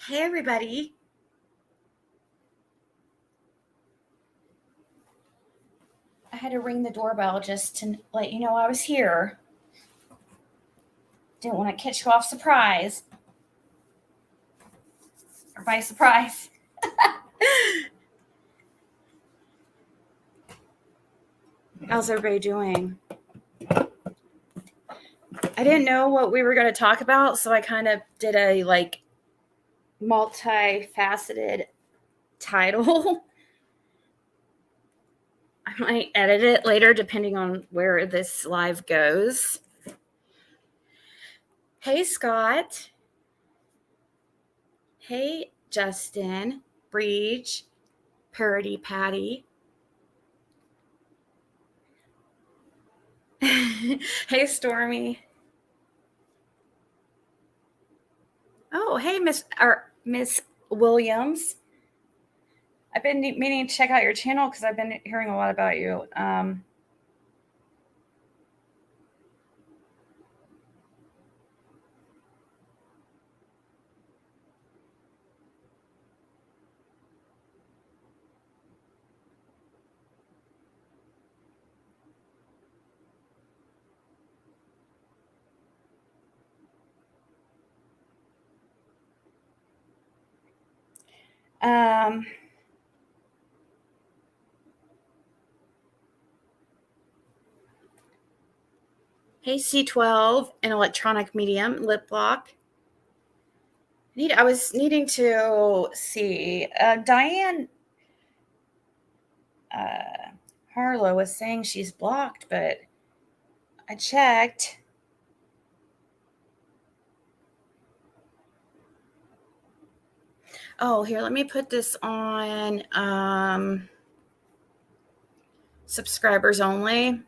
Hey, everybody. I had to ring the doorbell just to let you know I was here. Didn't want to catch you off surprise. Or by surprise. How's everybody doing? I didn't know what we were going to talk about, so I kind of did a multifaceted title. I might edit it later depending on where this live goes. Hey, Scott. Hey, Justin, Breach, Parody Patty. Hey, Stormy. Oh, hey, Miss Williams. I've been meaning to check out your channel because I've been hearing a lot about you. Hey, C12, an electronic medium, lip lock. I was needing to see. Diane Harlow was saying she's blocked, but I checked. Oh, here, let me put this on subscribers only.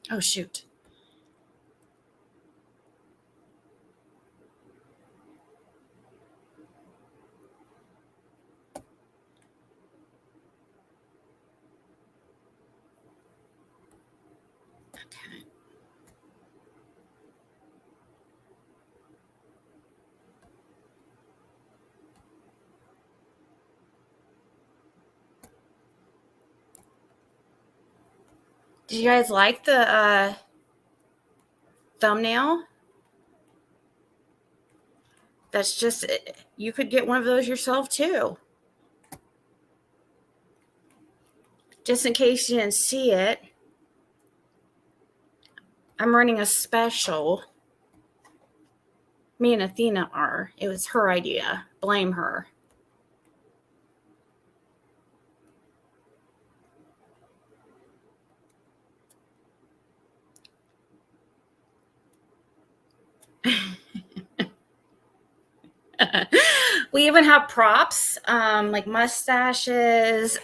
Oh, shoot. Okay. Did you guys like the thumbnail? That's just, you could get one of those yourself too. Just in case you didn't see it, I'm running a special. Me and Athena are. It was her idea. Blame her. We even have props, like mustaches,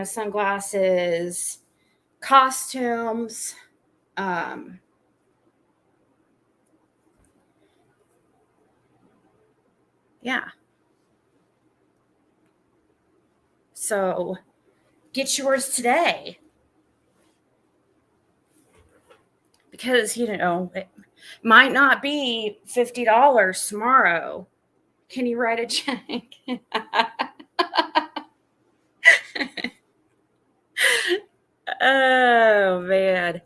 sunglasses, costumes. Yeah. So get yours today. Because, it might not be $50 tomorrow. Can you write a check? Oh, man.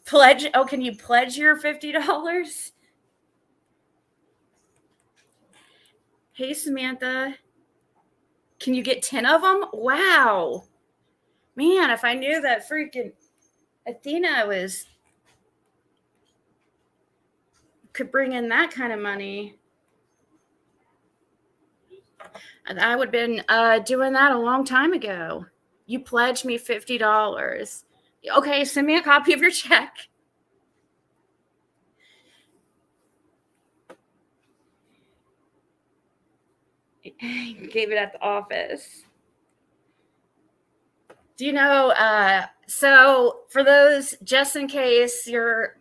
Pledge. Oh, can you pledge your $50? Hey, Samantha. Can you get 10 of them? Wow. Man, if I knew that freaking Athena could bring in that kind of money, I would have been doing that a long time ago. You pledged me $50. Okay, send me a copy of your check. Gave it at the office. Do you know, so for those, just in case you're,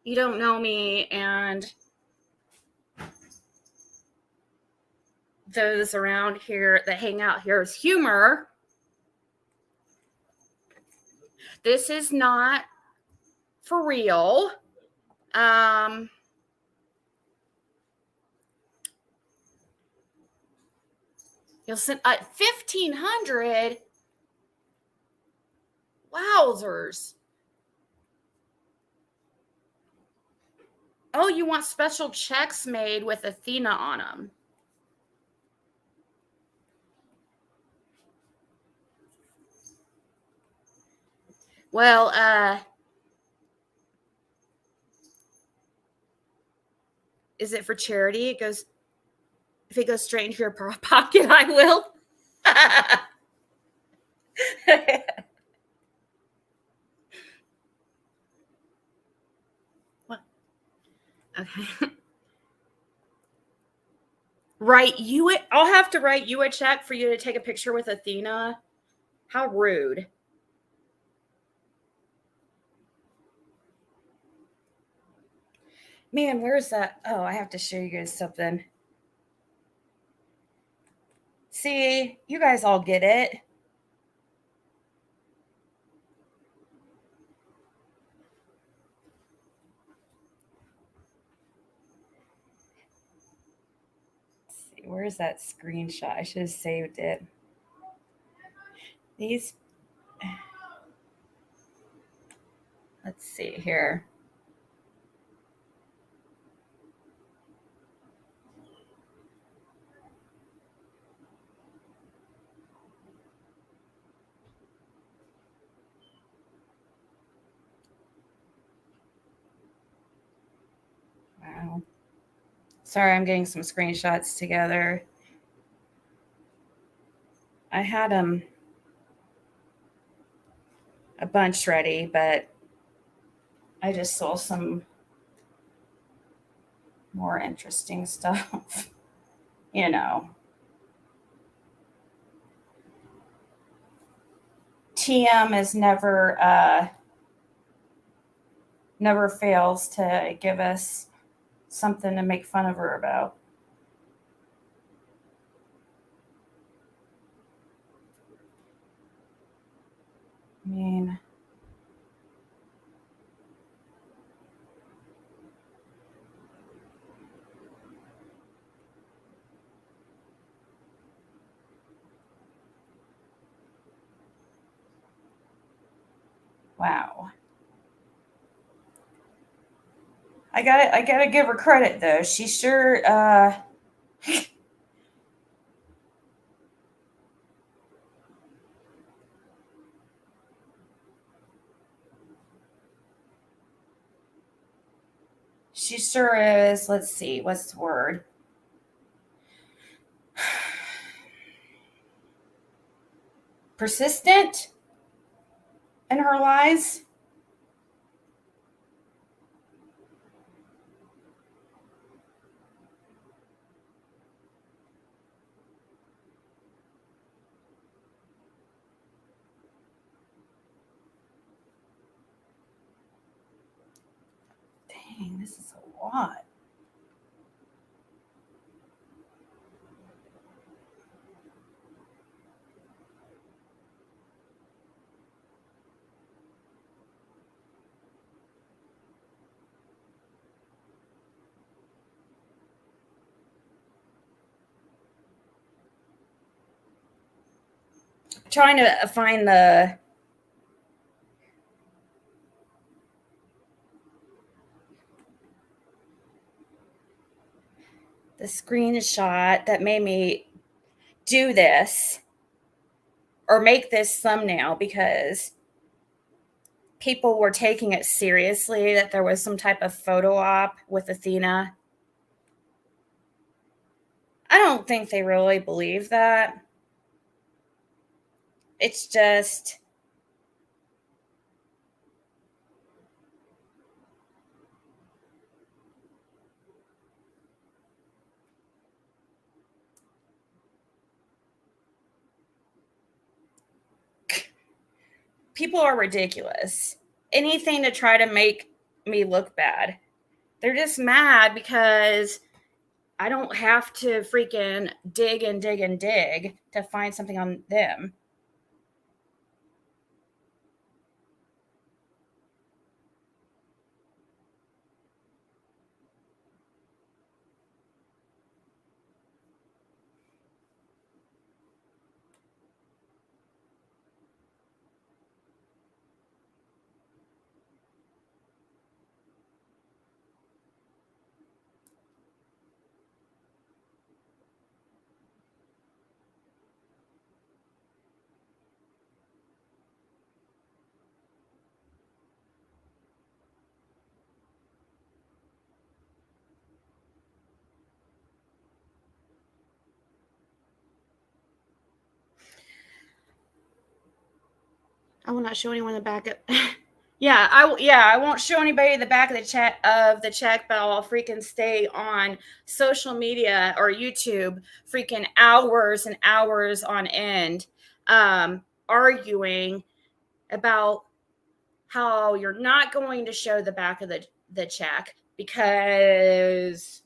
you don't know me, and those around here that hang out here is humor. This is not for real. You'll send 1,500. Wowzers. Oh, you want special checks made with Athena on them. Well, is it for charity? If it goes straight into your pocket, I will. What? Okay. I'll have to write you a check for you to take a picture with Athena. How rude. Man, where's that? Oh, I have to show you guys something. See, you guys all get it. Let's see, where's that screenshot? I should have saved it. Let's see here. Wow. Sorry, I'm getting some screenshots together. I had a bunch ready, but I just saw some more interesting stuff. You know, TM is never fails to give us something to make fun of her about. I mean, wow. I gotta give her credit though. She sure she sure is. Let's see, what's the word? Persistent in her lies. Dang, this is a lot. Trying to find the screenshot that made me do this or make this thumbnail, because people were taking it seriously that there was some type of photo op with Athena. I don't think they really believe that. It's just people are ridiculous. Anything to try to make me look bad. They're just mad because I don't have to freaking dig and dig and dig to find something on them. I will not show anyone the back of. I won't show anybody the back of the check, but I'll freaking stay on social media or YouTube freaking hours and hours on end, arguing about how you're not going to show the back of the check because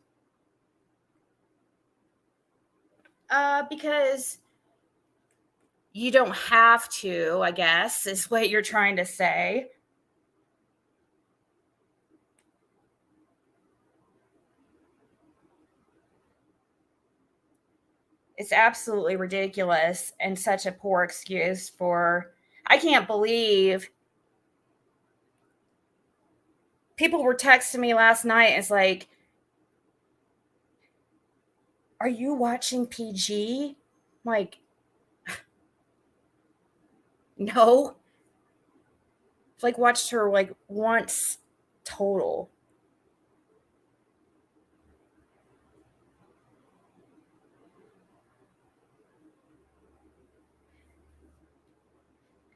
you don't have to, I guess, is what you're trying to say. It's absolutely ridiculous and such a poor excuse for. I can't believe people were texting me last night. It's like, are you watching PG? Like, no. I've like watched her like once total.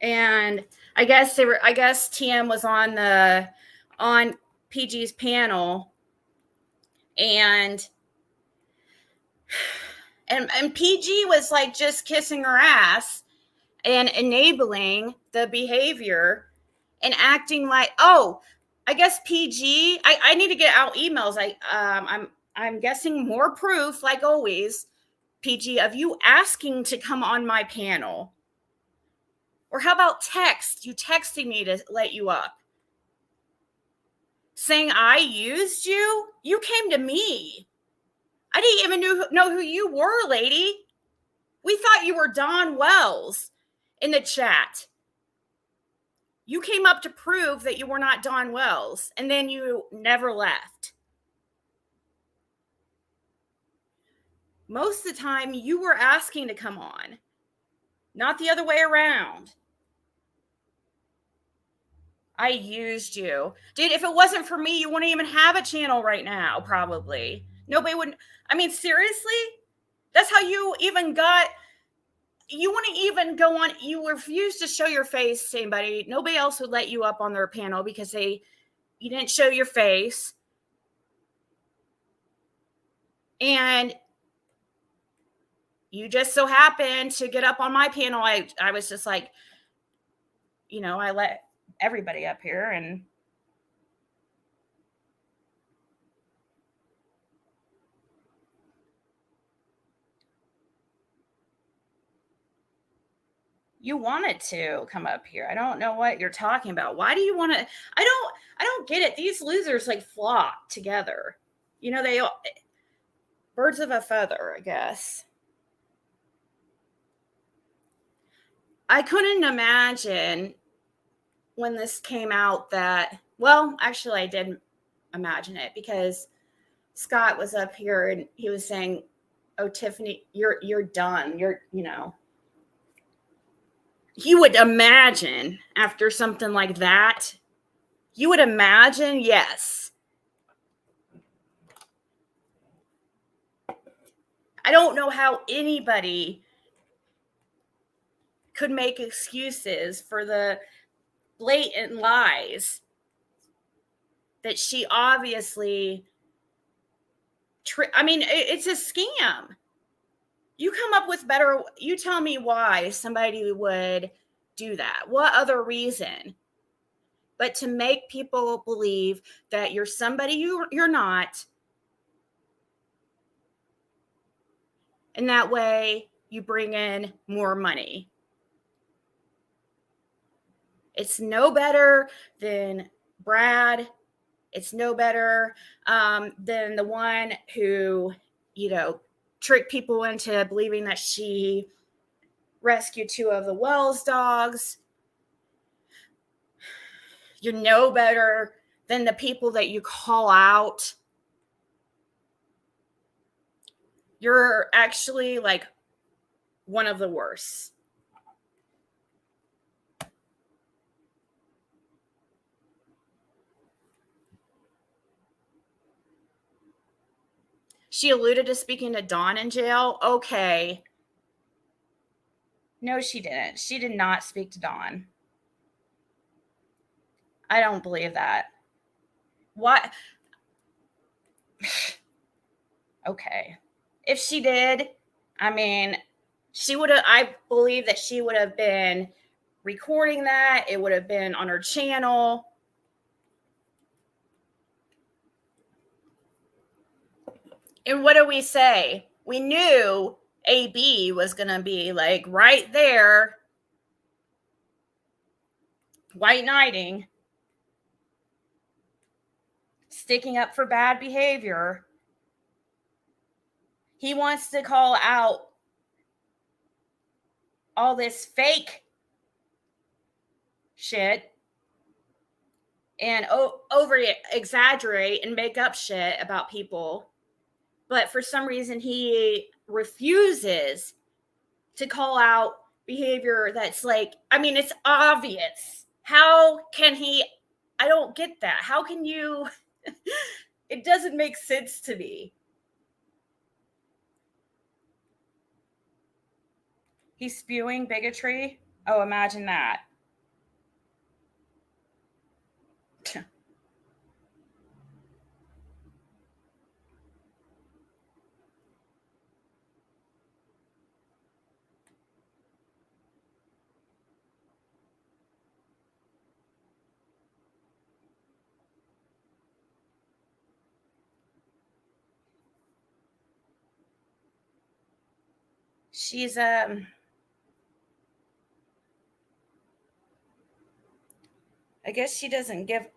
And I guess TM was on PG's panel, and PG was like just kissing her ass and enabling the behavior and acting like, oh, I guess PG. I need to get out emails. I'm guessing more proof, like always, PG, of you asking to come on my panel. Or how about text? You texting me to let you up. Saying I used you? You came to me. I didn't even know who you were, lady. We thought you were Don Wells in the chat. You came up to prove that you were not Don Wells, and then you never left. Most of the time, you were asking to come on, not the other way around. I used you. Dude, if it wasn't for me, you wouldn't even have a channel right now, probably. Nobody would. I mean, seriously? That's how you even got. You wouldn't even go on. You refused to show your face to anybody. Nobody else would let you up on their panel because you didn't show your face. And you just so happened to get up on my panel. I was just like, I let everybody up here, and you wanted to come up here. I don't know what you're talking about. Why do you want to? I don't get it. These losers like flock together. They birds of a feather, I guess. I couldn't imagine when this came out that, well, actually I did imagine it because Scott was up here and he was saying, "Oh, Tiffany, you're done. You would imagine after something like that, you would imagine, yes. I don't know how anybody could make excuses for the blatant lies that she obviously. I mean, it's a scam. You come up with better. You tell me why somebody would do that. What other reason? but to make people believe that you're somebody you're not. And that way you bring in more money. It's no better than Brad. It's no better than the one who, tricked people into believing that she rescued 2 of the Wells dogs. You're no better than the people that you call out. You're actually like one of the worst. She alluded to speaking to Dawn in jail. Okay. No, she didn't. She did not speak to Dawn. I don't believe that. What? Okay. If she did, I mean, I believe that she would have been recording that. It would have been on her channel. And what do we say? We knew AB was going to be like right there, white knighting, sticking up for bad behavior. He wants to call out all this fake shit and over exaggerate and make up shit about people. But for some reason, he refuses to call out behavior that's like, I mean, it's obvious. How can he? I don't get that. How can you? It doesn't make sense to me. He's spewing bigotry. Oh, imagine that. She's I guess she doesn't give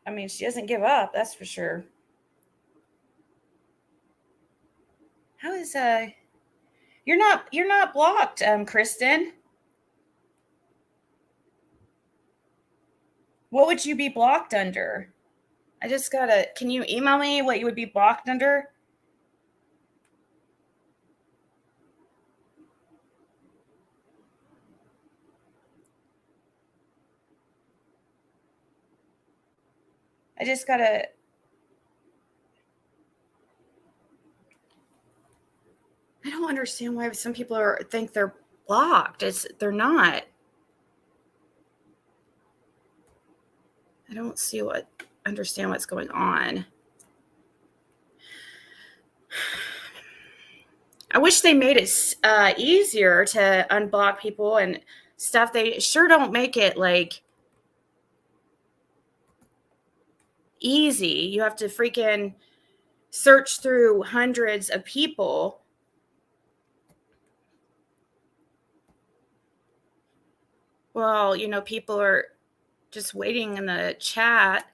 up, that's for sure. How is you're not blocked, Kristen. What would you be blocked under? Can you email me what you would be blocked under? I don't understand why some people think they're blocked. They're not. I don't understand what's going on. I wish they made it easier to unblock people and stuff. They sure don't make it like easy. You have to freaking search through hundreds of people. Well, people are just waiting in the chat.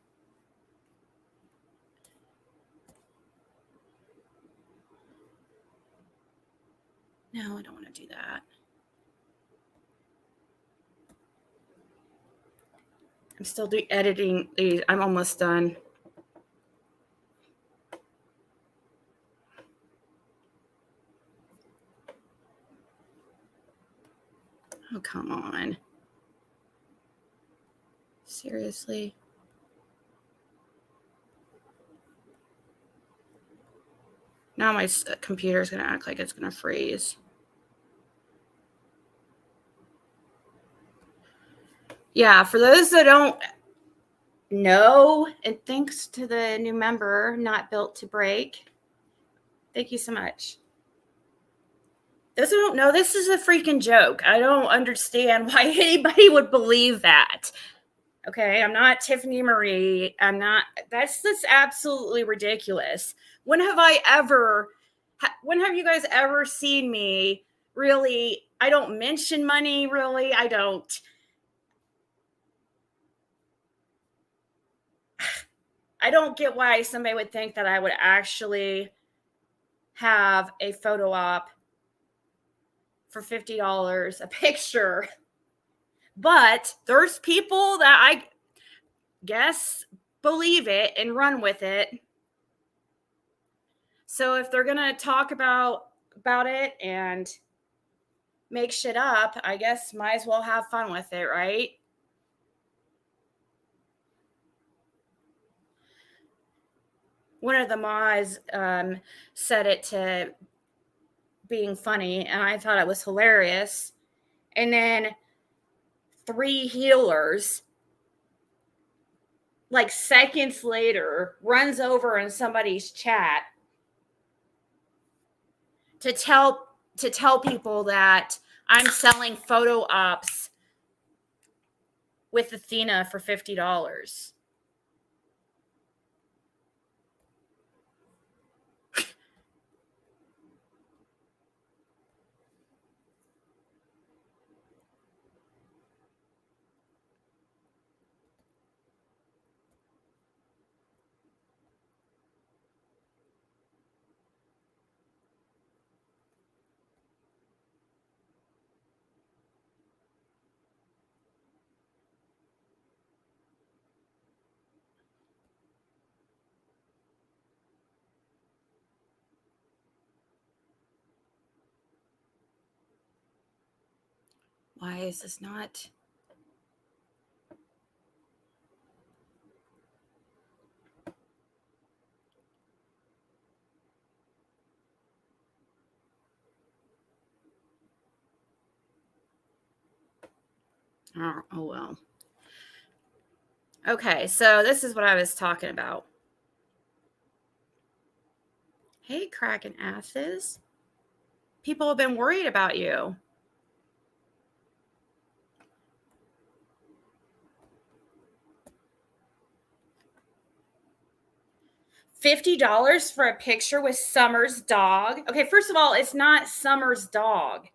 No, I don't want to do that. I'm still editing these. I'm almost done. Oh, come on. Seriously? Now my computer's going to act like it's going to freeze. Yeah, for those that don't know, and thanks to the new member, Not Built to Break, thank you so much. Those who don't know, this is a freaking joke. I don't understand why anybody would believe that. Okay, I'm not Tiffany Marie. I'm not. That's absolutely ridiculous. When have you guys ever seen me really? I don't mention money really. I don't get why somebody would think that I would actually have a photo op for $50 a picture. But there's people that I guess believe it and run with it. So if they're gonna talk about it and make shit up, I guess might as well have fun with it, right? One of the mods said it to being funny, and I thought it was hilarious. And then three healers, like seconds later, runs over in somebody's chat to tell people that I'm selling photo ops with Athena for $50. Why is this not? Oh well. Okay, so this is what I was talking about. Hey, cracking asses. People have been worried about you. $50 for a picture with Summer's dog. Okay, first of all, it's not Summer's dog.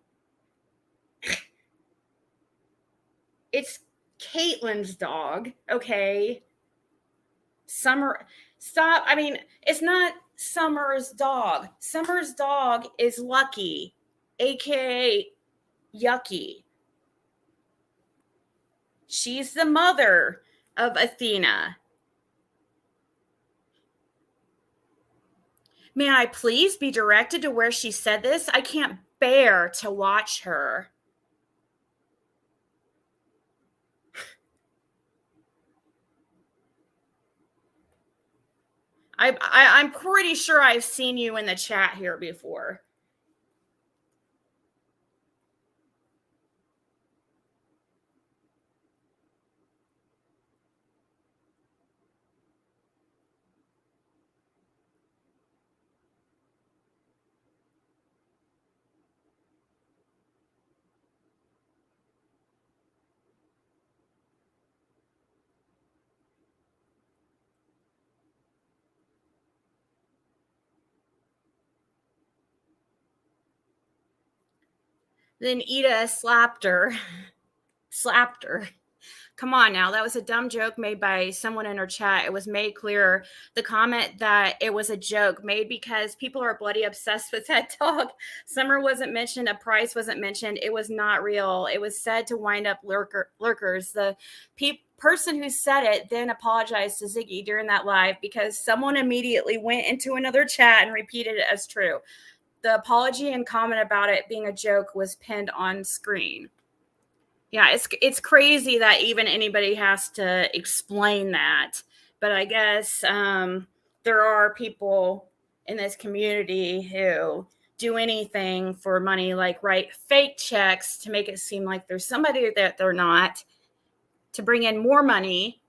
It's Caitlin's dog. Okay. Summer, stop. I mean, it's not Summer's dog. Summer's dog is Lucky, aka Yucky. She's the mother of Athena. May I please be directed to where she said this? I can't bear to watch her. I'm pretty sure I've seen you in the chat here before. Then Ida slapped her. Slapped her. Come on now, that was a dumb joke made by someone in her chat. It was made clear, the comment that it was a joke made because people are bloody obsessed with that dog. Summer wasn't mentioned, a price wasn't mentioned. It was not real. It was said to wind up lurkers. The person who said it then apologized to Ziggy during that live because someone immediately went into another chat and repeated it as true. The apology and comment about it being a joke was pinned on screen. Yeah, it's crazy that even anybody has to explain that. But I guess there are people in this community who do anything for money, like write fake checks to make it seem like there's somebody that they're not, to bring in more money,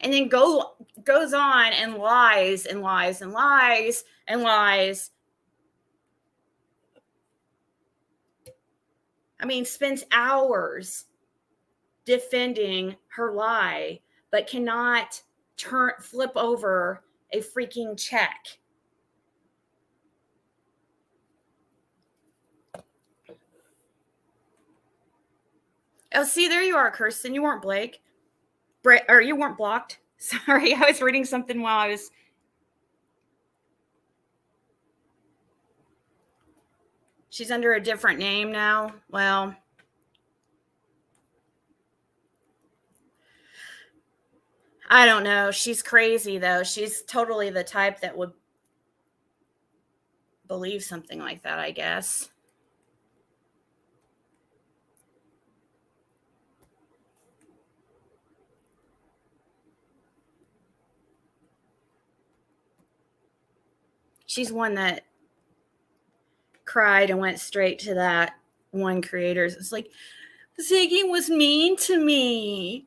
and then goes on and lies and lies and lies and lies. I mean, spends hours defending her lie but cannot flip over a freaking check. Oh, see, there you are, Kirsten. You weren't Blake. Or you weren't blocked. Sorry, I was reading something while I was... She's under a different name now. Well, I don't know. She's crazy, though. She's totally the type that would believe something like that, I guess. She's one that cried and went straight to that one creator. It's like, Ziggy was mean to me.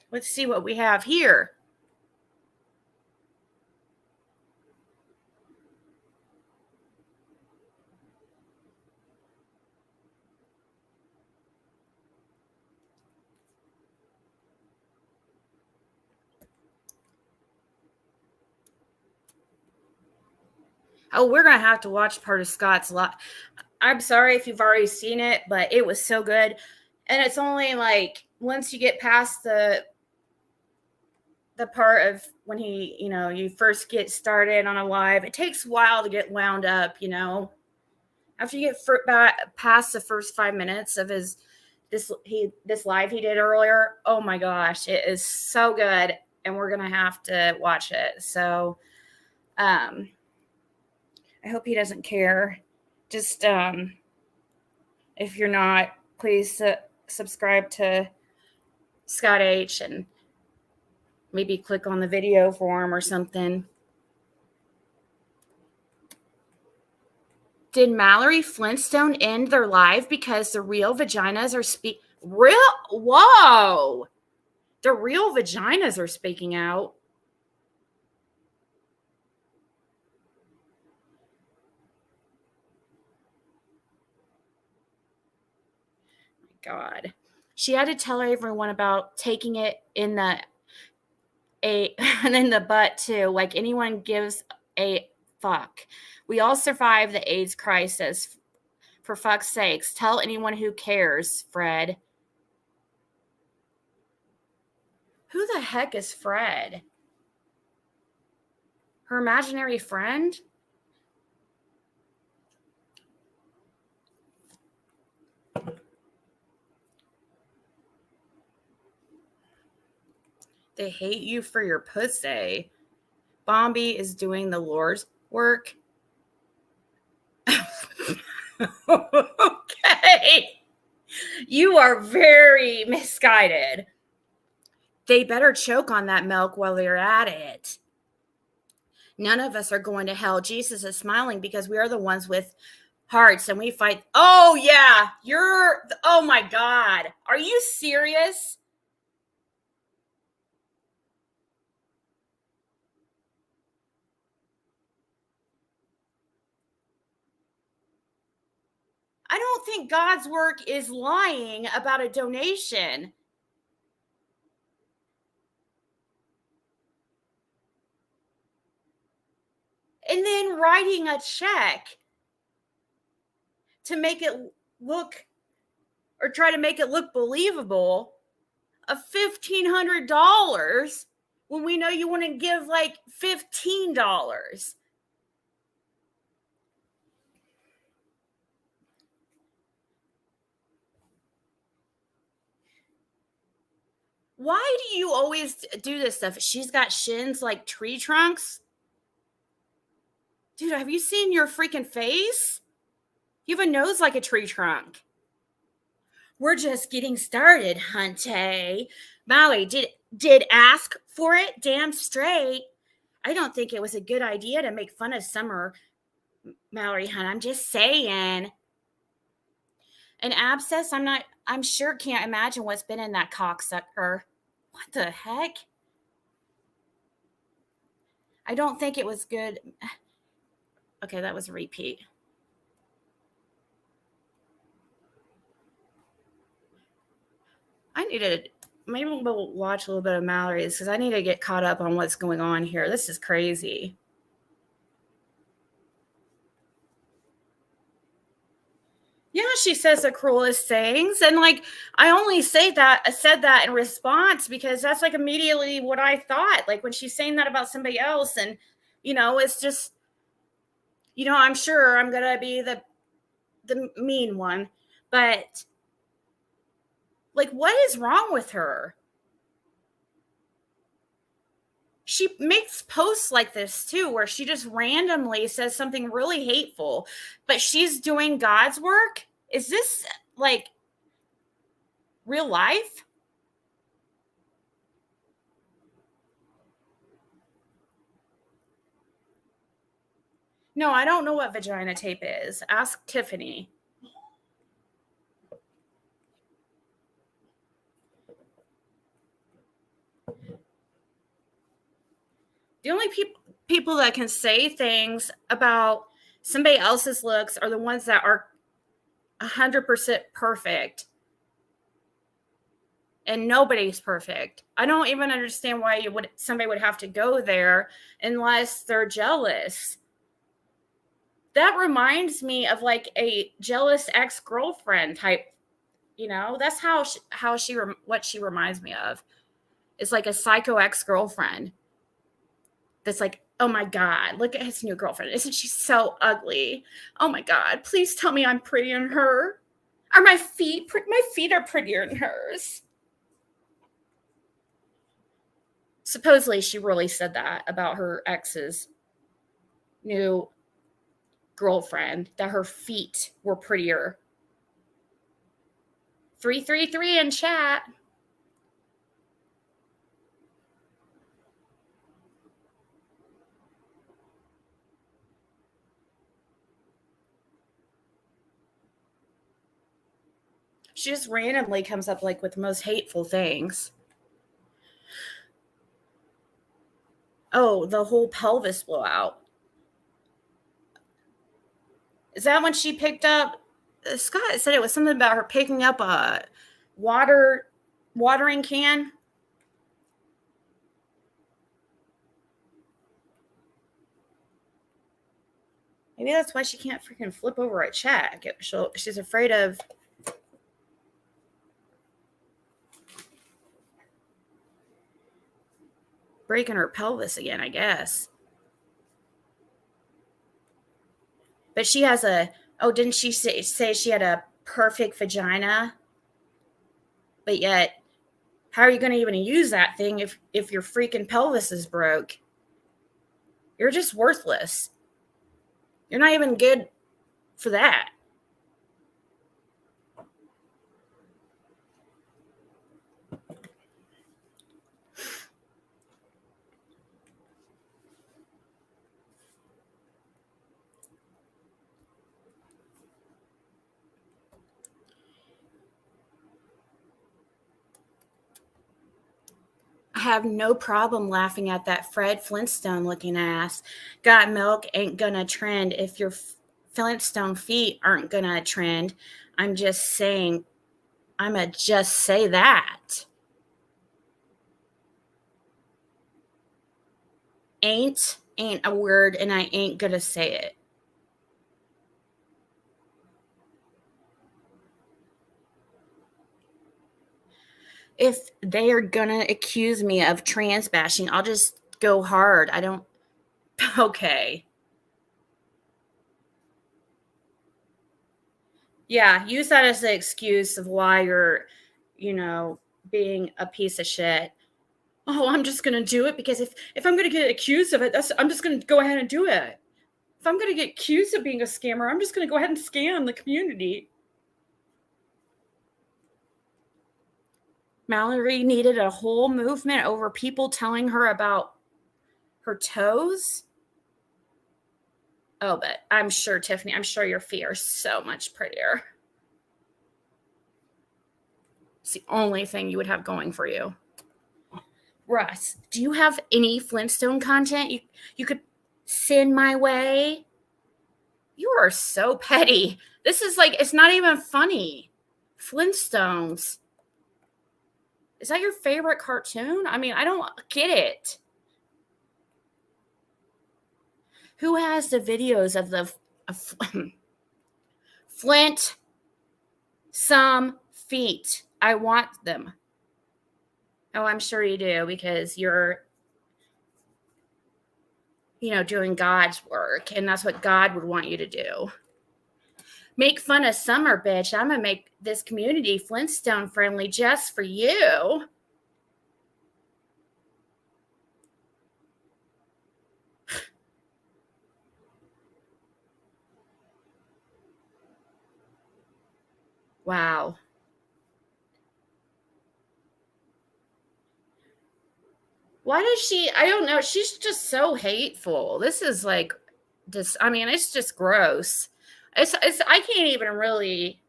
Let's see what we have here. Oh, we're going to have to watch part of Scott's live. I'm sorry if you've already seen it, but it was so good. And it's only like once you get past the part of when he, you first get started on a live, it takes a while to get wound up, After you get past the first 5 minutes of this live he did earlier, oh my gosh, it is so good, and we're going to have to watch it. So, I hope he doesn't care. Just, if you're not, please subscribe to Scott H. and maybe click on the video for him or something. Did Mallory Flintstone end their live because the real vaginas are Whoa! The real vaginas are speaking out. God. She had to tell everyone about taking it in the butt too. Like anyone gives a fuck. We all survived the AIDS crisis. For fuck's sakes, tell anyone who cares, Fred. Who the heck is Fred? Her imaginary friend? They hate you for your pussy. Bombi is doing the Lord's work. Okay. You are very misguided. They better choke on that milk while they're at it. None of us are going to hell. Jesus is smiling because we are the ones with hearts and we fight. Oh, yeah. Oh my God. Are you serious? I don't think God's work is lying about a donation. And then writing a check to make it look, or try to make it look believable, of $1,500 when we know you want to give like $15. Why do you always do this stuff? She's got shins like tree trunks. Dude, have you seen your freaking face? You have a nose like a tree trunk. We're just getting started, hunty. Molly, did ask for it? Damn straight. I don't think it was a good idea to make fun of Summer, Mallory Hunt. I'm just saying. An abscess? I'm sure can't imagine what's been in that cocksucker. What the heck? I don't think it was good. Okay, that was a repeat. maybe we'll watch a little bit of Mallory's because I need to get caught up on what's going on here. This is crazy. Yeah, she says the cruelest things. And like, I only said that in response because that's like immediately what I thought. Like when she's saying that about somebody else, and it's just, I'm sure I'm gonna be the mean one, but like, what is wrong with her? She makes posts like this too, where she just randomly says something really hateful, but she's doing God's work. Is this like real life? No, I don't know what vagina tape is. Ask Tiffany. The only people that can say things about somebody else's looks are the ones that are 100% perfect. And nobody's perfect. I don't even understand why somebody would have to go there unless they're jealous. That reminds me of like a jealous ex-girlfriend type. That's what she reminds me of. It's like a psycho ex-girlfriend that's like, oh my God, look at his new girlfriend. Isn't she so ugly? Oh my God, please tell me I'm prettier than her. Are my feet are prettier than hers. Supposedly she really said that about her ex's new girlfriend, that her feet were prettier. 333 in chat. She just randomly comes up like with the most hateful things. Oh, the whole pelvis blowout. Is that when she picked up? Scott said it was something about her picking up a watering can. Maybe that's why she can't freaking flip over a check. She's afraid of breaking her pelvis again, I guess. But she has didn't she say she had a perfect vagina? But yet, how are you going to even use that thing if your freaking pelvis is broke? You're just worthless. You're not even good for that. I have no problem laughing at that Fred Flintstone looking ass. Got milk ain't gonna trend if your Flintstone feet aren't gonna trend. I'm just saying, I'ma just say that. Ain't a word, and I ain't gonna say it. If they are gonna accuse me of trans bashing, I'll just go hard. I don't. Okay. Yeah, use that as the excuse of why you're, being a piece of shit. Oh, I'm just gonna do it because if I'm gonna get accused of it, I'm just gonna go ahead and do it. If I'm gonna get accused of being a scammer, I'm just gonna go ahead and scam the community. Mallory needed a whole movement over people telling her about her toes. Oh, but I'm sure, Tiffany, I'm sure your feet are so much prettier. It's the only thing you would have going for you. Russ, do you have any Flintstone content you could send my way? You are so petty. This is like, it's not even funny. Flintstones. Is that your favorite cartoon? I mean, I don't get it. Who has the videos of the Flint some feet? I want them. Oh, I'm sure you do because you're, doing God's work, and that's what God would want you to do. Make fun of summer, bitch. I'm going to make this community Flintstone friendly just for you. Wow. Why does she? I don't know. She's just so hateful. This is like this. I mean, it's just gross. It's I can't even really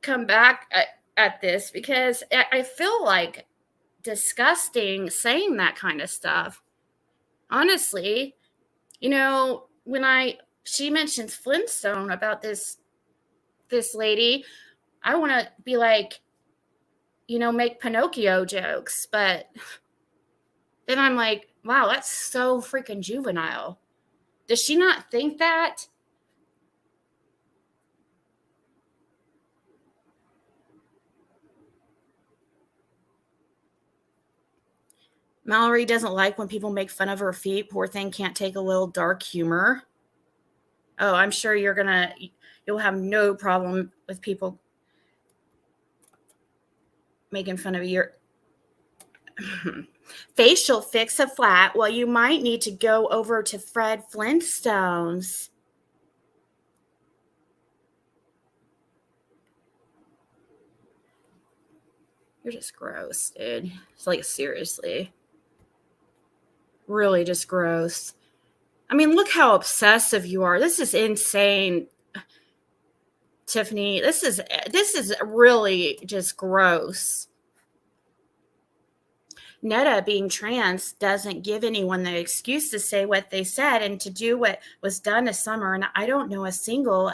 come back at this because I feel like disgusting saying that kind of stuff. Honestly, when she mentions Flintstone about this lady, I want to be like, make Pinocchio jokes, but then I'm like, wow, that's so freaking juvenile. Does she not think that? Mallory doesn't like when people make fun of her feet. Poor thing can't take a little dark humor. Oh, I'm sure you'll have no problem with people making fun of your facial fix a flat. Well, you might need to go over to Fred Flintstone's. You're just gross, dude. It's like, seriously. Really just gross. I mean, look how obsessive you are. This is insane, Tiffany. This is really just gross. Netta being trans doesn't give anyone the excuse to say what they said and to do what was done this summer. And I don't know a single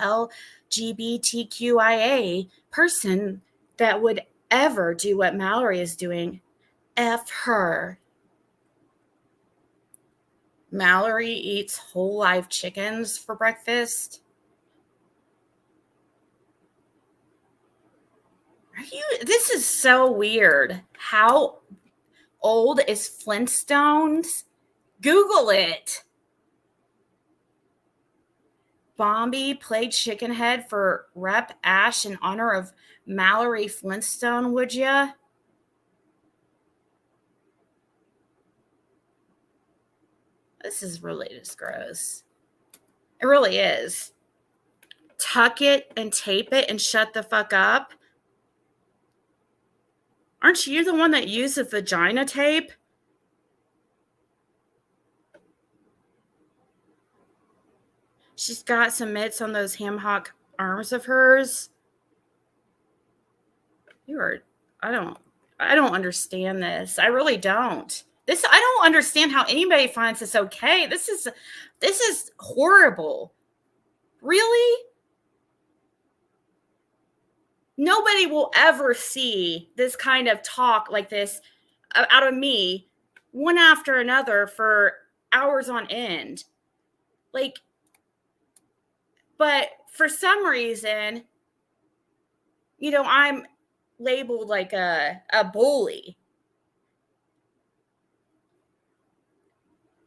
LGBTQIA person that would ever do what Mallory is doing. F her. Mallory eats whole live chickens for breakfast. This is so weird. How old is Flintstones? Google it. Bombi played Chickenhead for Rep Ash in honor of Mallory Flintstone, would ya? This is really just gross. It really is. Tuck it and tape it and shut the fuck up. Aren't you the one that used the vagina tape? She's got some mitts on those ham hock arms of hers. I don't understand this. I really don't. I don't understand how anybody finds this okay. This is horrible. Really? Nobody will ever see this kind of talk like this out of me, one after another for hours on end. Like, but for some reason, I'm labeled like a bully.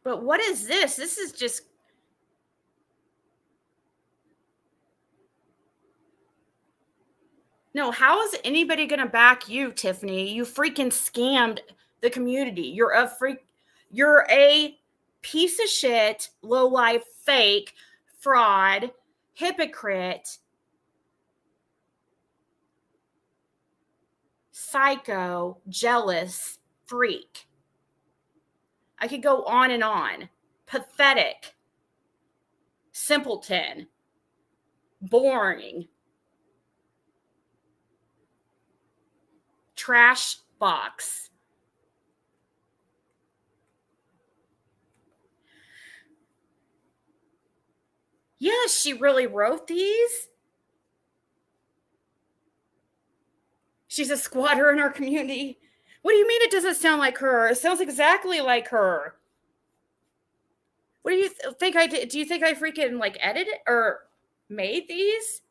But what is this? This is just. No, how is anybody going to back you, Tiffany? You freaking scammed the community. You're a piece of shit, low life, fake, fraud, hypocrite, psycho, jealous freak. I could go on and on. Pathetic, simpleton, boring, trash box. Yes, she really wrote these. She's a squatter in our community. What do you mean it doesn't sound like her? It sounds exactly like her. What do you think I did? Do you think I freaking like edited or made these?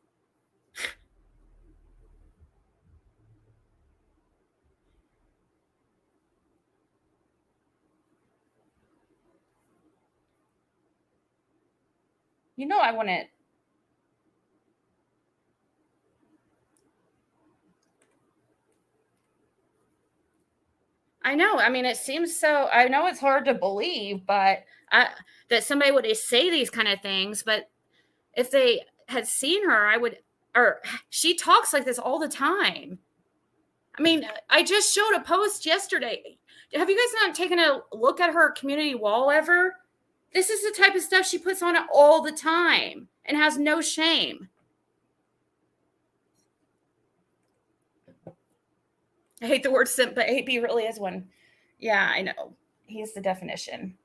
You know I want it. I know. I mean, it seems so. I know it's hard to believe, but that somebody would say these kind of things. But if they had seen her, I would. Or she talks like this all the time. I mean, I just showed a post yesterday. Have you guys not taken a look at her community wall ever? This is the type of stuff she puts on it all the time and has no shame. I hate the word simp, but AP really is one. Yeah, I know. He's the definition.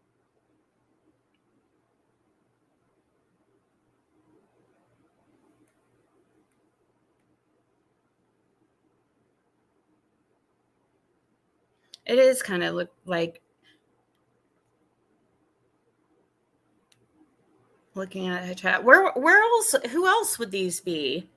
It is kind of look like looking at a chat. Where else? Who else would these be?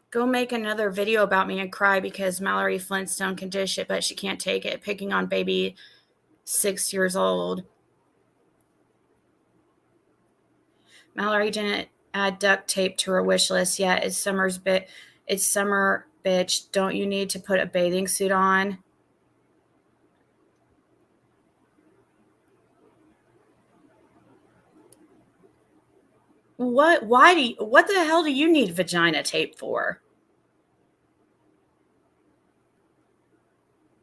Go make another video about me and cry because Mallory Flintstone can dish it, but she can't take it. Picking on baby 6 years old. Mallory didn't add duct tape to her wish list yet. It's summer, bitch. Don't you need to put a bathing suit on? What? What the hell do you need vagina tape for?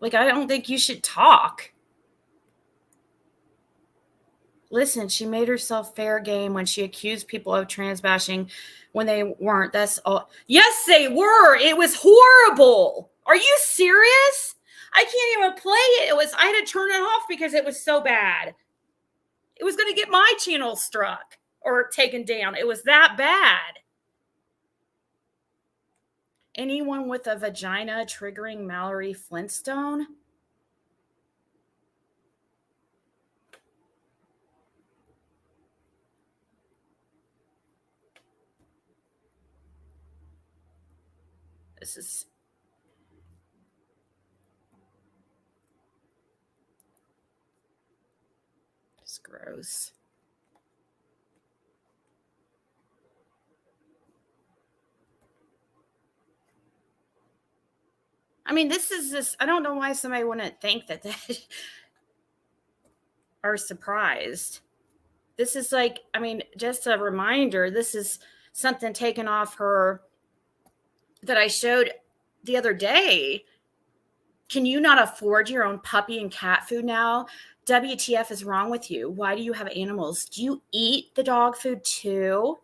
Like, I don't think you should talk. Listen, she made herself fair game when she accused people of trans bashing when they weren't. That's all. Yes, they were. It was horrible. Are you serious? I can't even play it. I had to turn it off because it was so bad. It was going to get my channel struck or taken down. It was that bad. Anyone with a vagina triggering Mallory Flintstone? This is just gross. I mean, this is this. I don't know why somebody wouldn't think that they are surprised. This is like, I mean, just a reminder, this is something taken off her that I showed the other day. Can you not afford your own puppy and cat food now? WTF is wrong with you? Why do you have animals? Do you eat the dog food too?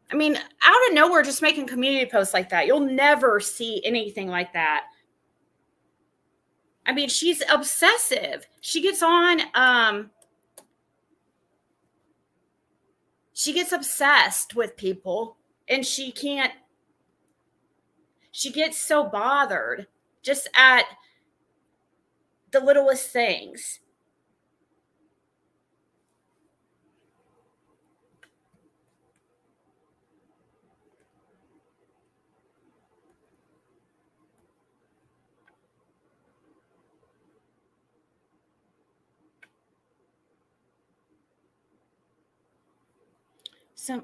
I mean, out of nowhere, just making community posts like that. You'll never see anything like that. I mean, she's obsessive. She gets obsessed with people and she gets so bothered just at the littlest things. So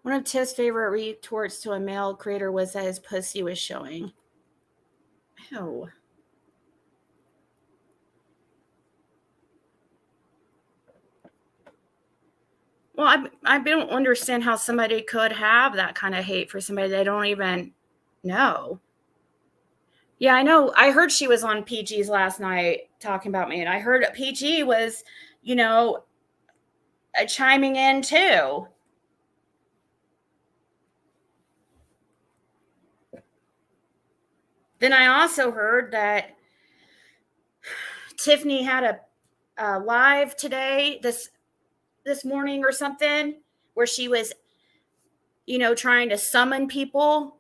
one of Tiff's favorite retorts to a male creator was that his pussy was showing. Oh. Well, I don't understand how somebody could have that kind of hate for somebody they don't even know. Yeah, I know. I heard she was on PG's last night talking about me, and I heard PG was, chiming in too. Then I also heard that Tiffany had a live today, this morning or something, where she was, trying to summon people.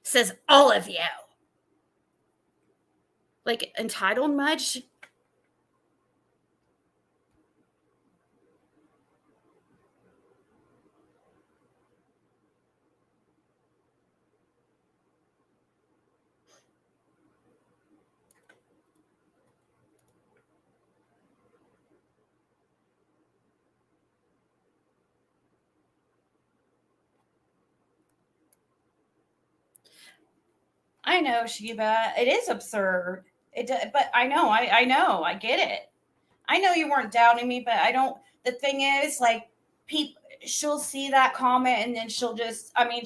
Says, all of you. Like, entitled much? I know, Sheba. It is absurd. But I know, I know, I get it. I know you weren't doubting me, but I don't. The thing is, like, people, she'll see that comment and then she'll just. I mean,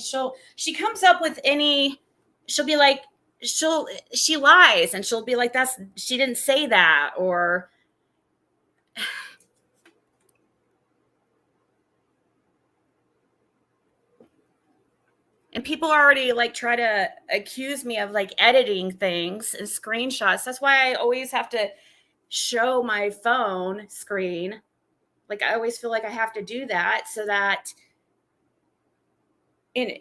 she comes up with any. She'll be like, she lies and she'll be like, she didn't say that, or. And people already like try to accuse me of like editing things and screenshots. That's why I always have to show my phone screen. Like, I always feel like I have to do that so that in.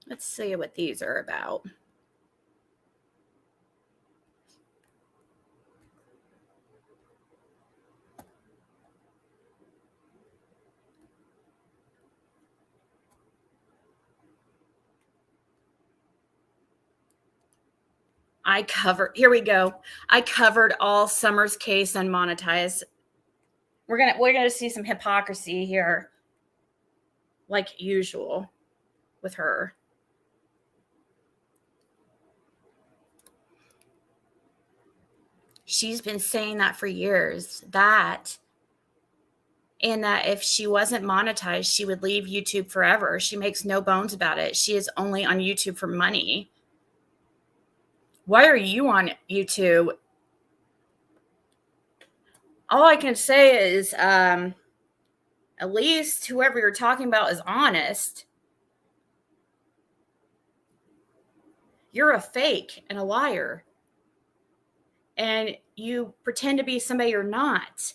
Let's see what these are about. Here we go. I covered all Summer's case unmonetized. We're gonna see some hypocrisy here, like usual with her. She's been saying that for years, and that if she wasn't monetized, she would leave YouTube forever. She makes no bones about it. She is only on YouTube for money. Why are you on YouTube? All I can say is, at least whoever you're talking about is honest. You're a fake and a liar. And you pretend to be somebody you're not.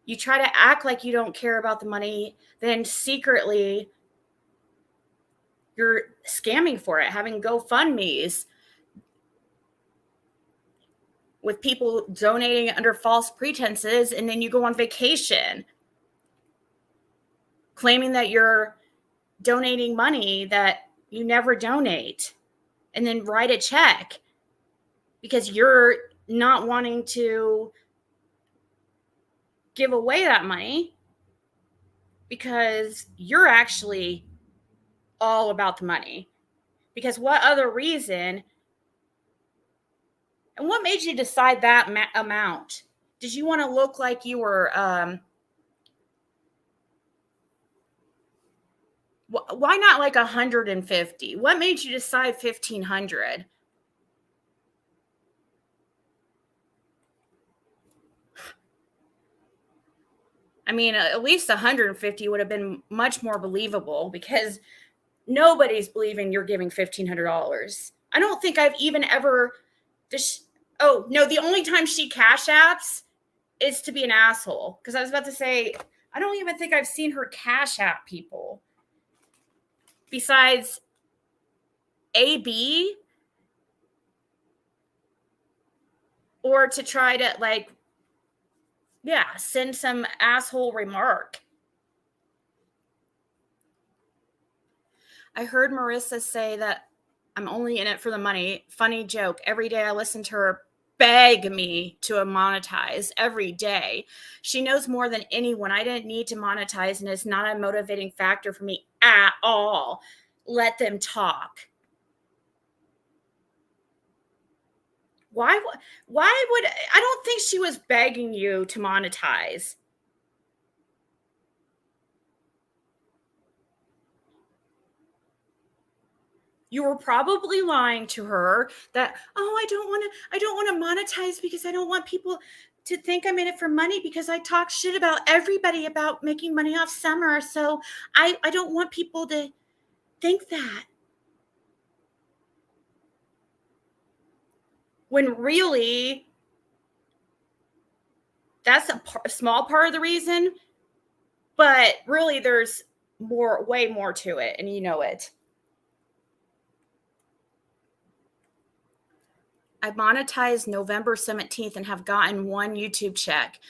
You try to act like you don't care about the money, then secretly you're scamming for it, having GoFundMe's with people donating under false pretenses, and then you go on vacation claiming that you're donating money that you never donate, and then write a check because you're not wanting to give away that money because you're actually all about the money. Because what other reason, and what made you decide that amount? Did you want to look like you were, why not like 150? What made you decide 1,500? I mean, at least 150 would have been much more believable, because nobody's believing you're giving $1,500. I don't think I've even ever. Oh no, the only time she cash apps is to be an asshole. Because I was about to say, I don't even think I've seen her cash app people besides AB, or to try to like, yeah, send some asshole remark. I heard Marissa say that I'm only in it for the money. Funny joke. Every day I listen to her beg me to monetize every day. She knows more than anyone. I didn't need to monetize, and it's not a motivating factor for me at all. Let them talk. Why would I don't think she was begging you to monetize. You were probably lying to her that, oh, I don't want to monetize because I don't want people to think I'm in it for money because I talk shit about everybody about making money off Summer. So I don't want people to think that. When really, that's a small part of the reason, but really there's way more to it, and you know it. I monetized November 17th and have gotten one YouTube check.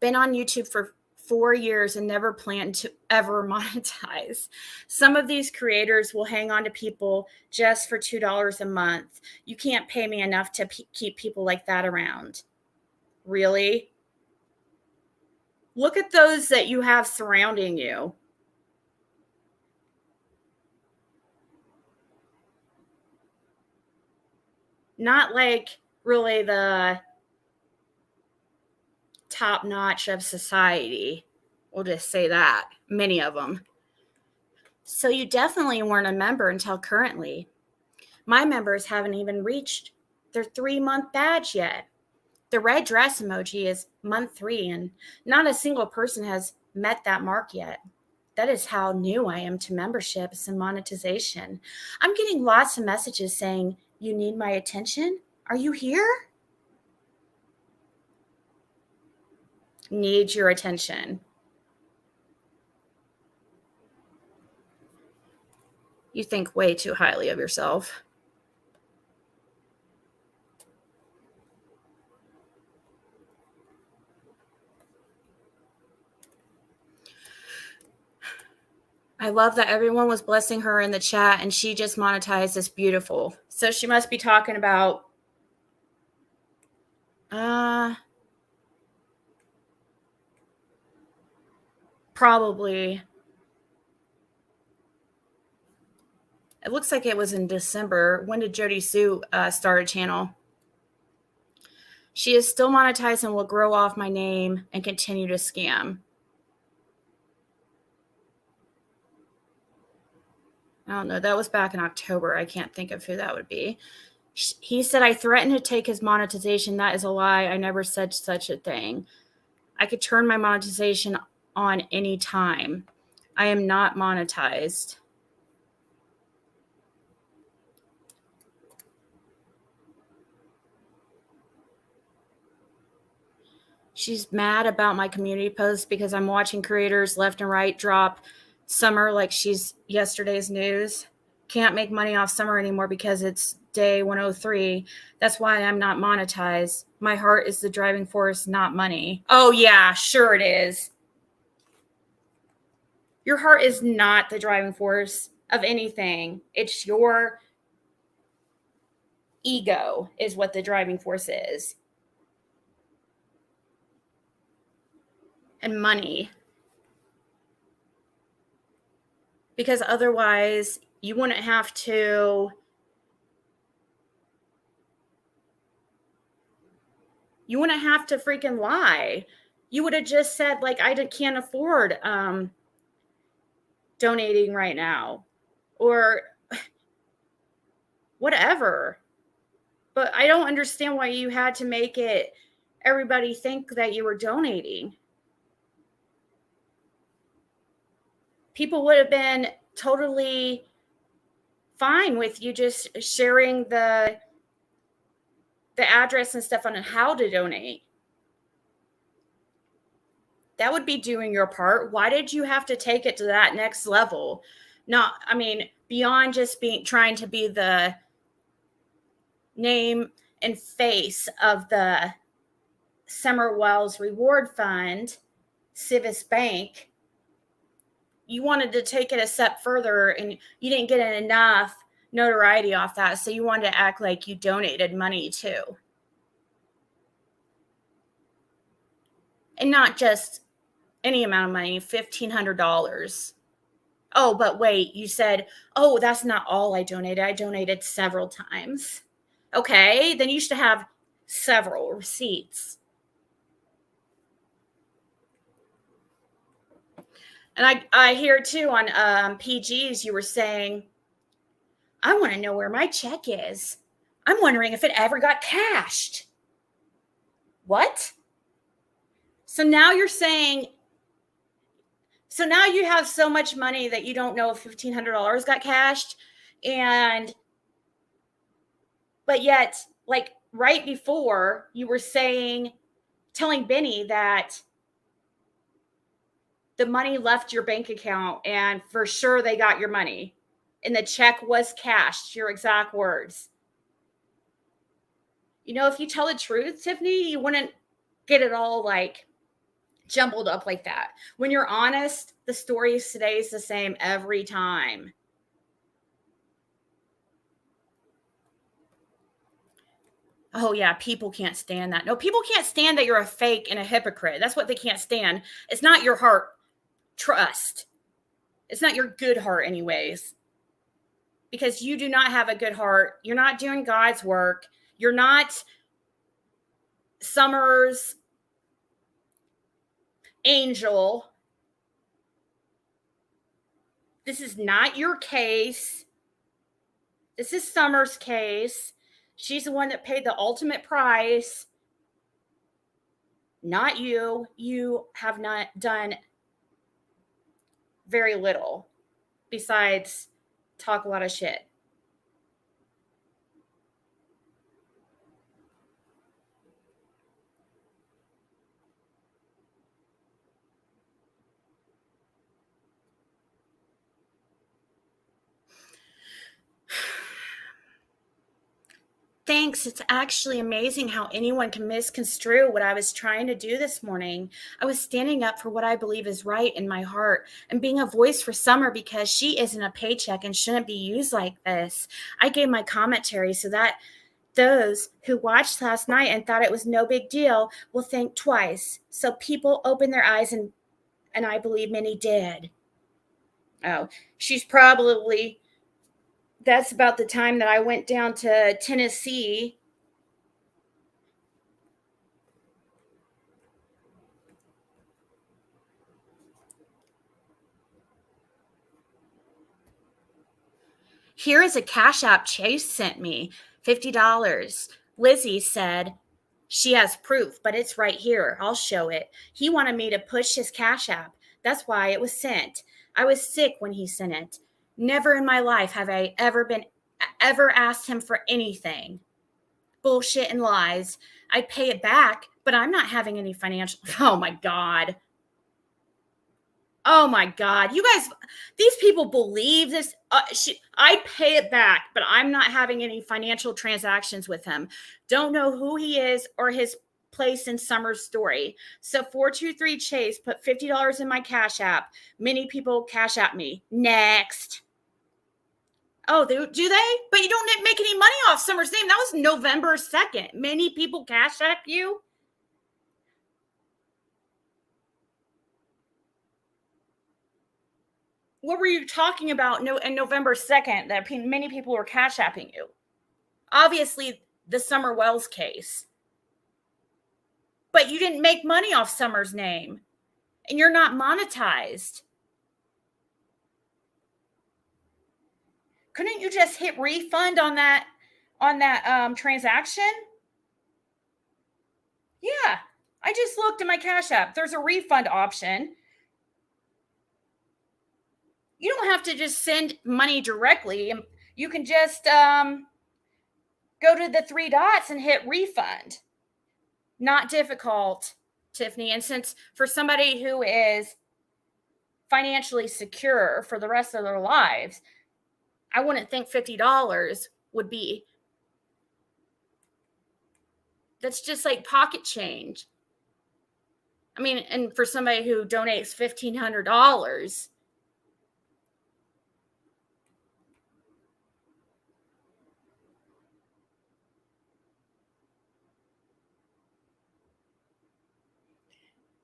Been on YouTube for 4 years and never planned to ever monetize. Some of these creators will hang on to people just for $2 a month. You can't pay me enough to keep people like that around. Really? Look at those that you have surrounding you. Not like really the top notch of society. We'll just say that. Many of them. So you definitely weren't a member until currently. My members haven't even reached their 3-month badge yet. The red dress emoji is month 3, and not a single person has met that mark yet. That is how new I am to memberships and monetization. I'm getting lots of messages saying, you need my attention? Are you here? Need your attention. You think way too highly of yourself. I love that everyone was blessing her in the chat and she just monetized this beautiful. So she must be talking about probably, it looks like it was in December. When did Jody Sue start a channel? She is still monetized and will grow off my name and continue to scam. I don't know. That was back in October. I can't think of who that would be. He said, I threatened to take his monetization. That is a lie. I never said such a thing. I could turn my monetization on any time. I am not monetized. She's mad about my community posts because I'm watching creators left and right drop Summer like she's yesterday's news. Can't make money off Summer anymore because it's day 103. That's why I'm not monetized. My heart is the driving force, not money. Oh, yeah, sure it is. Your heart is not the driving force of anything. It's your ego is what the driving force is. And money. Because otherwise you wouldn't have to freaking lie. You would have just said, like, I can't afford donating right now or whatever. But I don't understand why you had to make it everybody think that you were donating. People would have been totally fine with you just sharing the address and stuff on how to donate. That would be doing your part. Why did you have to take it to that next level? Not, I mean, beyond just trying to be the name and face of the Summer Wells Reward Fund, Civis Bank. You wanted to take it a step further and you didn't get enough notoriety off that. So you wanted to act like you donated money too. And not just any amount of money, $1,500. Oh, but wait, you said, oh, that's not all I donated. I donated several times. Okay, then you should have several receipts. And I hear too on PGs, you were saying, I want to know where my check is. I'm wondering if it ever got cashed. What? So now you're saying, so now you have so much money that you don't know if $1,500 got cashed. But yet, like right before, you were telling Benny that the money left your bank account and for sure they got your money and the check was cashed, your exact words. You know, if you tell the truth, Tiffany, you wouldn't get it all like jumbled up like that. When you're honest, the story stays the same every time. Oh, yeah, people can't stand that. No, people can't stand that you're a fake and a hypocrite. That's what they can't stand. It's not your heart trust. It's not your good heart, anyways. Because you do not have a good heart. You're not doing God's work. You're not Summer's angel. This is not your case. This is Summer's case. She's the one that paid the ultimate price. Not you. You have not done very little besides talk a lot of shit. Thanks. It's actually amazing how anyone can misconstrue what I was trying to do this morning. I was standing up for what I believe is right in my heart and being a voice for Summer because she isn't a paycheck and shouldn't be used like this. I gave my commentary so that those who watched last night and thought it was no big deal will think twice. So people open their eyes, and I believe many did. Oh, she's probably... That's about the time that I went down to Tennessee. Here is a Cashapp Chase sent me, $50. Lizzie said she has proof, but it's right here. I'll show it. He wanted me to push his Cashapp. That's why it was sent. I was sick when he sent it. Never in my life have I ever asked him for anything. Bullshit and lies. I'd pay it back, but I'm not having any financial... Oh my God. Oh my God. You guys, these people believe this. I'd pay it back, but I'm not having any financial transactions with him. Don't know who he is or his place in Summer's story. So 423 Chase put $50 in my Cash App. Many people Cash App me. Next. Oh, do they? But you don't make any money off Summer's name. That was November 2nd. Many people Cash App you. What were you talking about in November 2nd that many people were Cash Apping you? Obviously, the Summer Wells case. But you didn't make money off Summer's name. And you're not monetized. Couldn't you just hit refund on that transaction? Yeah. I just looked at my Cash App. There's a refund option. You don't have to just send money directly. You can just go to the three dots and hit refund. Not difficult, Tiffany. And since for somebody who is financially secure for the rest of their lives, I wouldn't think $50 would be... That's just like pocket change. I mean, and for somebody who donates $1,500...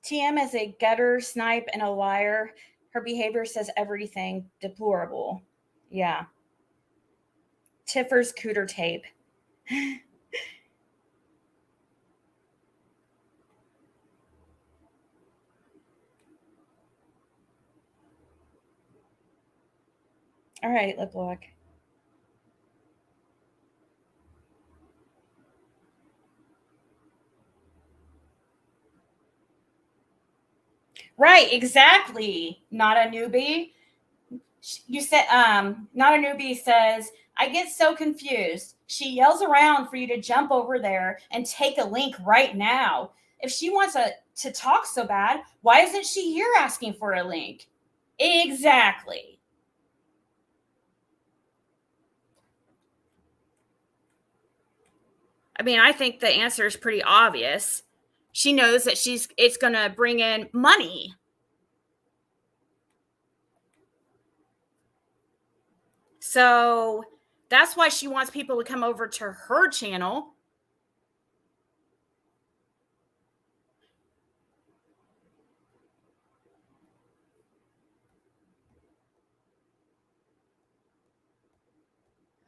TM is a gutter, snipe, and a liar. Her behavior says everything deplorable. Yeah. Tiffer's cooter tape. All right, lip lock. Right, exactly. Not a newbie. You said, not a newbie says, I get so confused. She yells around for you to jump over there and take a link right now. If she wants to talk so bad, why isn't she here asking for a link? Exactly. I mean, I think the answer is pretty obvious. She knows that it's going to bring in money. So that's why she wants people to come over to her channel.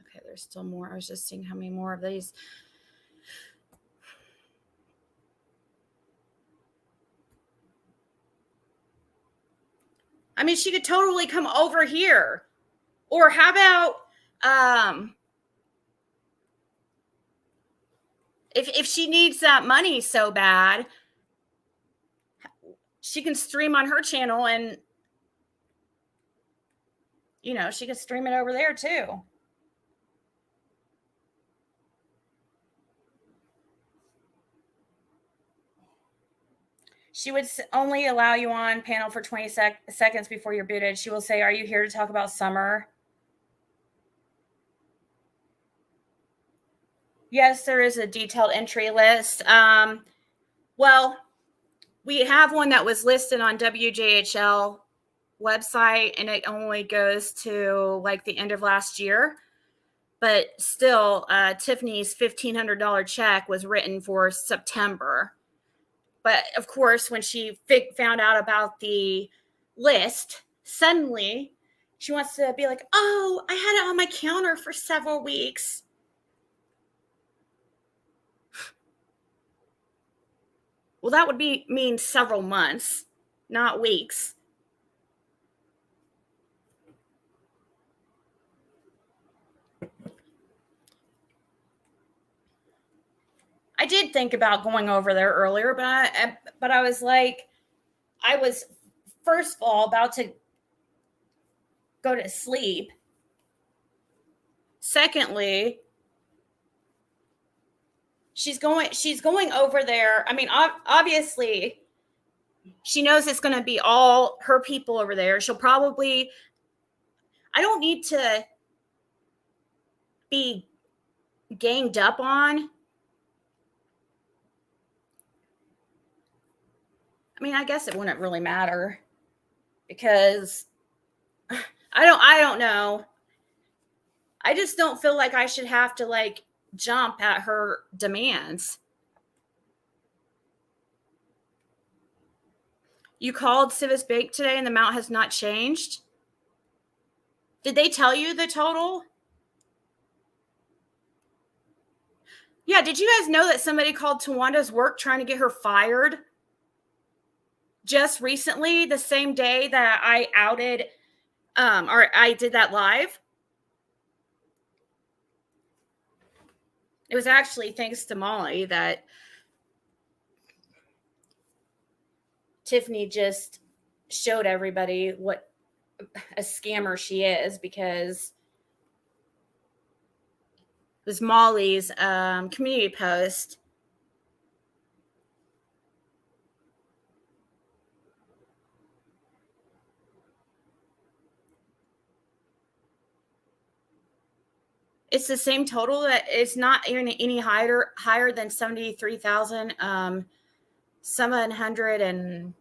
Okay, there's still more. I was just seeing how many more of these. I mean, she could totally come over here. Or how about if she needs that money so bad, she can stream on her channel and she can stream it over there too. She would only allow you on panel for 20 seconds before you're booted. She will say, are you here to talk about summer? Yes, there is a detailed entry list. Well, we have one that was listed on WJHL website, and it only goes to like the end of last year. But still, Tiffany's $1,500 check was written for September. But of course, when she found out about the list, suddenly she wants to be like, oh, I had it on my counter for several weeks. Well, that would mean several months, not weeks. I did think about going over there earlier, but I was like, I was first of all about to go to sleep. Secondly, she's going over there. I mean, obviously, she knows it's going to be all her people over there. She'll probably. I don't need to be ganged up on. I mean, I guess it wouldn't really matter because I don't know. I just don't feel like I should have to like jump at her demands. You called Civis Bank today and the amount has not changed? Did they tell you the total? Yeah, did you guys know that somebody called Tawanda's work trying to get her fired? Just recently, the same day that I outed or I did that live. It was actually thanks to Molly that Tiffany just showed everybody what a scammer she is, because it was Molly's community post. It's the same total. That it's not any higher than 73,000 700 and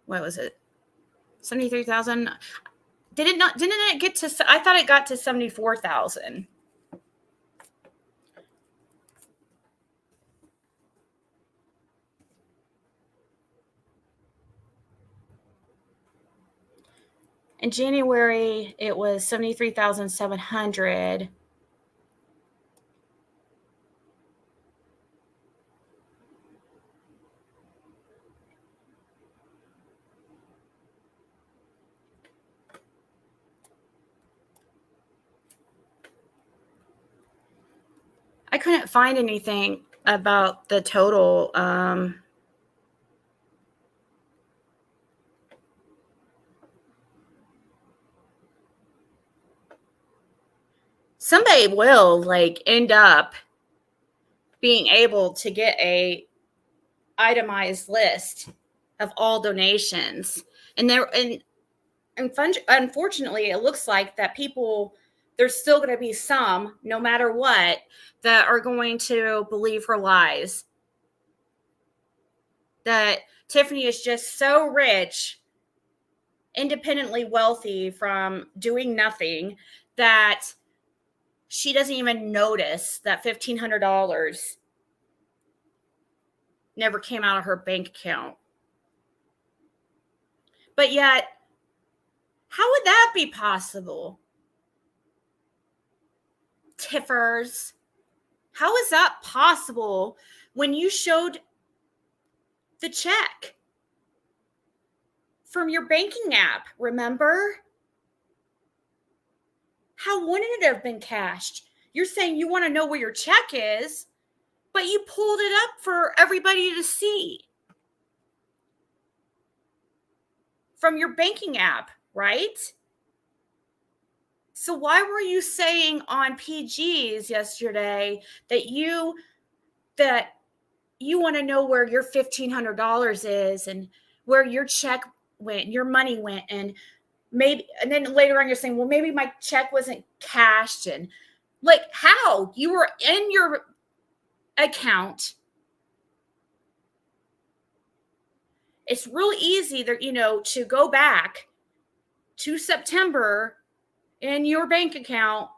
what was it? 73,000. Didn't it get to, I thought it got to 74,000. In January, it was 73,700. I couldn't find anything about the total. Somebody will like end up being able to get a itemized list of all donations, and unfortunately, it looks like that people, there's still going to be some, no matter what, that are going to believe her lies. That Tiffany is just so rich, independently wealthy from doing nothing, that she doesn't even notice that $1,500 never came out of her bank account. But yet, how would that be possible? Tiffers, how is that possible when you showed the check from your banking app? Remember? How wouldn't it have been cashed? You're saying you want to know where your check is, but you pulled it up for everybody to see from your banking app, right? So why were you saying on PG's yesterday that you want to know where your $1,500 is and where your check went, your money went, and then later on you're saying, well, maybe my check wasn't cashed, and like, how? You were in your account. It's really easy to go back to September in your bank account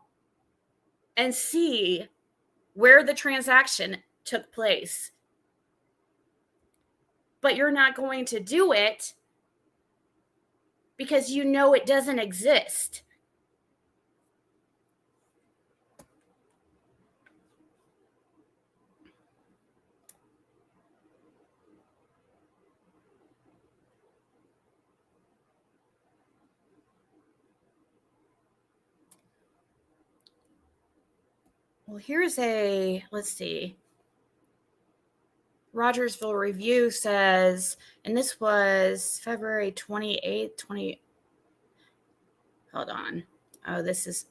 and see where the transaction took place. But you're not going to do it because you know it doesn't exist. Well, let's see. Rogersville Review says, and this was February 28th, hold on. Oh, this is,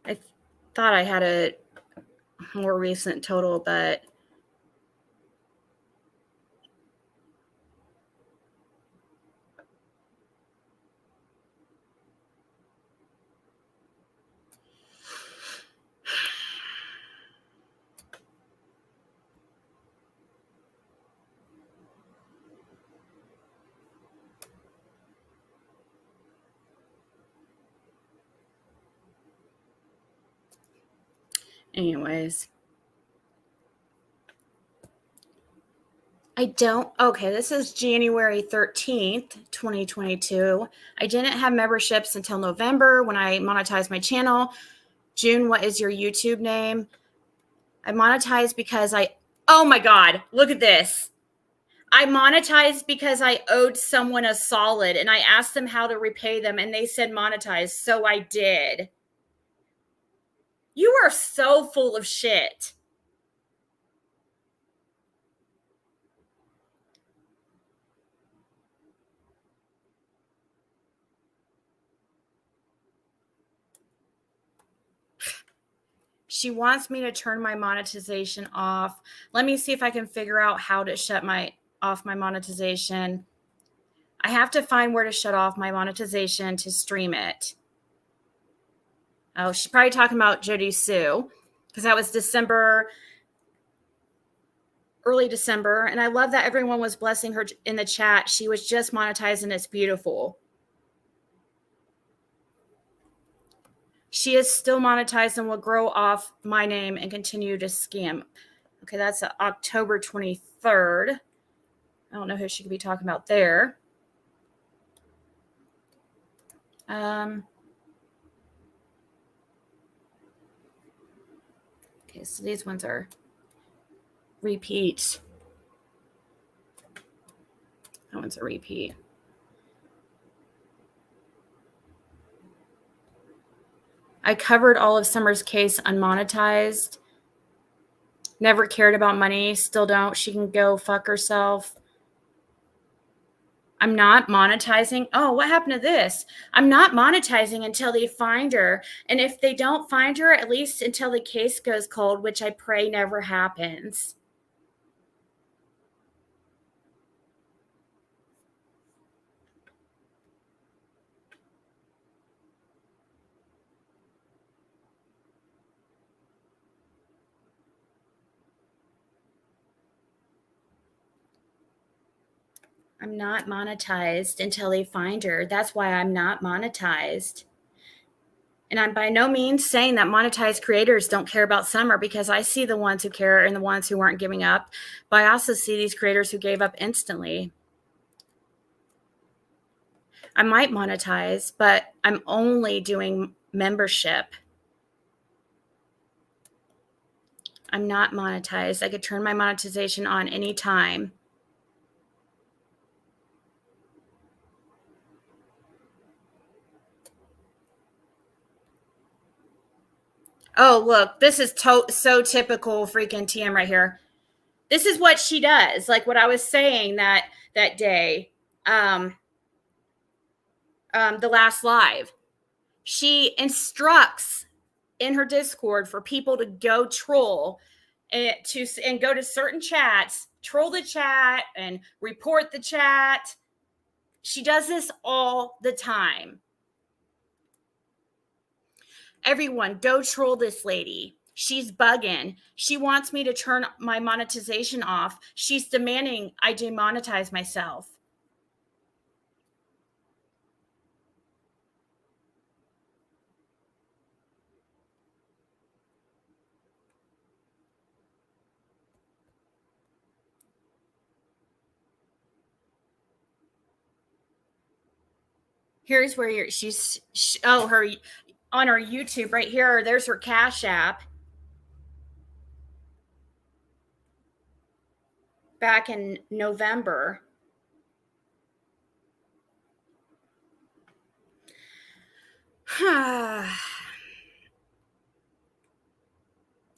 I thought I had a more recent total, but anyways. Okay, this is January 13th, 2022. I didn't have memberships until November when I monetized my channel. June, what is your YouTube name? I monetized because oh my God, look at this. I monetized because I owed someone a solid and I asked them how to repay them and they said monetize, so I did. You are so full of shit. She wants me to turn my monetization off. Let me see if I can figure out how to shut off my monetization. I have to find where to shut off my monetization to stream it. Oh, she's probably talking about Jody Sue, because that was early December. And I love that everyone was blessing her in the chat. She was just monetized and it's beautiful. She is still monetized and will grow off my name and continue to scam. Okay, that's October 23rd. I don't know who she could be talking about there. Okay, so these ones are repeat. That one's a repeat. I covered all of Summer's case unmonetized. Never cared about money. Still don't. She can go fuck herself. I'm not monetizing. Oh, what happened to this? I'm not monetizing until they find her. And if they don't find her, at least until the case goes cold, which I pray never happens. I'm not monetized until they find her. That's why I'm not monetized. And I'm by no means saying that monetized creators don't care about Summer, because I see the ones who care and the ones who weren't giving up. But I also see these creators who gave up instantly. I might monetize, but I'm only doing membership. I'm not monetized. I could turn my monetization on anytime. Oh, look, this is so typical freaking TM right here. This is what she does. Like what I was saying that day, the last live. She instructs in her Discord for people to go troll and go to certain chats, troll the chat and report the chat. She does this all the time. Everyone, go troll this lady. She's bugging. She wants me to turn my monetization off. She's demanding I demonetize myself. Here's where she's her on her YouTube right here. There's her Cashapp. Back in November.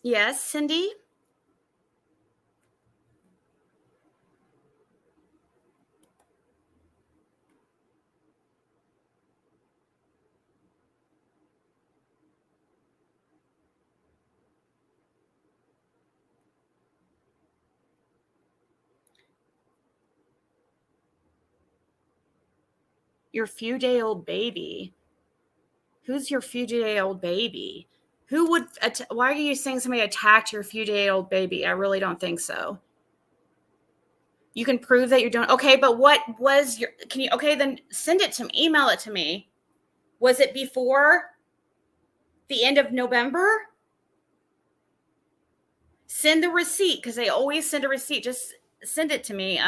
Yes, Cindy? Your few-day-old baby. Who's your few-day-old baby? Who would? Why are you saying somebody attacked your few-day-old baby? I really don't think so. You can prove that you're doing okay, but what was your? Can you? Okay, then send it to me. Email it to me. Was it before the end of November? Send the receipt, because they always send a receipt. Just send it to me,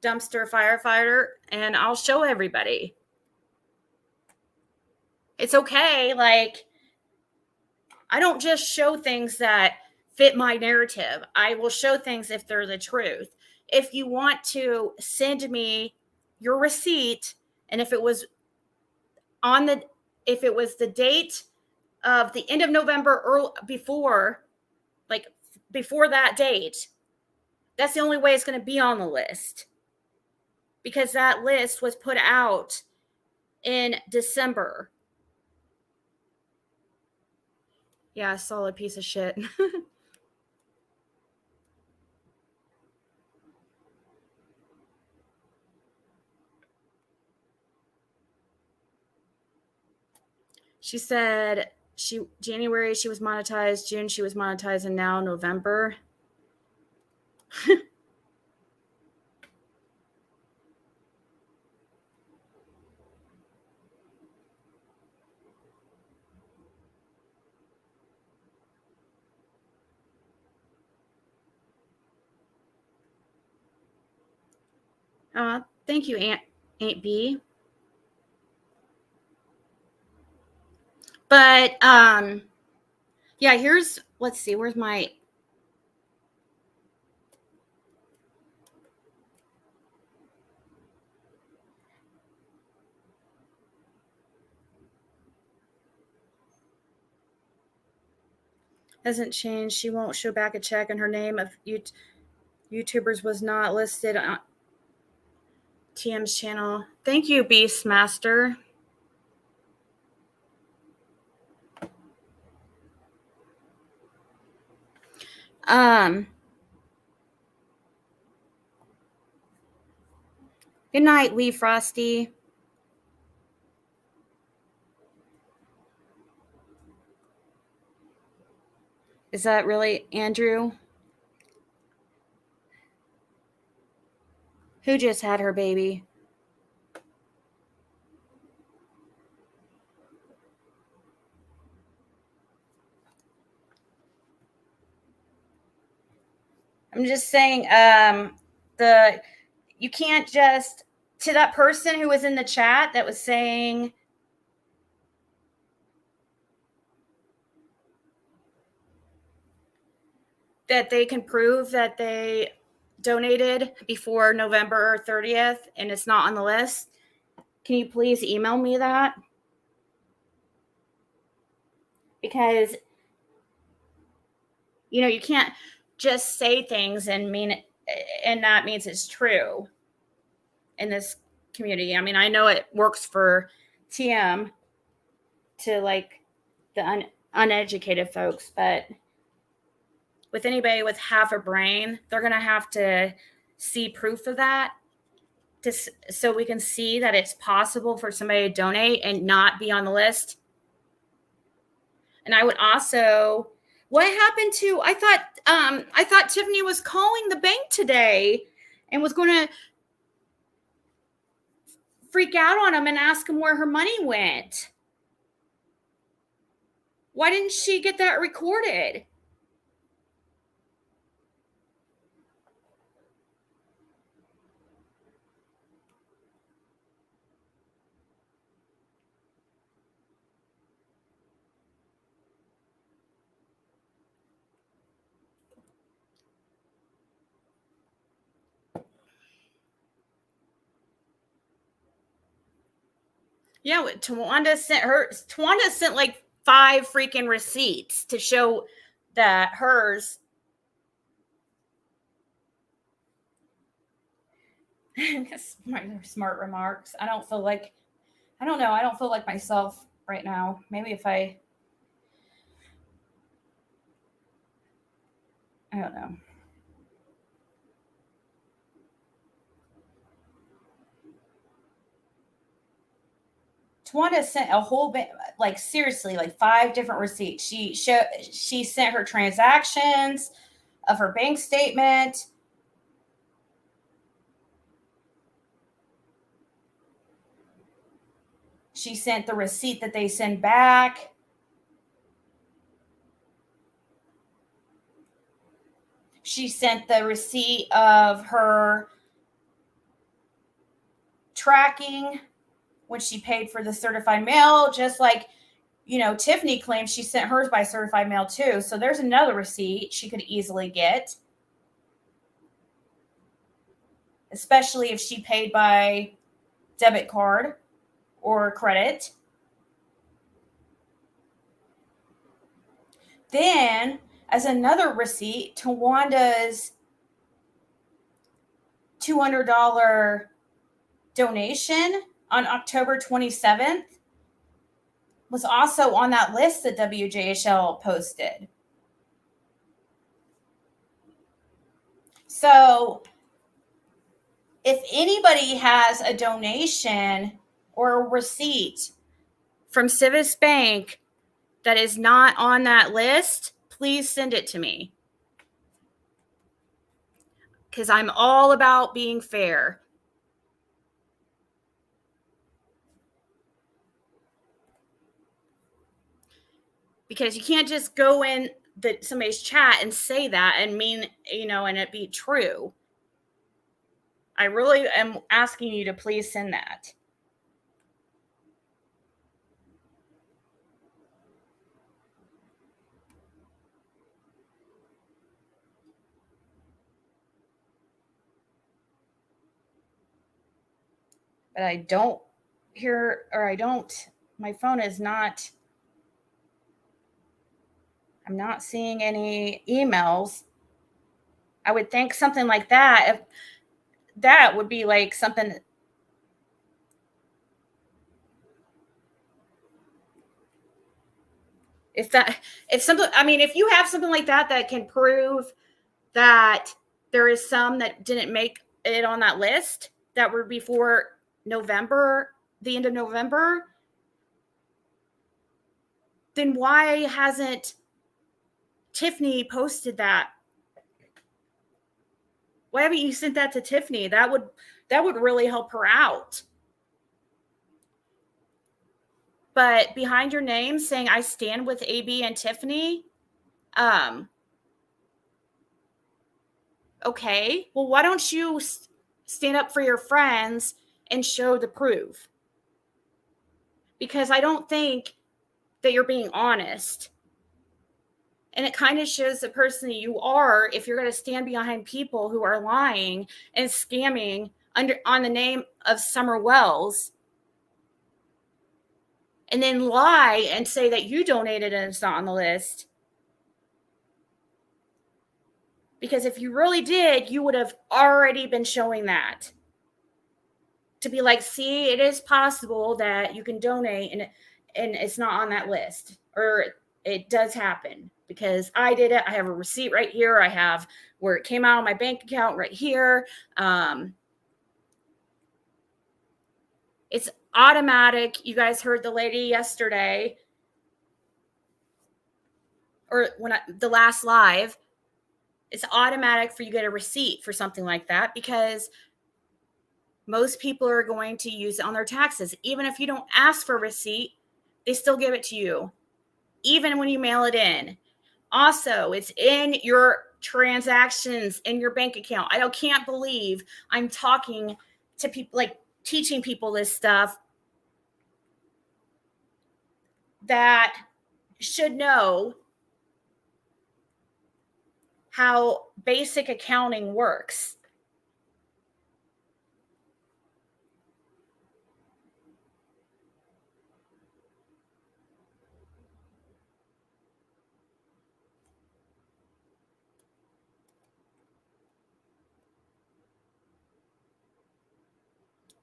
dumpster firefighter, and I'll show everybody. It's okay. Like, I don't just show things that fit my narrative. I will show things if they're the truth. If you want to send me your receipt, and if it was the date of the end of November or before that date, that's the only way it's going to be on the list, because that list was put out in December. Yeah, solid piece of shit. She said January she was monetized, June she was monetized, and now November. Thank you, Aunt B. But yeah, here's, let's see, where's my, hasn't changed. She won't show back a check, and her name of YouTubers was not listed on TM's channel. Thank you, Beastmaster. Good night, Lee Frosty. Is that really Andrew? Who just had her baby? I'm just saying, you can't just, to that person who was in the chat that was saying that they can prove that they donated before November 30th and it's not on the list. Can you please email me that? Because, you can't just say things and mean it, and that means it's true in this community. I mean, I know it works for TM to like the uneducated folks, but with anybody with half a brain, they're going to have to see proof of that so we can see that it's possible for somebody to donate and not be on the list. And I would also, what happened to, I thought Tiffany was calling the bank today and was going to freak out on them and ask them where her money went. Why didn't she get that recorded? Yeah, Tawanda sent like 5 freaking receipts to show that hers. My smart remarks. I don't feel like myself right now. Maybe if I don't know. Tawanda sent a whole like seriously, like 5 different receipts. She sent her transactions of her bank statement. She sent the receipt that they send back. She sent the receipt of her tracking when she paid for the certified mail, just like, Tiffany claims she sent hers by certified mail too. So there's another receipt she could easily get, especially if she paid by debit card or credit. Then, as another receipt, Tawanda's $200 donation on October 27th was also on that list that WJHL posted. So if anybody has a donation or a receipt from Civis Bank that is not on that list, please send it to me. Because I'm all about being fair. Because you can't just go in somebody's chat and say that and mean, and it be true. I really am asking you to please send that. but I don't hear, or my phone is not, I'm not seeing any emails. I would think something like that, if that would be like something. If something, I mean, if you have something like that can prove that there is some that didn't make it on that list that were before November, the end of November, then why hasn't Tiffany posted that? Why haven't you sent that to Tiffany? That would really help her out. But behind your name saying I stand with AB and Tiffany, okay, well, why don't you stand up for your friends and show the proof? Because I don't think that you're being honest. And it kind of shows the person that you are if you're going to stand behind people who are lying and scamming on the name of Summer Wells, and then lie and say that you donated and it's not on the list. Because if you really did, you would have already been showing that. To be like, see, it is possible that you can donate and it's not on that list. Or it does happen because I did it. I have a receipt right here. I have where it came out of my bank account right here. It's automatic. You guys heard the lady yesterday, or the last live. It's automatic for you to get a receipt for something like that because most people are going to use it on their taxes. Even if you don't ask for a receipt, they still give it to you, even when you mail it in. Also, it's in your transactions in your bank account. I can't believe I'm talking to people, like teaching people this stuff that should know how basic accounting works.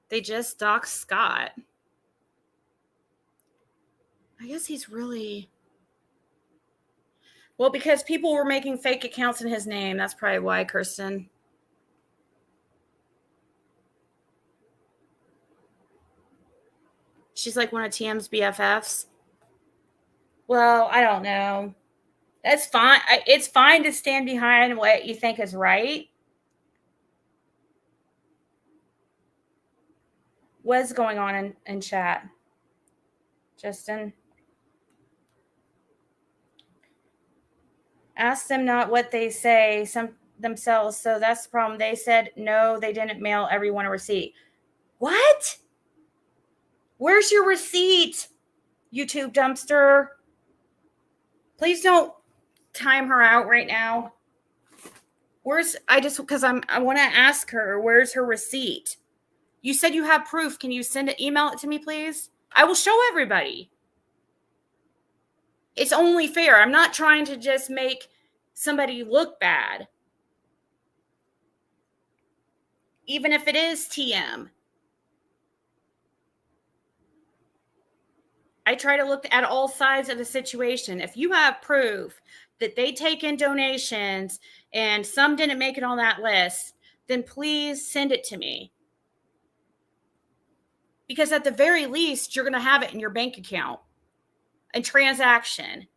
They just doxed Scott. I guess he's really... Well, because people were making fake accounts in his name. That's probably why, Kirsten. She's like one of TM's BFFs. Well, I don't know. That's fine. It's fine to stand behind what you think is right. What's going on in chat? Justin? Ask them not what they say themselves. So that's the problem. They said, no, they didn't mail everyone a receipt. What? Where's your receipt, YouTube dumpster? Please don't time her out right now. Because I want to ask her, where's her receipt? You said you have proof. Can you email it to me, please? I will show everybody. It's only fair. I'm not trying to just make somebody look bad. Even if it is TM. I try to look at all sides of the situation. If you have proof that they take in donations and some didn't make it on that list, then please send it to me. Because at the very least, you're going to have it in your bank account and transaction.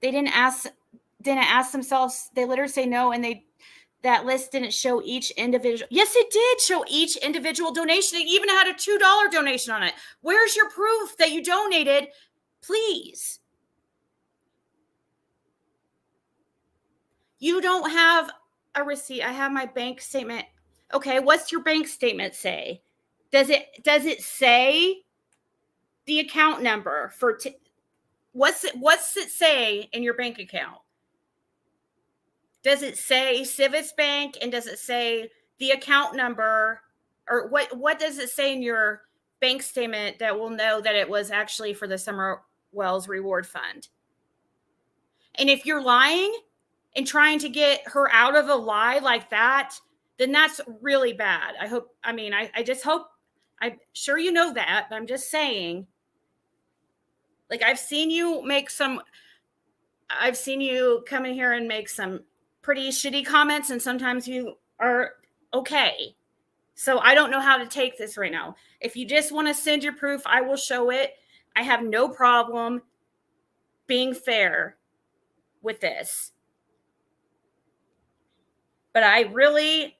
They didn't ask themselves. They literally say no, and that list didn't show each individual. Yes, it did show each individual donation. It even had a $2 donation on it. Where's your proof that you donated? Please. You don't have a receipt. I have my bank statement. Okay, what's your bank statement say? Does it say the account number for what's it say in your bank account? Does it say Civis Bank, and does it say the account number, or what does it say in your bank statement that will know that it was actually for the Summer Wells Reward Fund? And if you're lying and trying to get her out of a lie like that, then that's really bad. I just hope, I'm sure you know that, but I'm just saying, like, I've seen you come in here and make some pretty shitty comments, and sometimes you are okay. So I don't know how to take this right now. If you just want to send your proof, I will show it. I have no problem being fair with this. But I really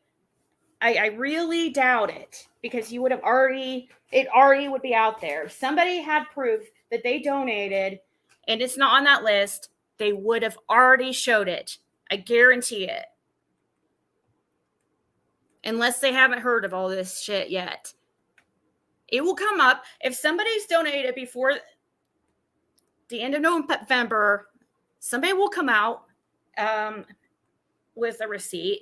doubt it, because you would have already would be out there. If somebody had proof that they donated and it's not on that list, they would have already showed it. I guarantee it. Unless they haven't heard of all this shit yet. It will come up. If somebody's donated before the end of November, somebody will come out with a receipt.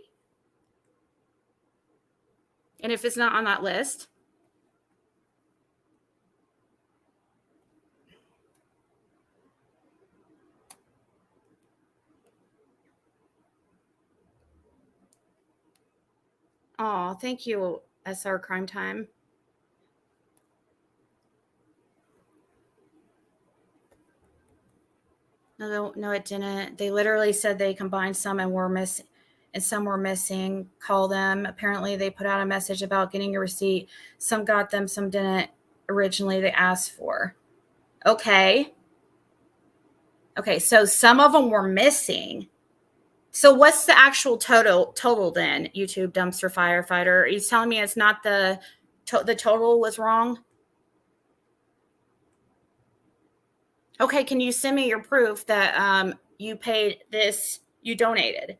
And if it's not on that list, oh, thank you, SR Crime Time. No, it didn't. They literally said they combined some and some were missing. Call them. Apparently, they put out a message about getting a receipt. Some got them, some didn't. Originally, they asked for. Okay, so some of them were missing. So what's the actual total then, YouTube dumpster firefighter? Are you telling me it's not the total was wrong? Okay, can you send me your proof that you paid this, you donated?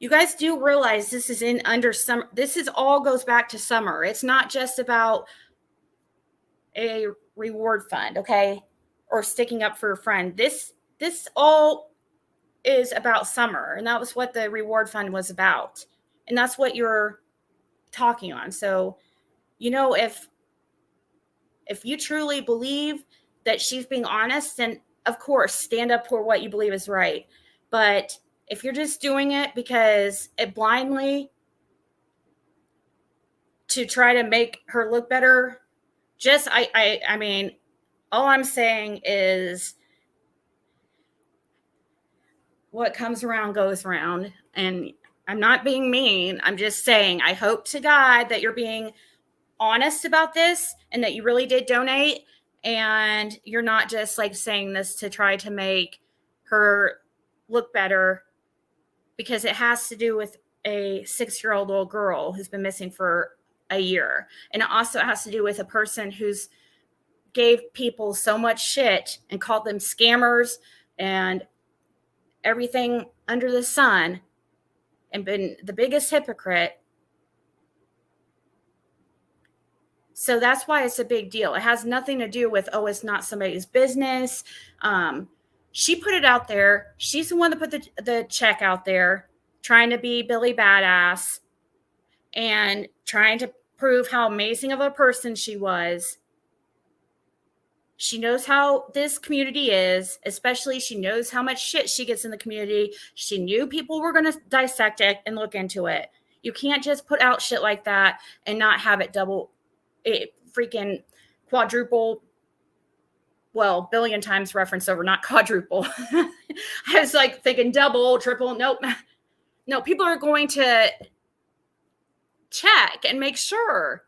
You guys do realize this is in under summer. This is all goes back to summer. It's not just about a reward fund, okay? Or sticking up for a friend. This all is about summer, and that was what the reward fund was about. And that's what you're talking on. So, if you truly believe that she's being honest, then of course stand up for what you believe is right. But if you're just doing it because it blindly to try to make her look better, I mean, all I'm saying is what comes around goes around. And I'm not being mean. I'm just saying, I hope to God that you're being honest about this and that you really did donate, and you're not just like saying this to try to make her look better, because it has to do with a 6-year-old little girl who's been missing for a year. And it also has to do with a person who's gave people so much shit and called them scammers and everything under the sun and been the biggest hypocrite. So that's why it's a big deal. It has nothing to do with, oh, it's not somebody's business. She put it out there. She's the one that put the check out there, trying to be Billy Badass and trying to prove how amazing of a person she was. She knows how this community is, especially she knows how much shit she gets in the community. She knew people were going to dissect it and look into it. You can't just put out shit like that and not have it freaking quadruple, well, billion times reference over, not quadruple. I was like thinking double, triple. Nope. No, people are going to check and make sure.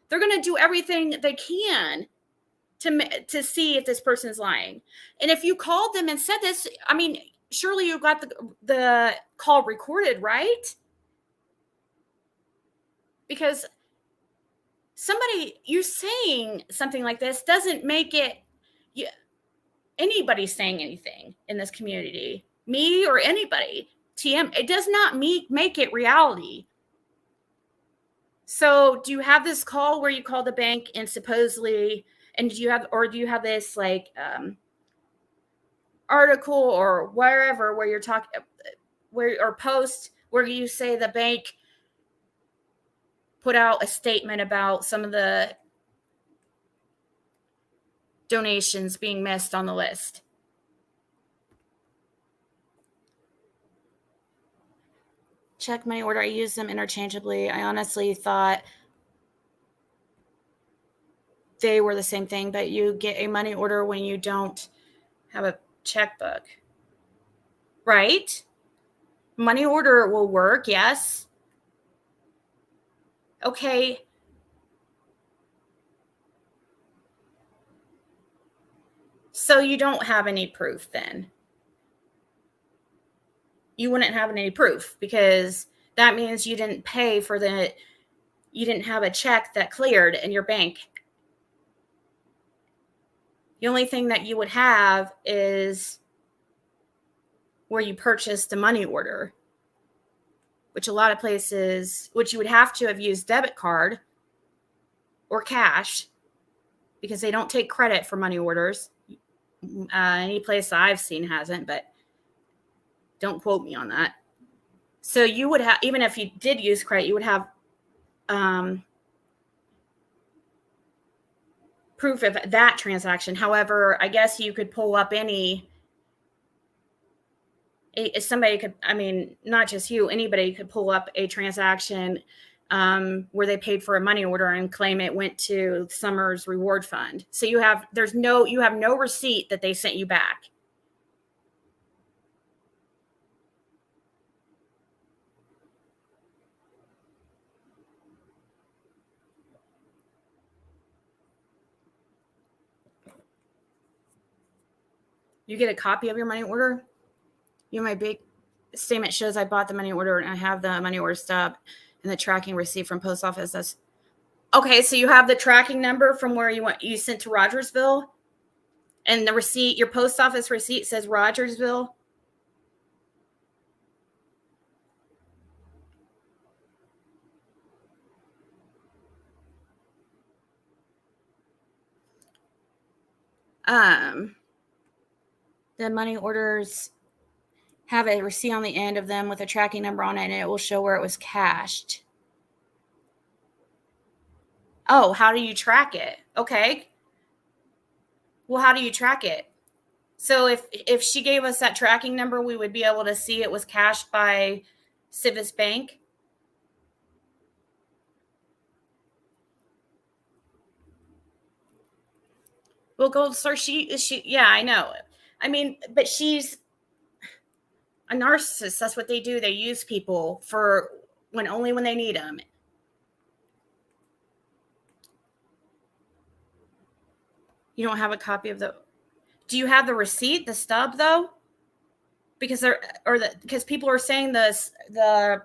They're going to do everything they can to see if this person is lying. And if you called them and said this, I mean, surely you got the call recorded, right? Because you saying something like this doesn't make it anybody saying anything in this community, me or anybody, TM, it does not make it reality. So do you have this call where you call the bank and supposedly, and do you have this like article or wherever where you're talking, where or post where you say the bank put out a statement about some of the donations being missed on the list. Check money order. I use them interchangeably. I honestly thought they were the same thing, but you get a money order when you don't have a checkbook. Right? Money order will work, yes. Okay. So you don't have any proof then. You wouldn't have any proof because that means you didn't pay for you didn't have a check that cleared in your bank. The only thing that you would have is where you purchased a money order, which a lot of places, which you would have to have used debit card or cash because they don't take credit for money orders. Any place I've seen hasn't, but don't quote me on that. So you would have, even if you did use credit, you would have proof of that transaction. However, I guess you could pull up somebody could, I mean, not just you, anybody could pull up a transaction where they paid for a money order and claim it went to Summer's reward fund. So you have no receipt that they sent you back. You get a copy of your money order. My big statement shows I bought the money order and I have the money order stub and the tracking receipt from post office. That's okay. So you have the tracking number from where you sent to Rogersville, and the receipt, your post office receipt says Rogersville. The money orders have a receipt on the end of them with a tracking number on it, and it will show where it was cashed. Oh, how do you track it? Okay. Well, how do you track it? So if she gave us that tracking number, we would be able to see it was cashed by Civis Bank. Well, Gold Star, yeah, I know. I mean, but she's a narcissist. That's what they do. They use people for only when they need them. You don't have a copy of do you have the receipt, the stub though? Because because people are saying the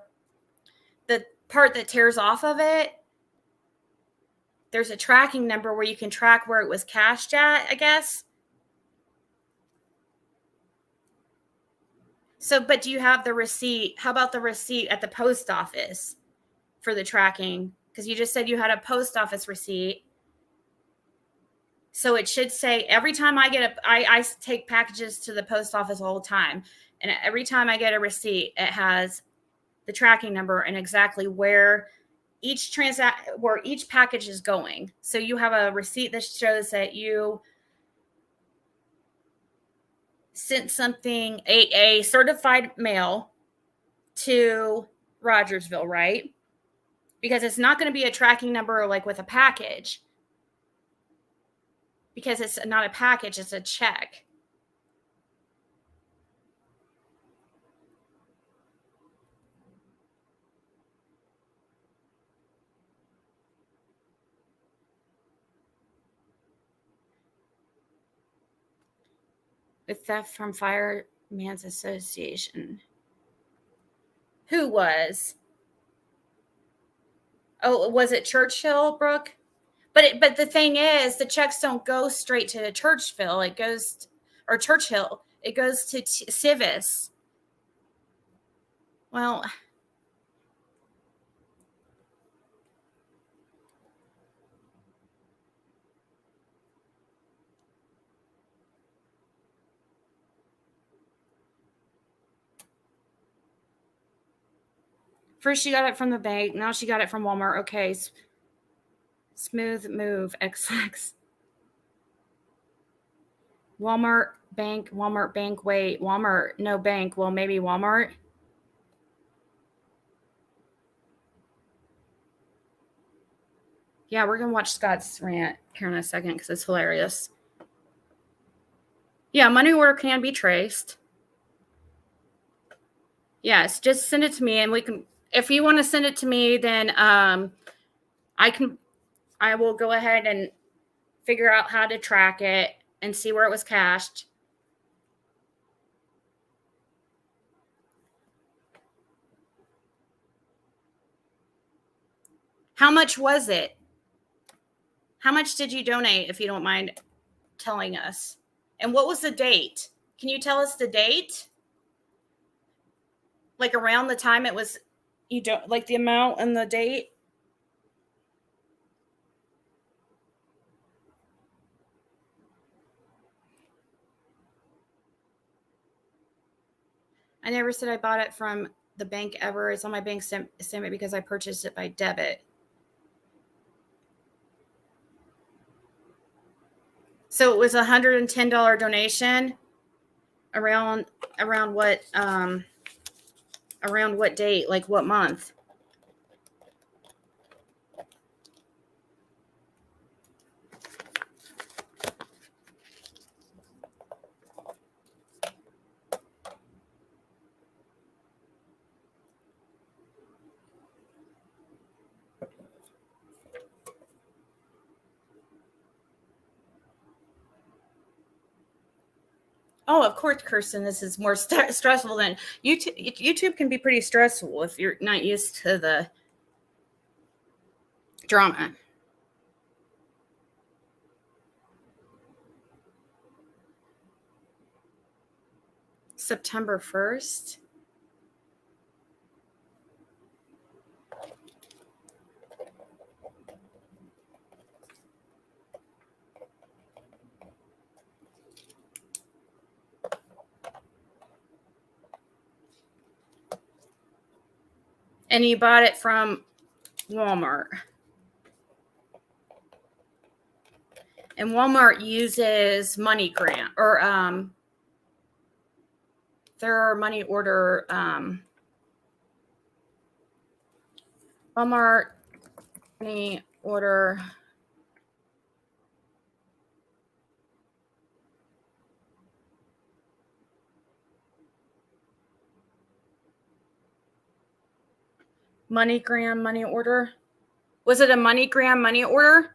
part that tears off of it, there's a tracking number where you can track where it was cashed at, I guess. So, but do you have the receipt? How about the receipt at the post office for the tracking? Because you just said you had a post office receipt. So it should say every time I take packages to the post office all the time. And every time I get a receipt, it has the tracking number and exactly where each package is going. So you have a receipt that shows that you sent something, a certified mail to Rogersville, right? Because it's not going to be a tracking number like with a package. Because it's not a package, it's a check. With theft from Fireman's Association. Who was? Oh, was it Churchill, Brooke? But the thing is, the checks don't go straight to Churchville. It goes, or Churchill. It goes to Civis. Well, First she got it from the bank. Now she got it from Walmart. Okay. Smooth move. XX. Walmart bank. Wait, Walmart, no bank. Well, maybe Walmart. Yeah, we're going to watch Scott's rant here in a second because it's hilarious. Yeah, money order can be traced. Yes, just send it to me and we can, if you want to send it to me, then I will go ahead and figure out how to track it and see where it was cashed. How much was it? How much did you donate, if you don't mind telling us? And what was the date? Can you tell us the date? Like around the time it was, you don't like the amount and the date? I never said I bought it from the bank ever. It's on my bank statement because I purchased it by debit. So it was $110 donation. Around what around what date? Like what month? Oh, of course, Kirsten, this is more stressful than YouTube. YouTube can be pretty stressful if you're not used to the drama. September 1st. And you bought it from Walmart. And Walmart uses MoneyGram or their money order Walmart money order MoneyGram money order. Was it a MoneyGram money order?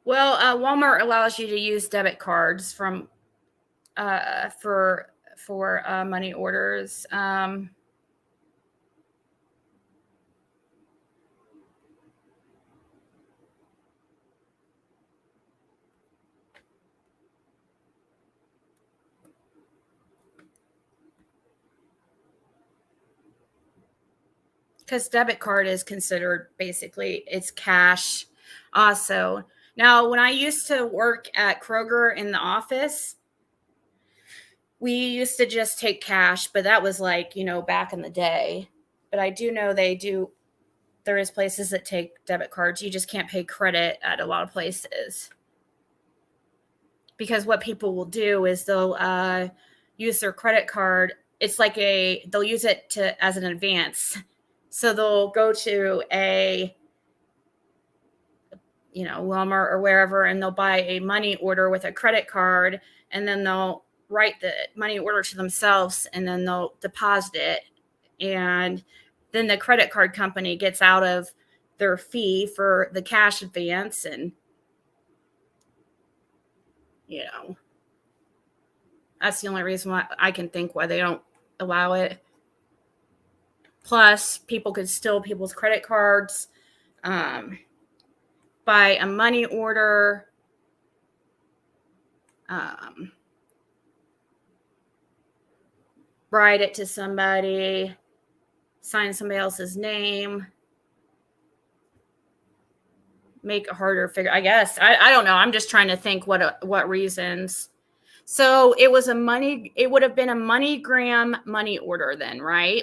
Well, Walmart allows you to use debit cards from for money orders. Because debit card is considered basically it's cash also. Now, when I used to work at Kroger in the office, we used to just take cash, but that was like, back in the day. But I do know there is places that take debit cards. You just can't pay credit at a lot of places. Because what people will do is they'll use their credit card. It's like they'll use it as an advance. So they'll go to a Walmart or wherever, and they'll buy a money order with a credit card, and then they'll write the money order to themselves, and then they'll deposit it. And then the credit card company gets out of their fee for the cash advance. And, that's the only reason why I can think why they don't allow it. Plus, people could steal people's credit cards, buy a money order, write it to somebody, sign somebody else's name. make it harder to figure. I guess I don't know. I'm just trying to think what reasons. So it was it would have been a MoneyGram money order then, right?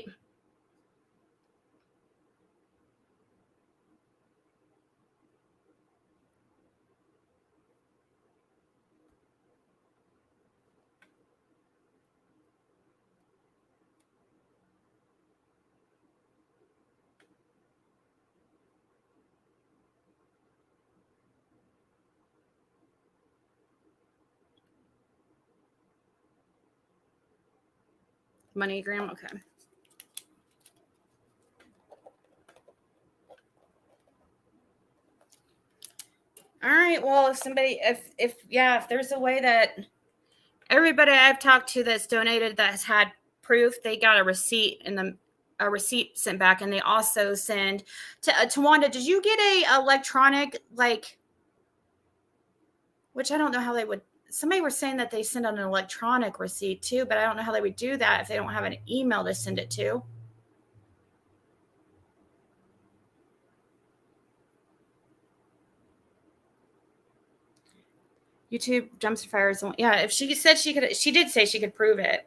MoneyGram, okay. All right. Well, if there's a way that everybody I've talked to that's donated that has had proof, they got a receipt sent back, and they also send to Wanda. Did you get a electronic, like, which I don't know how they would. Somebody was saying that they send out an electronic receipt too, but I don't know how they would do that if they don't have an email to send it to. YouTube dumpster fires. Yeah, if she said she could, she did say she could prove it.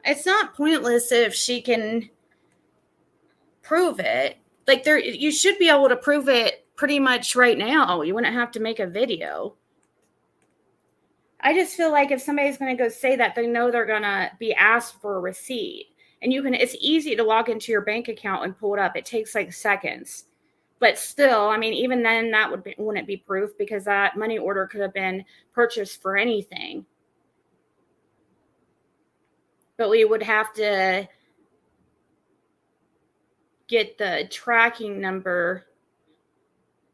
It's not pointless if she can prove it. Like, you should be able to prove it pretty much right now. You wouldn't have to make a video. I just feel like if somebody's going to go say that, they know they're going to be asked for a receipt. And it's easy to log into your bank account and pull it up. It takes like seconds. But still, I mean, even then that wouldn't be proof, because that money order could have been purchased for anything. But we would have to get the tracking number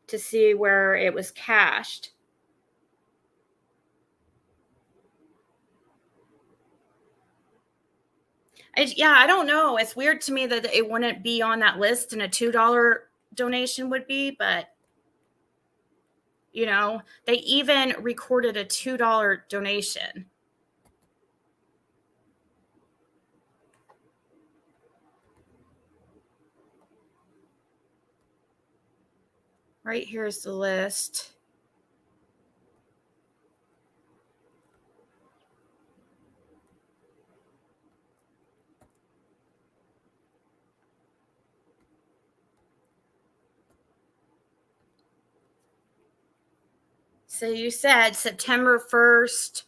to see where it was cashed. I don't know. It's weird to me that it wouldn't be on that list and a $2 donation would be, but they even recorded a $2 donation. Right here's the list. So you said September 1st,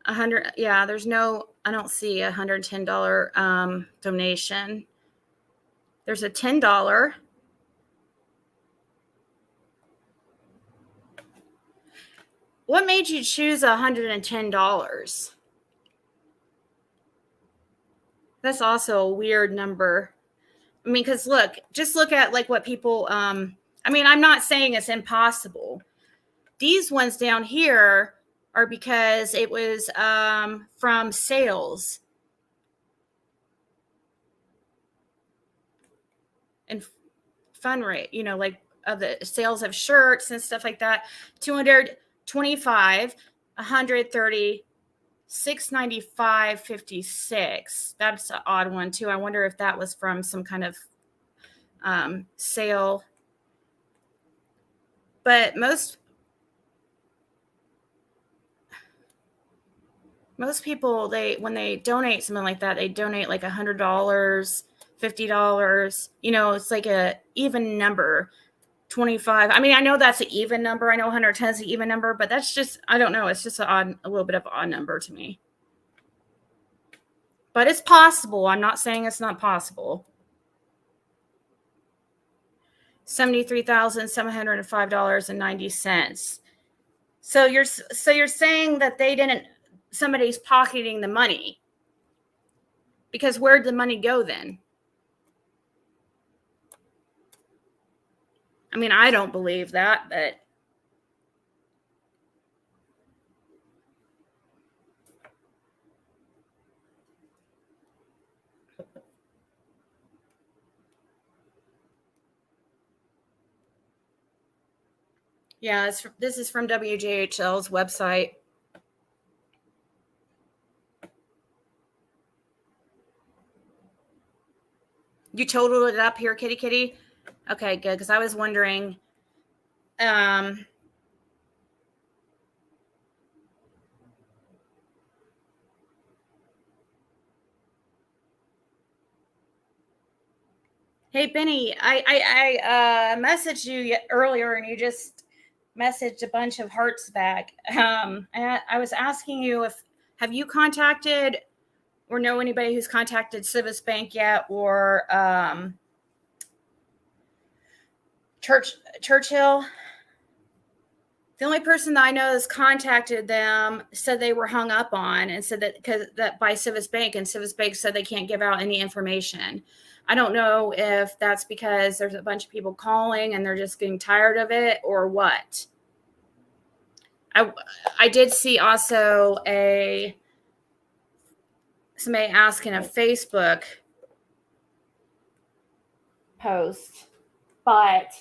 100. Yeah, I don't see a $110 donation. There's a $10. What made you choose $110? That's also a weird number. I mean, because just look at like what people, I mean, I'm not saying it's impossible. These ones down here are because it was from sales and fun rate, like of the sales of shirts and stuff like that. 225, 130, 695.56. That's an odd one too. I wonder if that was from some kind of sale. But most people, when they donate something like that, they donate like $100, $50. It's like a even number. 25. I mean, I know that's an even number. I know 110 is an even number, but that's just, I don't know. It's just a little bit of an odd number to me. But it's possible. I'm not saying it's not possible. $73,705.90. So you're saying that somebody's pocketing the money, because where'd the money go then? I mean, I don't believe that, but yeah, this is from WJHL's website. You totaled it up here, kitty kitty? Okay, good, because I was wondering. Hey, Benny, I messaged you earlier, and you just messaged a bunch of hearts back. And I was asking you if have you contacted or know anybody who's contacted Civis Bank yet, or Churchill. The only person that I know has contacted them said they were hung up on, and said that because that by Civis Bank, and Civis Bank said they can't give out any information. I don't know if that's because there's a bunch of people calling and they're just getting tired of it, or what. I did see also somebody asking a Facebook post, but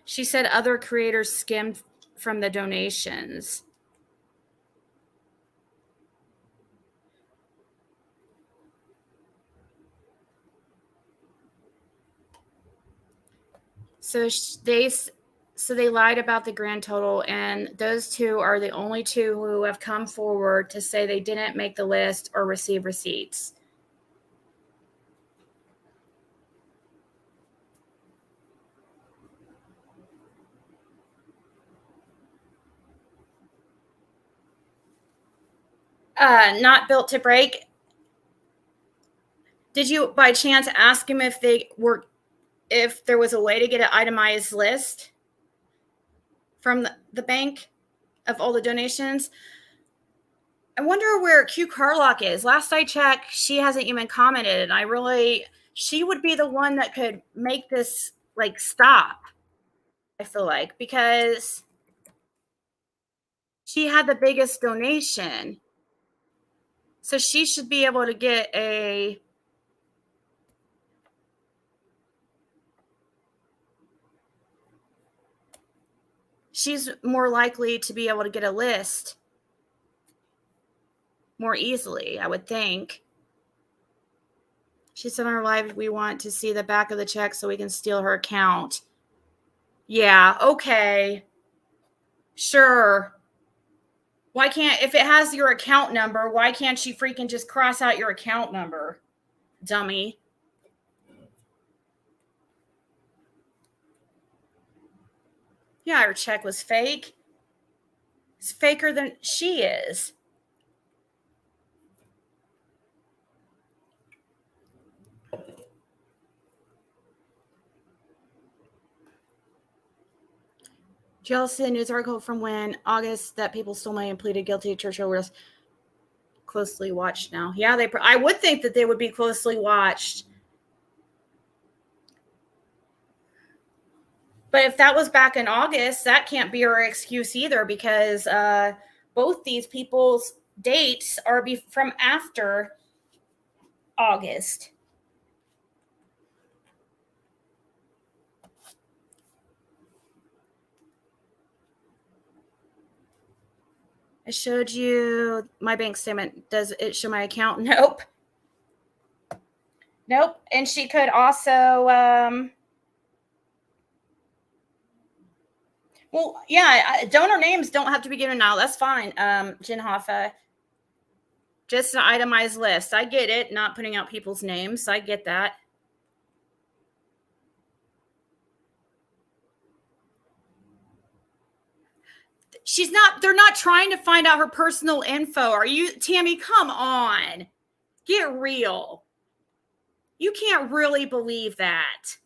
she said other creators skimmed from the donations. So they lied about the grand total, and those two are the only two who have come forward to say they didn't make the list or receive receipts. Not built to break. Did you by chance ask him if there was a way to get an itemized list from the bank of all the donations? I wonder where Q Carlock is. Last I checked, she hasn't even commented, and she would be the one that could make this like stop. I feel like, because she had the biggest donation, so she should be able to get she's more likely to be able to get a list more easily, I would think. She said on her live, we want to see the back of the check so we can steal her account. Yeah, okay. Sure. Why can't, if it has your account number, why can't she freaking just cross out your account number? Dummy. Yeah, her check was fake. It's faker than she is. Did y'all see a news article from when August that people stole money and pleaded guilty? Churchill was closely watched now. Yeah, I would think that they would be closely watched. But if that was back in August, that can't be her excuse either, because both these people's dates are from after August. I showed you my bank statement. Does it show my account? Nope. Nope. And she could also, well, yeah, donor names don't have to be given now. That's fine. Jen Hoffa. Just an itemized list. I get it. Not putting out people's names. I get that. They're not trying to find out her personal info. Are you, Tammy? Come on. Get real. You can't really believe that.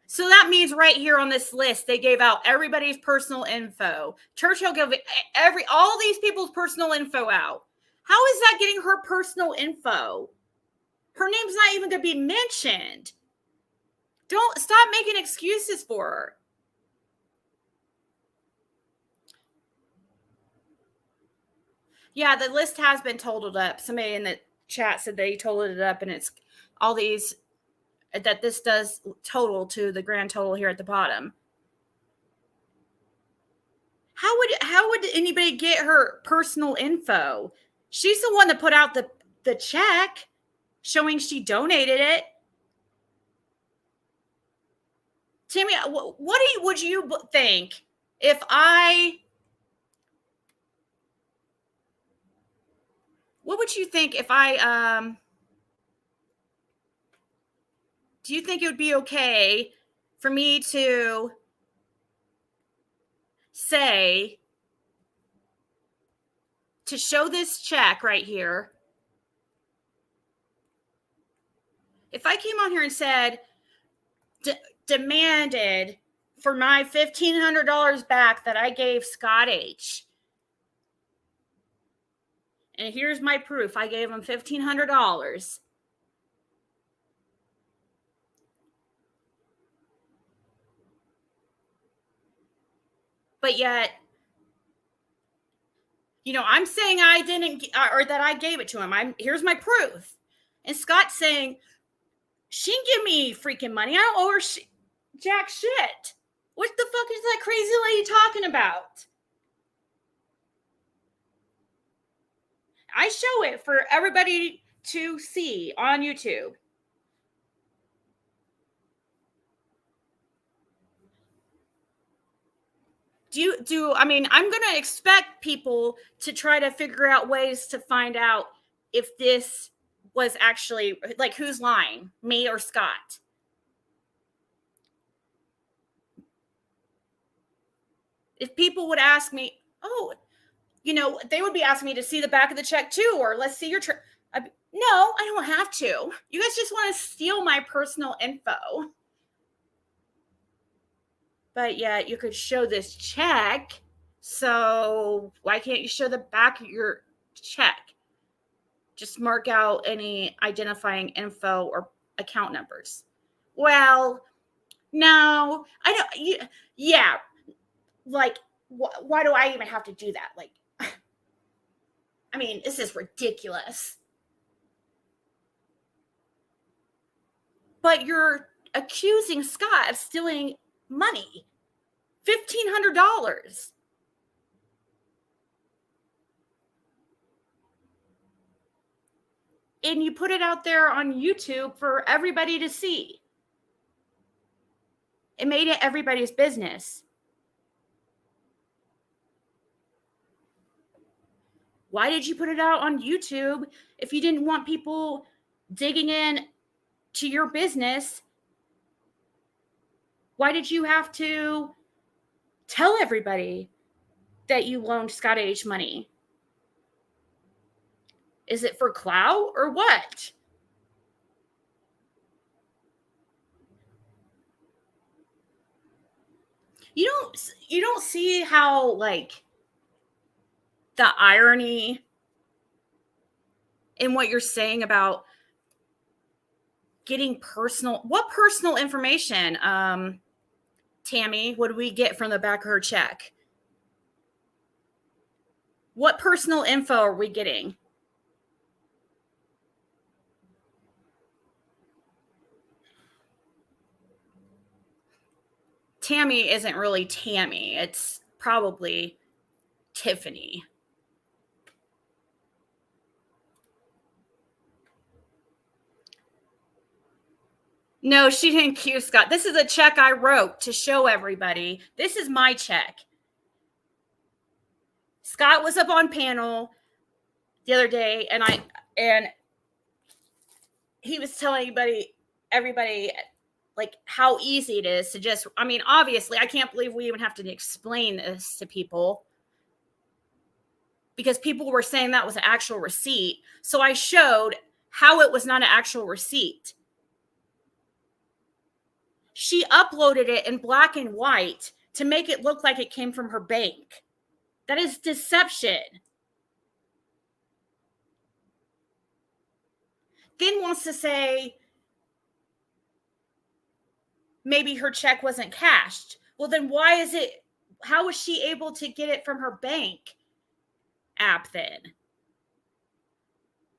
So that means right here on this list, they gave out everybody's personal info. Churchill gave all these people's personal info out. How is that getting her personal info? Her name's not even going to be mentioned. Don't stop making excuses for her. Yeah, the list has been totaled up. Somebody in the chat said they totaled it up, and it's all these that this does total to the grand total here at the bottom. How would anybody get her personal info? She's the one that put out the check showing she donated it. Tammy, what would you think if what would you think if do you think it would be okay for me to say, to show this check right here? If I came on here and said, demanded for my $1,500 back that I gave Scott H. And here's my proof. I gave him $1,500. But yet, I'm saying I didn't, or that I gave it to him. Here's my proof. And Scott's saying, she didn't give me freaking money. I don't owe her jack shit. What the fuck is that crazy lady talking about? I show it for everybody to see on YouTube. I'm going to expect people to try to figure out ways to find out if this was actually, like, who's lying, me or Scott? If people would ask me, they would be asking me to see the back of the check too, or let's see your check. No, I don't have to. You guys just want to steal my personal info. But yeah, you could show this check. So why can't you show the back of your check? Just mark out any identifying info or account numbers. Well, no, I don't. Yeah, like, why do I even have to do that? Like, I mean, this is ridiculous. But you're accusing Scott of stealing money, $1,500. And you put it out there on YouTube for everybody to see. It made it everybody's business. Why did you put it out on YouTube if you didn't want people digging in to your business? Why did you have to tell everybody that you loaned Scott H money? Is it for clout or what? You don't see how, like, the irony in what you're saying about getting what personal information, Tammy, would we get from the back of her check? What personal info are we getting? Tammy isn't really Tammy. It's probably Tiffany. No, she didn't cue Scott. This is a check I wrote to show everybody. This is my check. Scott was up on panel the other day, and he was telling everybody like how easy it is to just, obviously, I can't believe we even have to explain this to people, because people were saying that was an actual receipt. So I showed how it was not an actual receipt. She uploaded it in black and white to make it look like it came from her bank. That is deception. then wants to say maybe her check wasn't cashed. Well, then how was she able to get it from her bank app then? I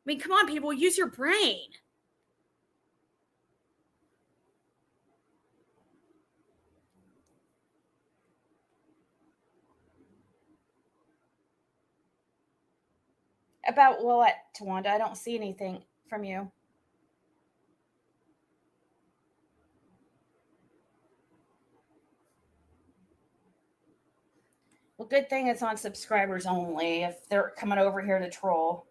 mean, come on, people, use your brain. About what, Tawanda? I don't see anything from you. Well, good thing it's on subscribers only if they're coming over here to troll.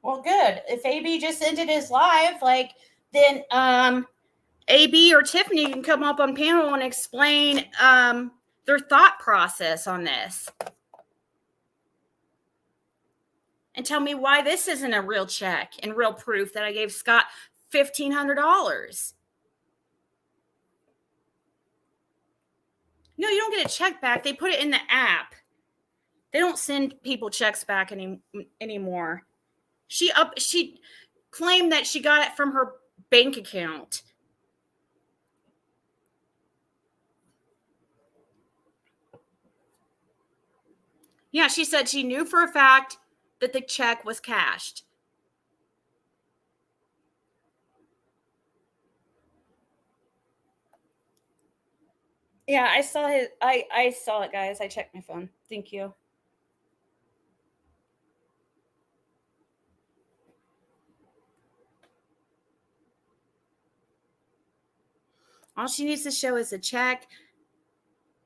Well, good. If AB just ended his live, then AB or Tiffany can come up on panel and explain their thought process on this. And tell me why this isn't a real check and real proof that I gave Scott $1,500. No, you don't get a check back. They put it in the app. They don't send people checks back anymore. She claimed that she got it from her bank account. Yeah, she said she knew for a fact that the check was cashed. Yeah, I saw his. I saw it, guys. I checked my phone. Thank you. All she needs to show is a check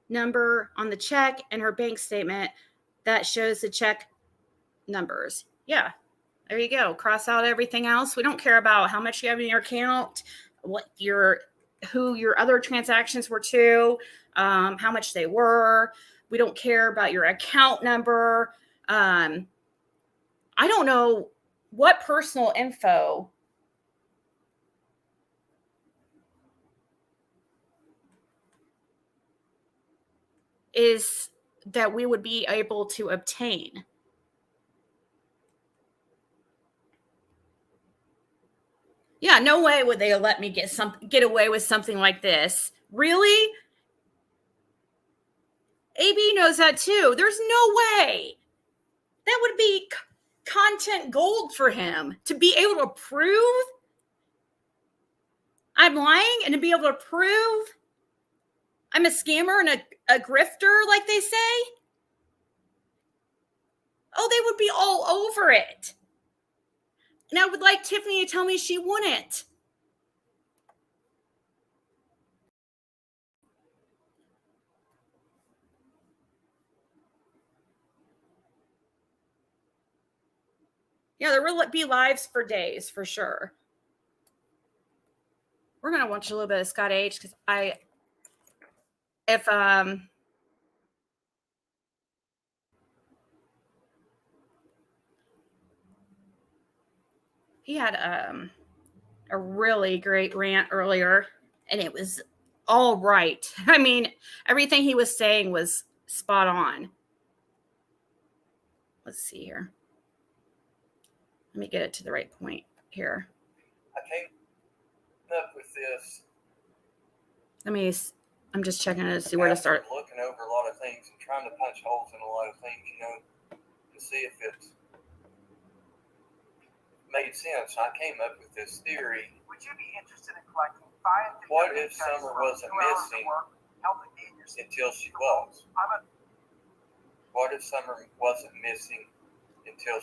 number on the check and her bank statement that shows the check numbers. Yeah, there you go. Cross out everything else. We don't care about how much you have in your account, who your other transactions were to, how much they were. We don't care about your account number. I don't know what personal info is that we would be able to obtain. Yeah, no way would they let me get away with something like this. Really? AB knows that too. There's no way. That would be content gold for him to be able to prove I'm lying and to be able to prove I'm a scammer and a grifter, like they say. Oh, they would be all over it. And I would like Tiffany to tell me she wouldn't. Yeah, there will be lives for days for sure. We're gonna watch a little bit of Scott H because he had a really great rant earlier, and it was all right. I mean, everything he was saying was spot on. Let's see here. Let me get it to the right point here. I came up with this. I'm just checking to see where to start. Looking over a lot of things and trying to punch holes in a lot of things, to see if it made sense. I came up with this theory. Would you be interested in collecting 5? What if Summer wasn't missing until she was? What if Summer wasn't missing until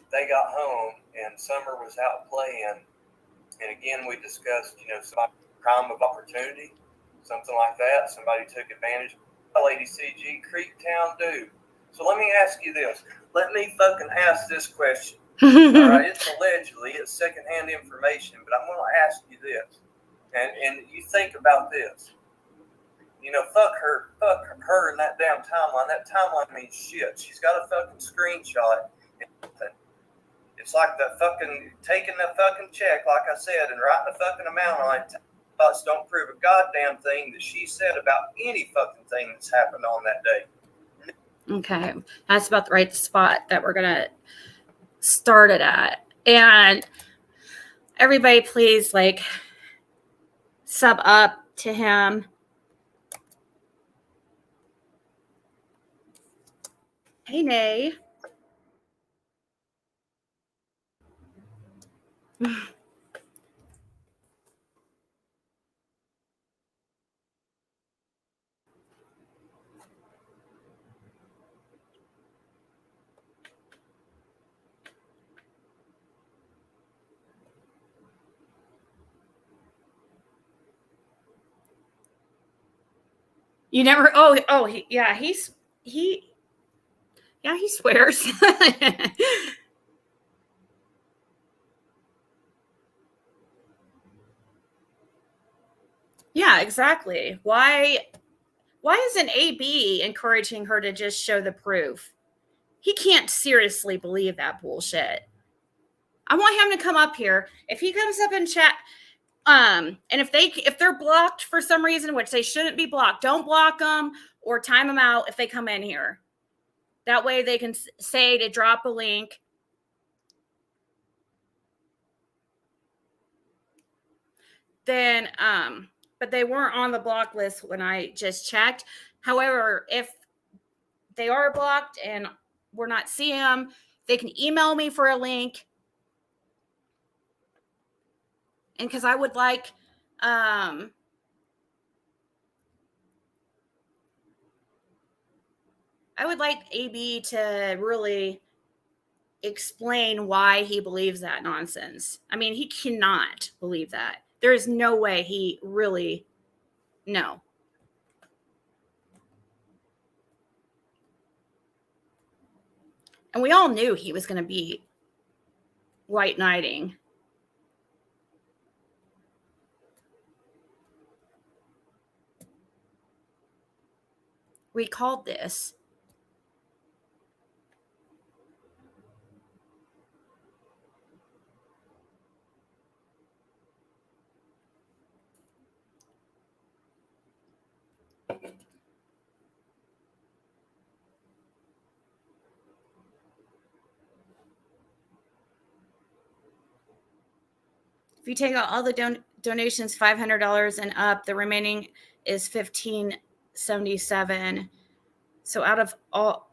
they got home and Summer was out playing? And again, we discussed, some crime of opportunity. something like that. Somebody took advantage of Lady CG, Creektown dude. So let me ask you this. Let me fucking ask this question. All right, it's allegedly, it's secondhand information, but I'm going to ask you this. And you think about this. You know, fuck her in that damn timeline. That timeline means shit. She's got a fucking screenshot. It's like the fucking taking the fucking check, like I said, and writing a fucking amount on it. Thoughts don't prove a goddamn thing that she said about any fucking thing that's happened on that day. Okay, that's about the right spot that we're gonna start it at. And everybody, please like sub up to him. Hey, Nay. You never. He swears. Yeah, exactly. Why isn't AB encouraging her to just show the proof? He can't seriously believe that bullshit. I want him to come up here. If he comes up and chat, and if they're blocked for some reason, which they shouldn't be blocked, don't block them or time them out if they come in here. That way they can say to drop a link. Then, but they weren't on the block list when I just checked. However, if they are blocked and we're not seeing them, they can email me for a link. And because I would like, AB to really explain why he believes that nonsense. I mean, he cannot believe that. There is no way he really, no. And we all knew he was going to be white knighting. We called this. If you take out all the donations, $500 and up, the remaining is $1,577. So out of all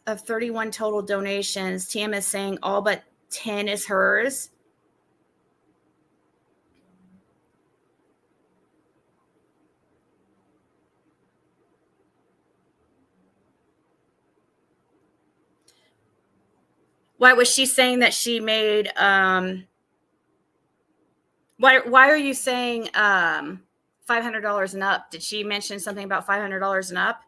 of 31 total donations, TM is saying all but 10 is hers. Why was she saying that she made why are you saying $500 and up? Did she mention something about $500 and up?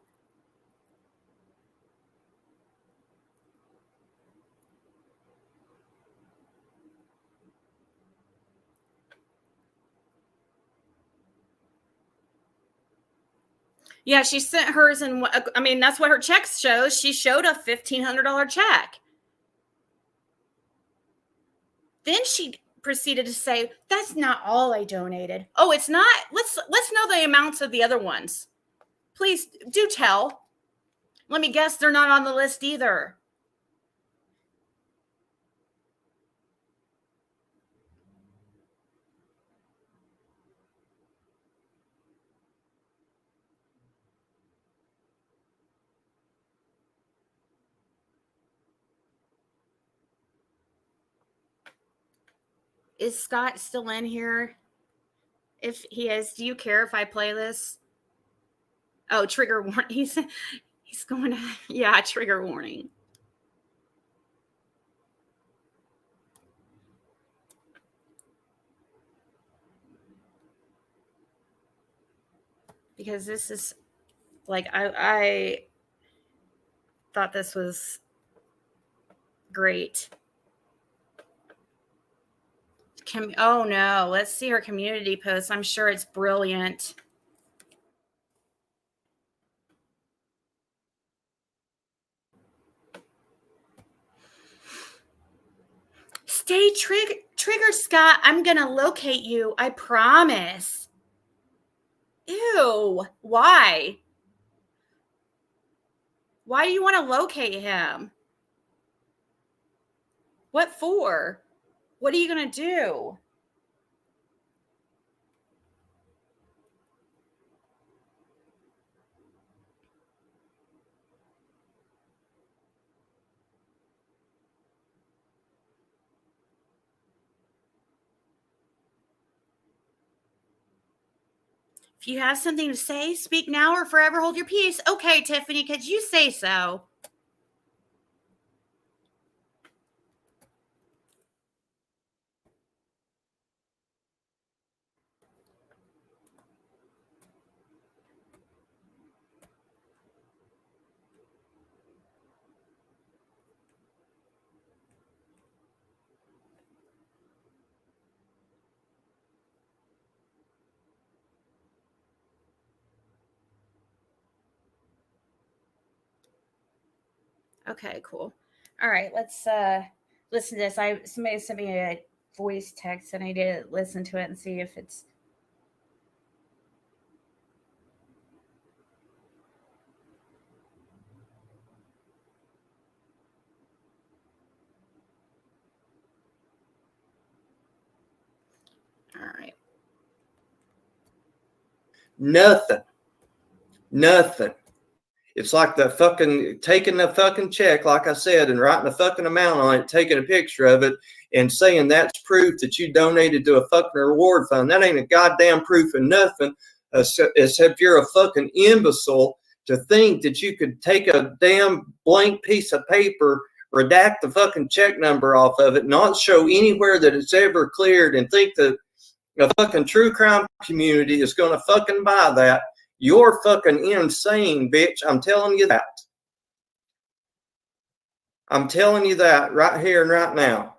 Yeah, she sent hers, and I mean, that's what her check shows. She showed a $1,500 check. Then she proceeded to say, that's not all I donated. Oh, it's not? Let's know the amounts of the other ones. Please do tell. Let me guess, they're not on the list either. Is Scott still in here? If he is, do you care if I play this? Oh, trigger warning. He's going to, yeah, trigger warning. because this is like I thought this was great. Oh no, let's see her community post. I'm sure it's brilliant. Stay triggered, Scott. I'm gonna locate you. I promise. Ew. Why? Why do you want to locate him? What for? What are you gonna do? If you have something to say, speak now or forever hold your peace. Okay, Tiffany, could you say so? Okay, cool. All right, let's listen to this. Somebody sent me a voice text and I did listen to it and see if it's all right. Nothing. It's like the fucking taking the fucking check, like I said, and writing a fucking amount on it, taking a picture of it, and saying that's proof that you donated to a fucking reward fund. That ain't a goddamn proof of nothing, except you're a fucking imbecile to think that you could take a damn blank piece of paper, redact the fucking check number off of it, not show anywhere that it's ever cleared, and think that a fucking true crime community is going to fucking buy that. You're fucking insane, bitch. I'm telling you that. I'm telling you that right here and right now.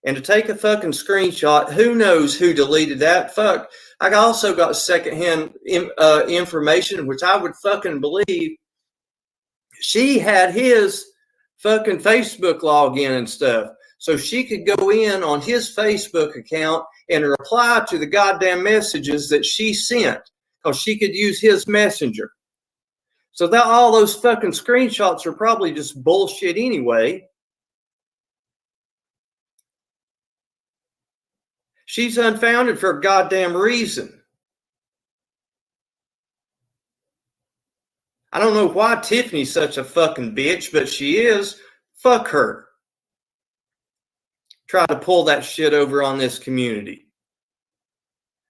And to take a fucking screenshot, who knows who deleted that? Fuck. I also got secondhand information, which I would fucking believe. She had his fucking Facebook login and stuff. So she could go in on his Facebook account and reply to the goddamn messages that she sent. Because she could use his messenger. So that all those fucking screenshots are probably just bullshit anyway. She's unfounded for a goddamn reason. I don't know why Tiffany's such a fucking bitch, but she is. Fuck her. Try to pull that shit over on this community.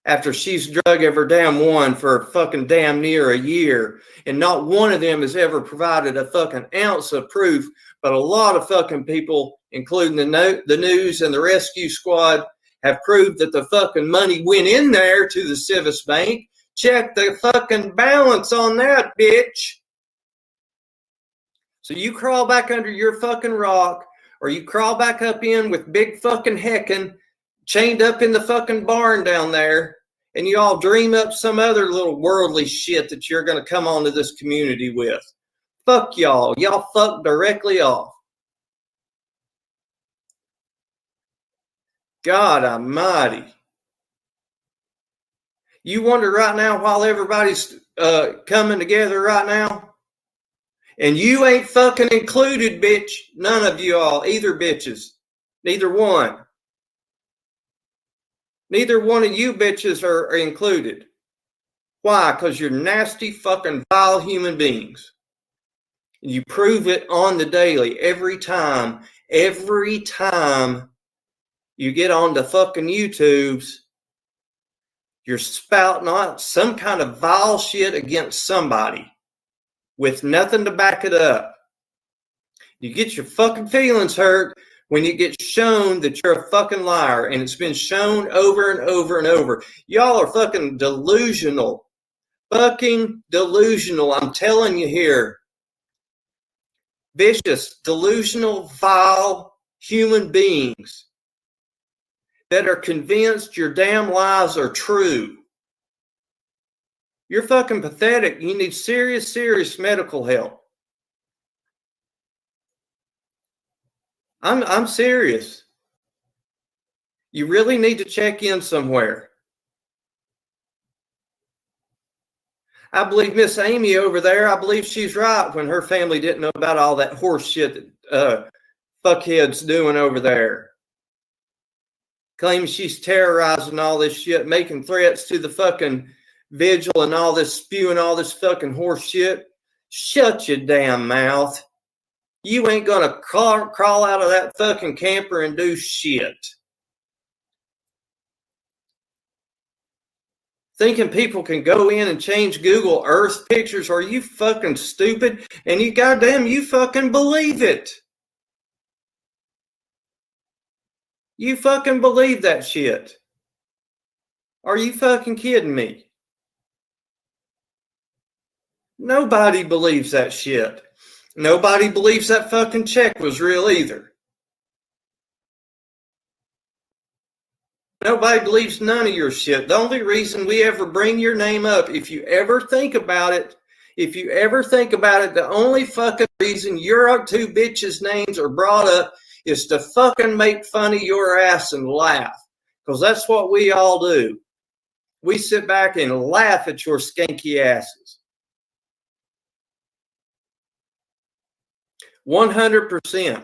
After she's drug every damn one for fucking damn near a year, and not one of them has ever provided a fucking ounce of proof, but a lot of fucking people, including the news and the rescue squad, have proved that the fucking money went in there to the Civis Bank. Check the fucking balance on that, bitch. So you crawl back under your fucking rock, or you crawl back up in with big fucking heckin' chained up in the fucking barn down there, and you all dream up some other little worldly shit that you're going to come onto this community with. Fuck y'all. Y'all fuck directly off. God almighty. You wonder right now, while everybody's coming together right now, and you ain't fucking included, bitch. None of you all, either bitches. Neither one. Neither one of you bitches are included. Why? Because you're nasty, fucking, vile human beings. You prove it on the daily, every time you get on the fucking YouTubes, you're spouting out some kind of vile shit against somebody with nothing to back it up. You get your fucking feelings hurt when you get shown that you're a fucking liar, and it's been shown over and over and over. Y'all are fucking delusional. fucking delusional. I'm telling you here. Vicious, delusional, vile human beings that are convinced your damn lies are true. You're fucking pathetic. You need serious, serious medical help. I'm serious. You really need to check in somewhere. I believe Miss Amy over there, I believe she's right when her family didn't know about all that horse shit that fuckhead's doing over there. Claiming she's terrorizing all this shit, making threats to the fucking vigil and all this, spewing all this fucking horse shit. Shut your damn mouth. You ain't gonna crawl out of that fucking camper and do shit. Thinking people can go in and change Google Earth pictures? Are you fucking stupid? And you goddamn, you fucking believe it. You fucking believe that shit. Are you fucking kidding me? Nobody believes that shit. Nobody believes that fucking check was real either. Nobody believes none of your shit. The only reason we ever bring your name up, if you ever think about it, the only fucking reason your two bitches' names are brought up is to fucking make fun of your ass and laugh. Because that's what we all do. We sit back and laugh at your skanky asses. 100%.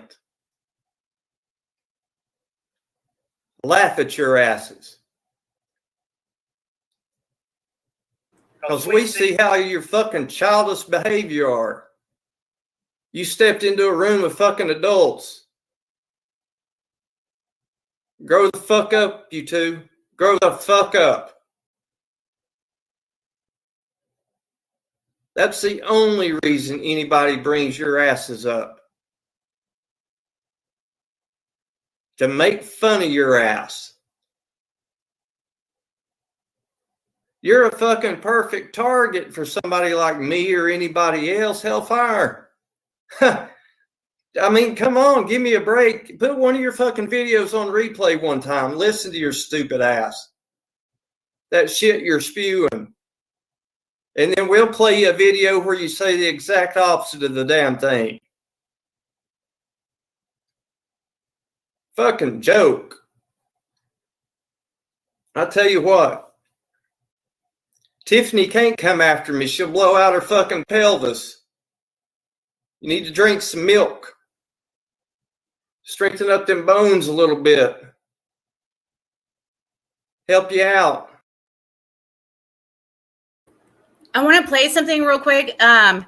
Laugh at your asses. Because we see how your fucking childish behavior are. You stepped into a room of fucking adults. Grow the fuck up, you two. Grow the fuck up. That's the only reason anybody brings your asses up. To make fun of your ass. You're a fucking perfect target for somebody like me or anybody else. Hellfire. I mean, come on, give me a break. Put one of your fucking videos on replay one time. Listen to your stupid ass. That shit you're spewing. And then we'll play you a video where you say the exact opposite of the damn thing. Fucking joke. I tell you what. Tiffany can't come after me. She'll blow out her fucking pelvis. You need to drink some milk. Strengthen up them bones a little bit. Help you out. I want to play something real quick. We're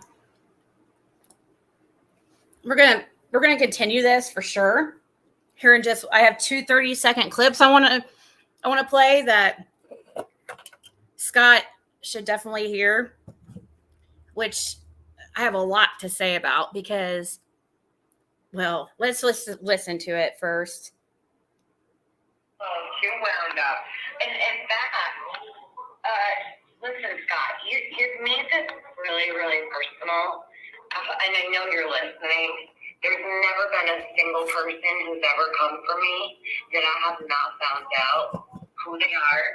gonna continue this for sure. Here in just, I have 2 30-second clips I want to play that Scott should definitely hear, which I have a lot to say about because, well, let's listen to it first. Oh, you wound up. And that, listen, Scott, you've made this really, really personal. And I know you're listening. There's never been a single person who's ever come for me that I have not found out who they are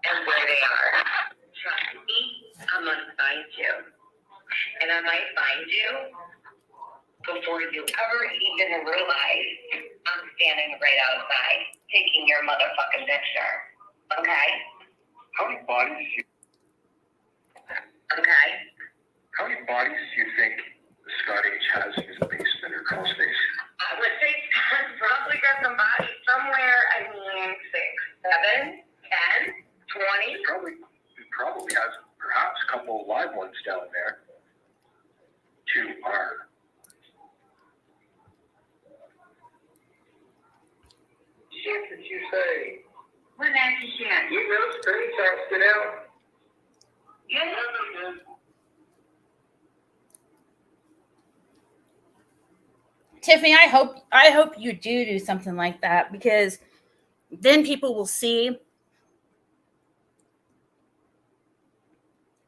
and where they are. Trust me, I must find you. And I might find you before you ever even realize I'm standing right outside taking your motherfucking picture. Okay? How many bodies do you Okay? How many bodies do you think Scott H has in his basement or crawl space? I would say Scott's probably got some bodies somewhere. I mean, 6, 7, 10, 20. He probably has perhaps a couple of live ones down there. 2 are. Shit did you say? What nasty shit? You know, screen texted out. Yeah. Tiffany, I hope you do something like that because then people will see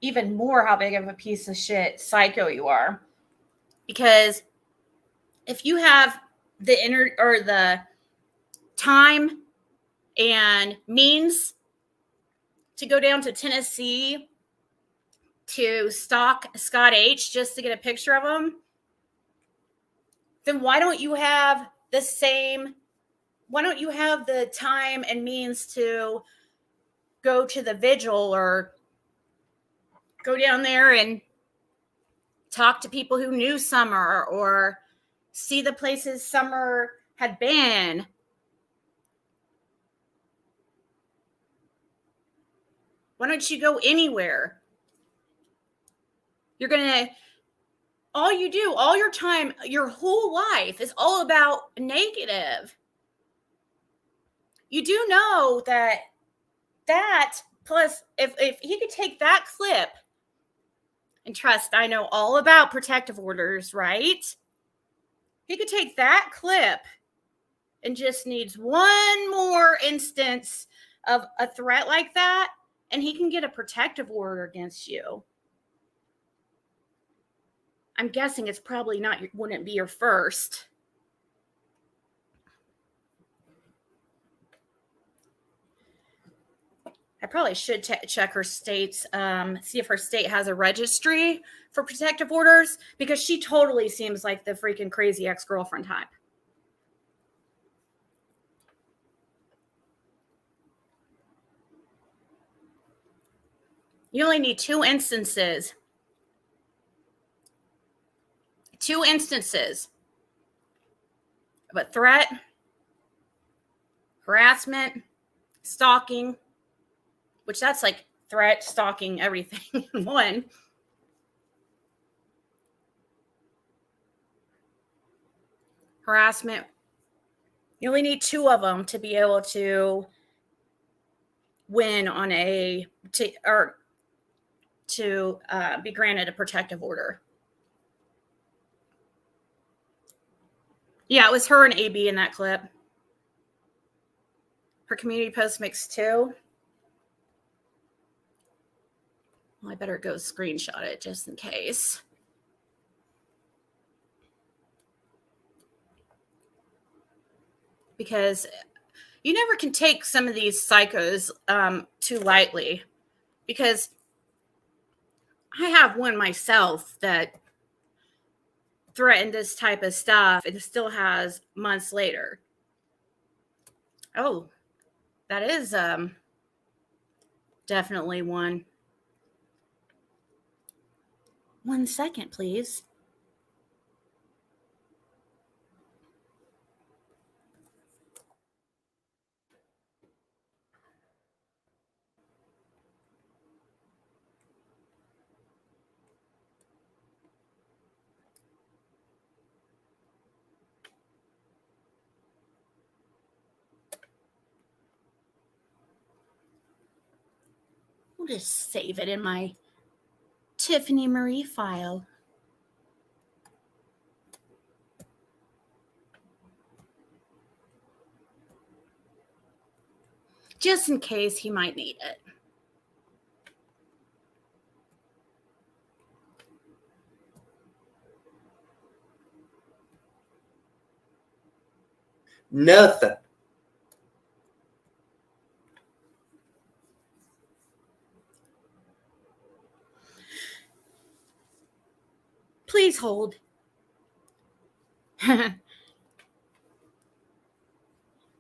even more how big of a piece of shit psycho you are. Because if you have the time and means to go down to Tennessee to stalk Scott H just to get a picture of him, then why don't you have the time and means to go to the vigil or go down there and talk to people who knew Summer or see the places Summer had been? Why don't you go anywhere? All your time, your whole life is all about negative. You do know that plus if he could take that clip, and trust, I know all about protective orders, right? He could take that clip and just needs one more instance of a threat like that, and he can get a protective order against you. I'm guessing it's probably wouldn't be your first. I probably should check her states, see if her state has a registry for protective orders, because she totally seems like the freaking crazy ex-girlfriend type. You only need two instances. Two instances of a threat, harassment, stalking, which that's like threat, stalking, everything in one. Harassment. You only need two of them to be able to win on to be granted a protective order. Yeah, it was her and AB in that clip. Her community post mixed too. Well, I better go screenshot it just in case. Because you never can take some of these psychos too lightly. Because I have one myself that threatened this type of stuff and still has months later. Oh, that is definitely one. 1 second, please. We'll just save it in my Tiffany Marie file. Just in case he might need it. Nothing. Please hold.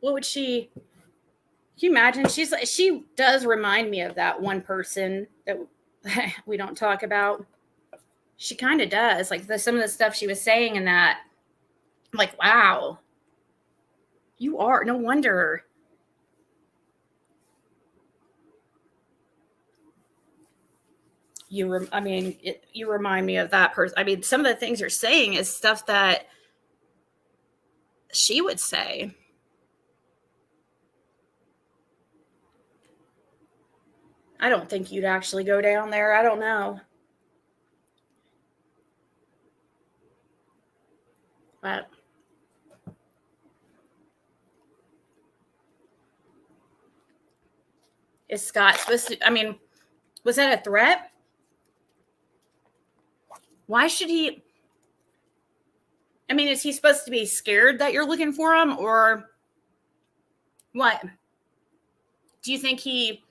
What would she? Can you imagine? She does remind me of that one person that we don't talk about. She kind of does. Like some of the stuff she was saying in that. I'm like, wow. You are. No wonder. You remind me of that person. I mean, some of the things you're saying is stuff that she would say. I don't think you'd actually go down there. I don't know. But is Scott supposed to, was that a threat? Why should he? I mean, is he supposed to be scared that you're looking for him, or what? Do you think he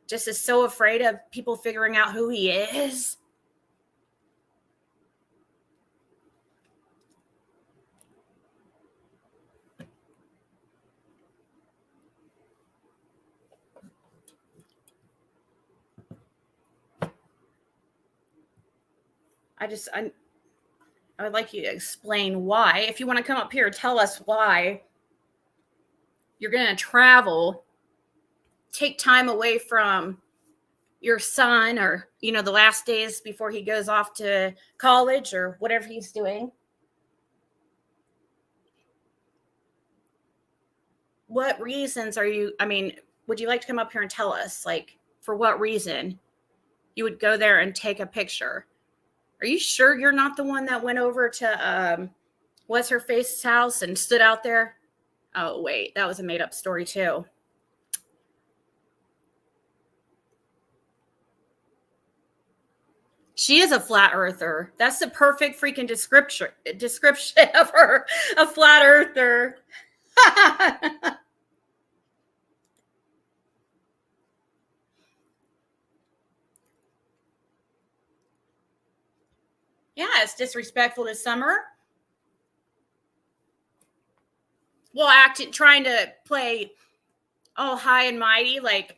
just is so afraid of people figuring out who he is? I would like you to explain why. If you want to come up here, tell us why you're going to travel, take time away from your son, or, you know, the last days before he goes off to college or whatever he's doing. What reasons are you, I mean, would you like to come up here and tell us, like, for what reason you would go there and take a picture? Are you sure you're not the one that went over to what's her face's house and stood out there? Oh, wait, that was a made up story too. She is a flat earther. That's the perfect freaking description of her, a flat earther. Yeah, it's disrespectful to Summer. Well, trying to play all high and mighty, like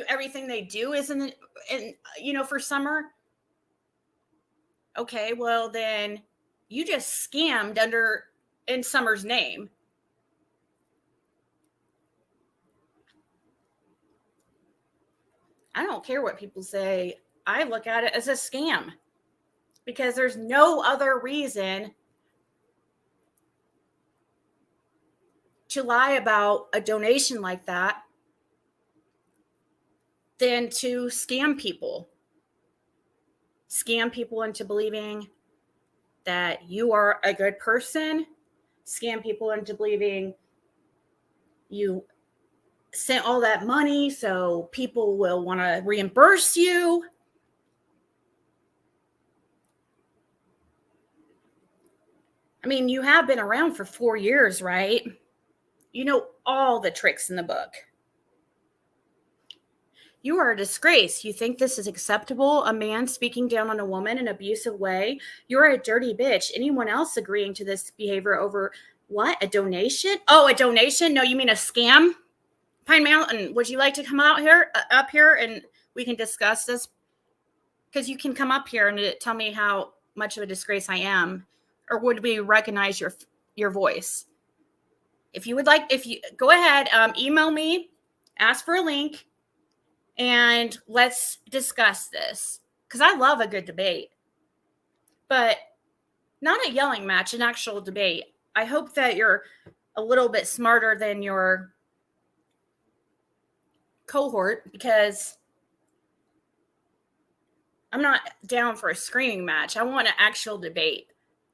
everything they do isn't, and you know, for Summer. Okay, well then you just scammed in Summer's name. I don't care what people say. I look at it as a scam because there's no other reason to lie about a donation like that than to scam people into believing that you are a good person, scam people into believing you sent all that money so people will want to reimburse you. I mean, you have been around for 4 years, right? You know all the tricks in the book. You are a disgrace. You think this is acceptable? A man speaking down on a woman in an abusive way? You're a dirty bitch. Anyone else agreeing to this behavior over what? A donation? Oh, a donation? No, you mean a scam? Pine Mountain, would you like to come up here and we can discuss this? Because you can come up here and tell me how much of a disgrace I am, or would we recognize your voice? If you would like, go ahead, email me, ask for a link, and let's discuss this. Because I love a good debate, but not a yelling match, an actual debate. I hope that you're a little bit smarter than your cohort, because I'm not down for a screaming match. I want an actual debate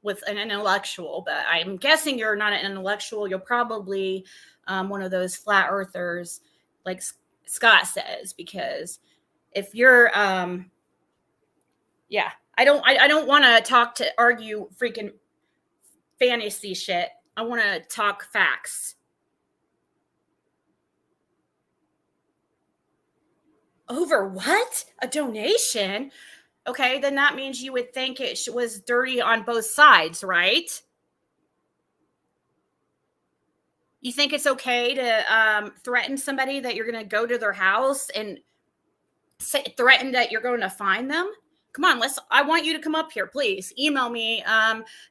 with an intellectual, but I'm guessing you're not an intellectual. You're probably one of those flat earthers, like Scott says, because if you're, yeah, I don't want to argue freaking fantasy shit. I want to talk facts. Over what? A donation? Okay, then that means you would think it was dirty on both sides, right? You think it's okay to threaten somebody that you're going to go to their house and threaten that you're going to find them? Come on, I want you to come up here, please. Email me,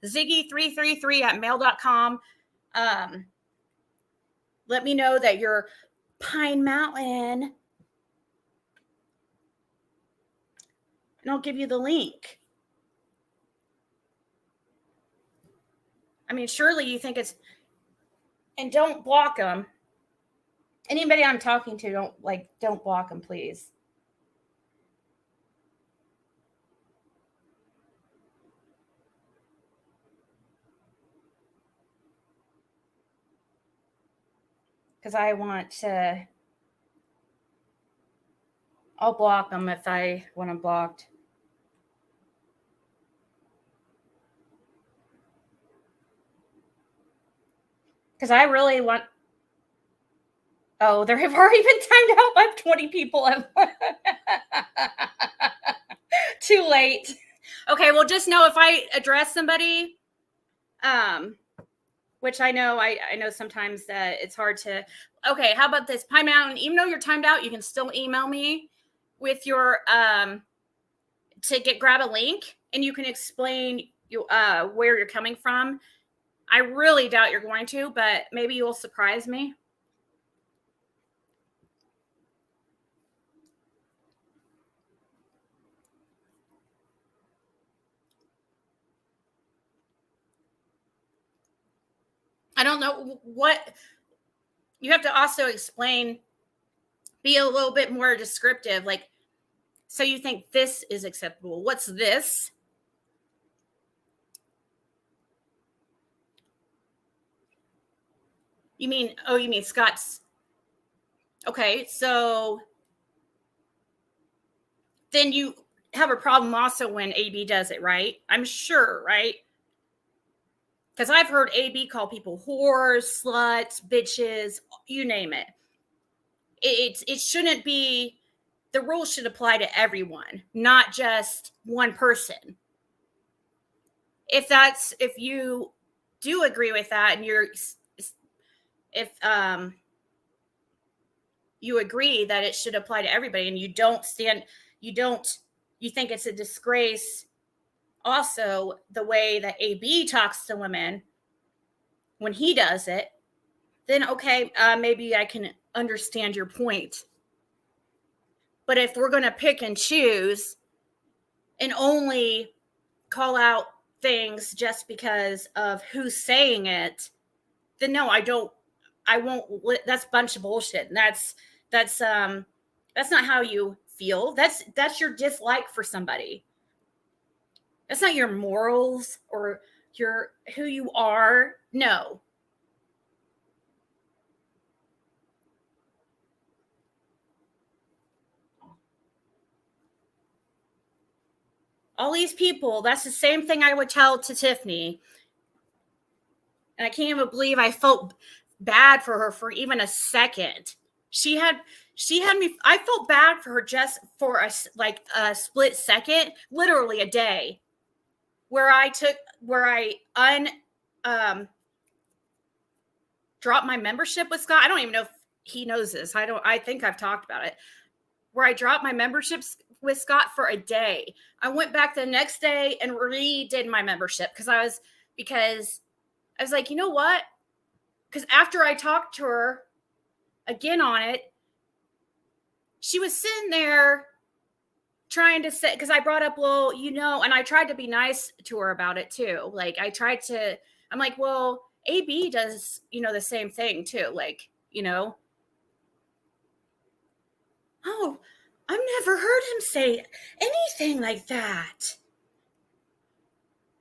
ziggy333@mail.com. Let me know that you're Pine Mountain, and I'll give you the link. I mean, surely you think it's, and don't block them. Anybody I'm talking to, don't block them, please. Because I want to I'll block them if I want them blocked. Because I really want... Oh, there have already been timed out by 20 people. Too late. Okay, well, just know if I address somebody, which I know sometimes that it's hard to... Okay, how about this? Pine Mountain, even though you're timed out, you can still email me with your... grab a link, and you can explain where you're coming from. I really doubt you're going to, but maybe you'll surprise me. I don't know what you have to also explain, be a little bit more descriptive. Like, so you think this is acceptable. What's this? You mean Scott's? Okay, so then you have a problem also when AB does it, right? I'm sure, right? Because I've heard AB call people whores, sluts, bitches, you name it. It shouldn't be, the rules should apply to everyone, not just one person. If you do agree with that, and if you agree that it should apply to everybody, and you think it's a disgrace also the way that AB talks to women when he does it, then okay, maybe I can understand your point. But if we're going to pick and choose and only call out things just because of who's saying it, then no, I won't. That's a bunch of bullshit. That's not how you feel. That's your dislike for somebody. That's not your morals or who you are. No. All these people, that's the same thing I would tell to Tiffany. And I can't even believe I felt bad for her for even a second. She had me, I felt bad for her just for a split second, literally a day, where I dropped my membership with Scott. I don't even know if he knows this. I think I've talked about it. Where I dropped my memberships with Scott for a day. I went back the next day and redid my membership because I was like, you know what? Because after I talked to her again on it, she was sitting there trying to say, because I brought up, well, and I tried to be nice to her about it too. Like I'm like, well, AB does, the same thing too. Like, oh, I've never heard him say anything like that.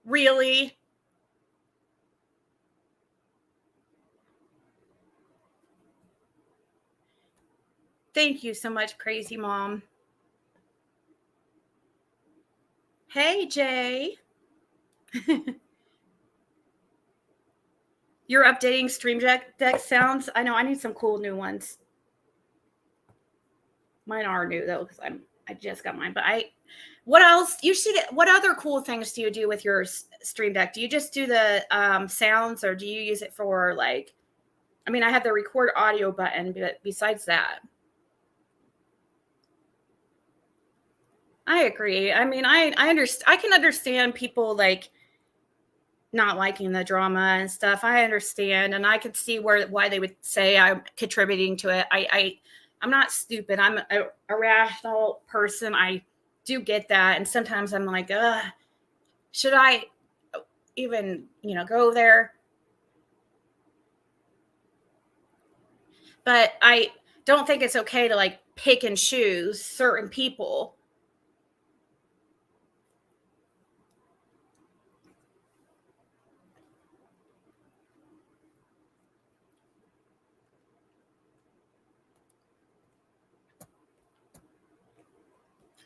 Really? Thank you so much, Crazy Mom. Hey, Jay. You're updating Stream Deck sounds? I know, I need some cool new ones. Mine are new, though, because I just got mine. But what else? What other cool things do you do with your Stream Deck? Do you just do the sounds, or do you use it for, I have the record audio button, but besides that. I agree. I can understand people not liking the drama and stuff. I understand, and I could see why they would say I'm contributing to it. I'm not stupid. I'm a rational person. I do get that, and sometimes I'm like, should I even go there? But I don't think it's okay to pick and choose certain people.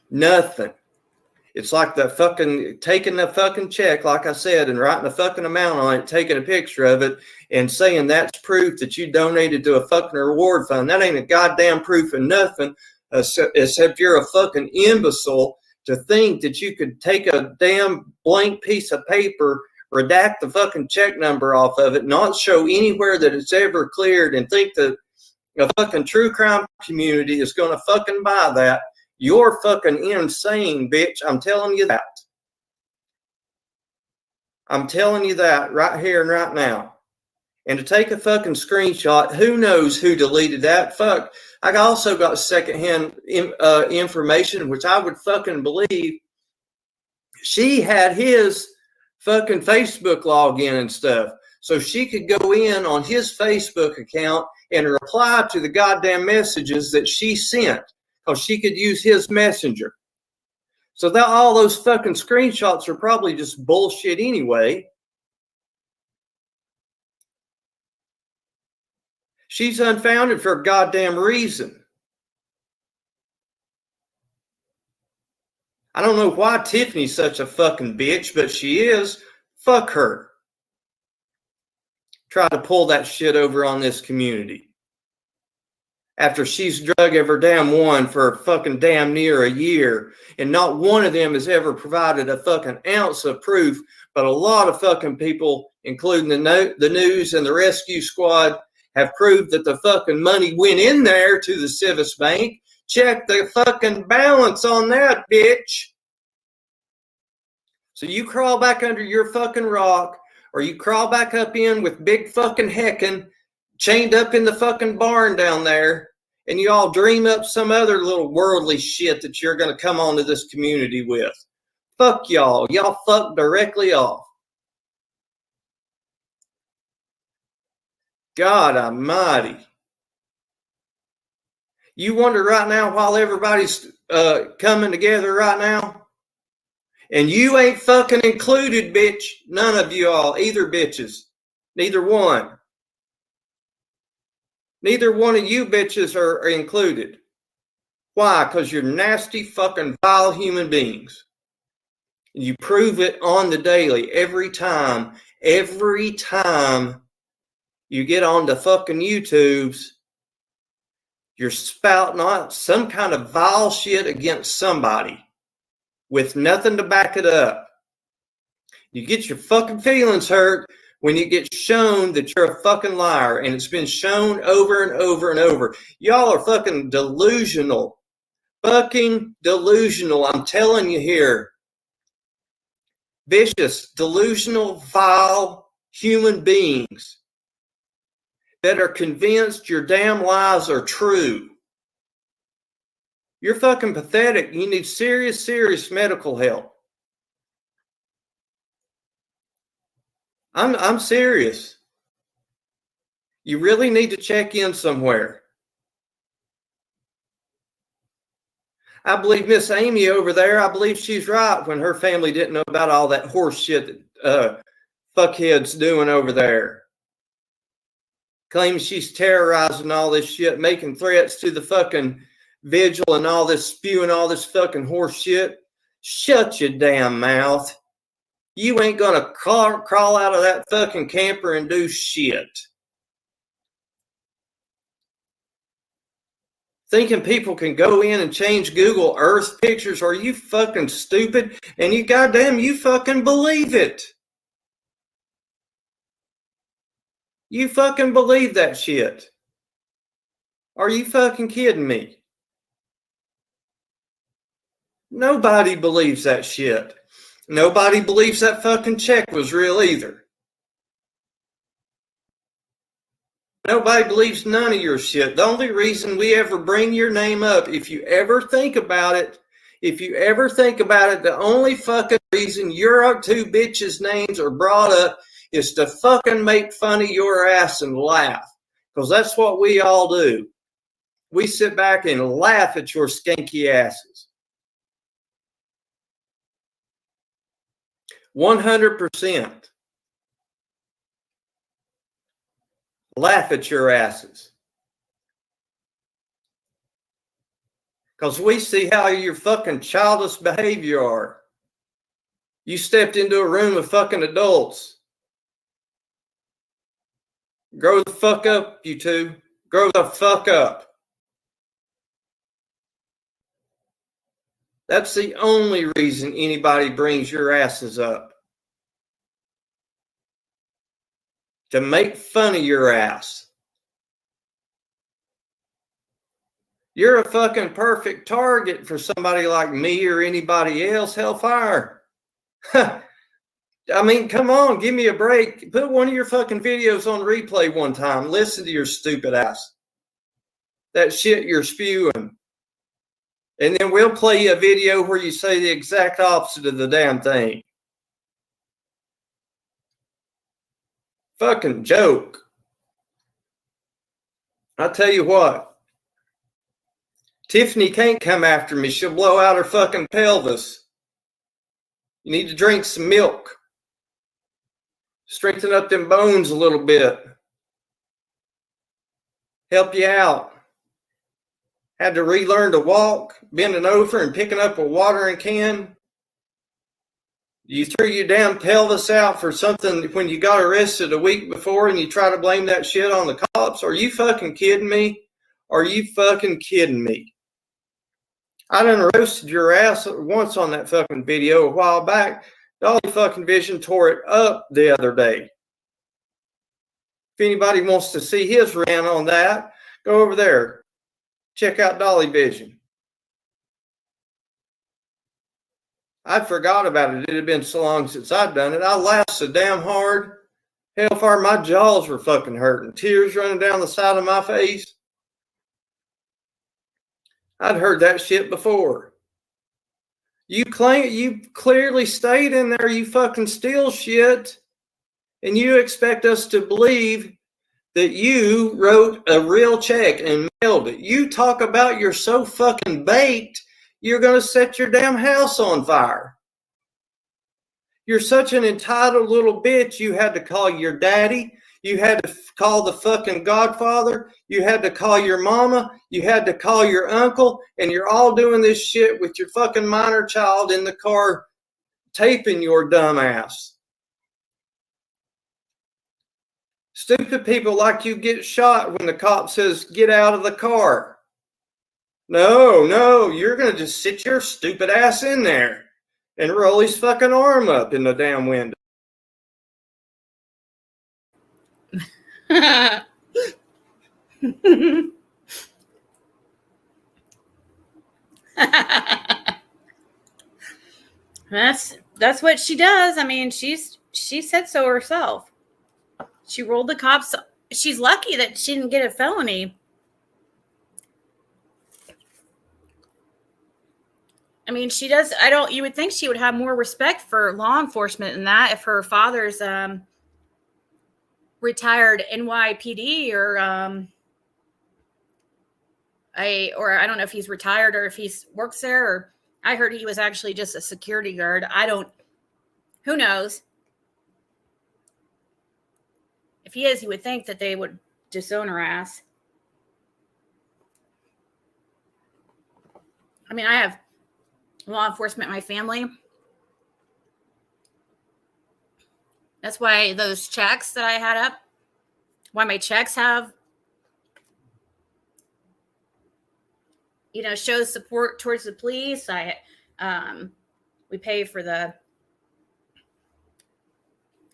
Nothing. It's like the fucking taking the fucking check, like I said, and writing a fucking amount on it, taking a picture of it, and saying that's proof that you donated to a fucking reward fund. That ain't a goddamn proof of nothing, except you're a fucking imbecile to think that you could take a damn blank piece of paper, redact the fucking check number off of it, not show anywhere that it's ever cleared, and think that a fucking true crime community is going to fucking buy that. You're fucking insane, bitch. I'm telling you that. I'm telling you that right here and right now. And to take a fucking screenshot, who knows who deleted that? Fuck. I also got secondhand information, which I would fucking believe. She had his fucking Facebook login and stuff. So she could go in on his Facebook account and reply to the goddamn messages that she sent. Because she could use his messenger. So that all those fucking screenshots are probably just bullshit anyway. She's unfounded for a goddamn reason. I don't know why Tiffany's such a fucking bitch, but she is. Fuck her. Try to pull that shit over on this community. After she's drug every damn one for fucking damn near a year, and not one of them has ever provided a fucking ounce of proof, but a lot of fucking people, including the news and the rescue squad, have proved that the fucking money went in there to the Civis Bank. Check the fucking balance on that, bitch. So you crawl back under your fucking rock, or you crawl back up in with big fucking heckin' chained up in the fucking barn down there, and you all dream up some other little worldly shit that you're going to come onto this community with. Fuck y'all. Y'all fuck directly off. God almighty. You wonder right now, while everybody's coming together right now, and you ain't fucking included, bitch. None of you all, either bitches. Neither one. Neither one of you bitches are included. Why? Because you're nasty, fucking, vile human beings. You prove it on the daily, every time you get on the fucking YouTubes, you're spouting out some kind of vile shit against somebody with nothing to back it up. You get your fucking feelings hurt when you get shown that you're a fucking liar, and it's been shown over and over and over. Y'all are fucking delusional. Fucking delusional. I'm telling you here. Vicious, delusional, vile human beings that are convinced your damn lies are true. You're fucking pathetic. You need serious, serious medical help. I'm serious. You really need to check in somewhere. I believe Miss Amy over there, I believe she's right when her family didn't know about all that horse shit that fuckhead's doing over there. Claims she's terrorizing all this shit, making threats to the fucking vigil and all this, spewing all this fucking horse shit. Shut your damn mouth. You ain't gonna crawl out of that fucking camper and do shit. Thinking people can go in and change Google Earth pictures? Are you fucking stupid? And you goddamn, you fucking believe it. You fucking believe that shit. Are you fucking kidding me? Nobody believes that shit. Nobody believes that fucking check was real either. Nobody believes none of your shit. The only reason we ever bring your name up, if you ever think about it, the only fucking reason your two bitches' names are brought up is to fucking make fun of your ass and laugh. Because that's what we all do. We sit back and laugh at your skanky asses. 100%. Laugh at your asses. Because we see how your fucking childish behavior are. You stepped into a room of fucking adults. Grow the fuck up, you two. Grow the fuck up. That's the only reason anybody brings your asses up. To make fun of your ass. You're a fucking perfect target for somebody like me or anybody else. Hellfire. I mean, come on, give me a break. Put one of your fucking videos on replay one time. Listen to your stupid ass. That shit you're spewing. And then we'll play you a video where you say the exact opposite of the damn thing. Fucking joke. I tell you what. Tiffany can't come after me. She'll blow out her fucking pelvis. You need to drink some milk. Strengthen up them bones a little bit. Help you out. Had to relearn to walk, bending over and picking up a watering can. You threw your damn pelvis out for something when you got arrested a week before and you try to blame that shit on the cops? Are you fucking kidding me? Are you fucking kidding me? I done roasted your ass once on that fucking video a while back. Dolly fucking Vision tore it up the other day. If anybody wants to see his rant on that, go over there. Check out Dolly Vision. I forgot about it. It had been so long since I'd done it. I laughed so damn hard. Hellfire, my jaws were fucking hurting. Tears running down the side of my face. I'd heard that shit before. You clearly stayed in there, you fucking steal shit, and you expect us to believe that you wrote a real check and mailed it. You talk about you're so fucking baked, you're going to set your damn house on fire. You're such an entitled little bitch, you had to call your daddy. You had to call the fucking godfather. You had to call your mama. You had to call your uncle. And you're all doing this shit with your fucking minor child in the car taping your dumb ass. Stupid people like you get shot when the cop says, get out of the car. No, you're going to just sit your stupid ass in there and roll his fucking arm up in the damn window. That's what she does. I mean, she said so herself. She rolled the cops. She's lucky that she didn't get a felony. I mean, she does. You would think she would have more respect for law enforcement than that if her father's retired NYPD or I don't know if he's retired or if he works there, or I heard he was actually just a security guard. Who knows? If he is, you would think that they would disown her ass. I mean, I have law enforcement in my family. That's why those checks that I had up, why my checks have, shows support towards the police. We pay for the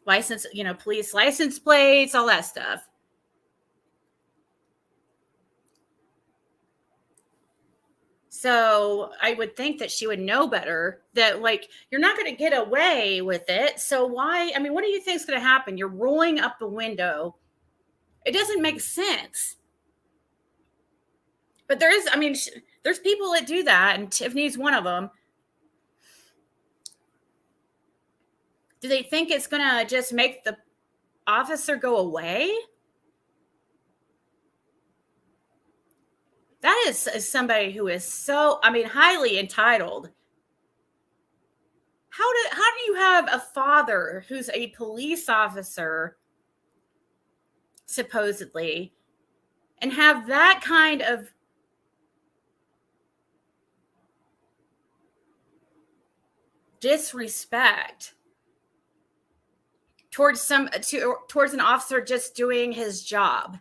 license, police license plates, all that stuff. So I would think that she would know better that, you're not going to get away with it. So why? I mean, what do you think is going to happen? You're rolling up the window. It doesn't make sense. But there's people that do that, and Tiffany's one of them. Do they think it's going to just make the officer go away? That is somebody who is so, highly entitled. How do you have a father who's a police officer, supposedly, and have that kind of disrespect towards an officer just doing his job.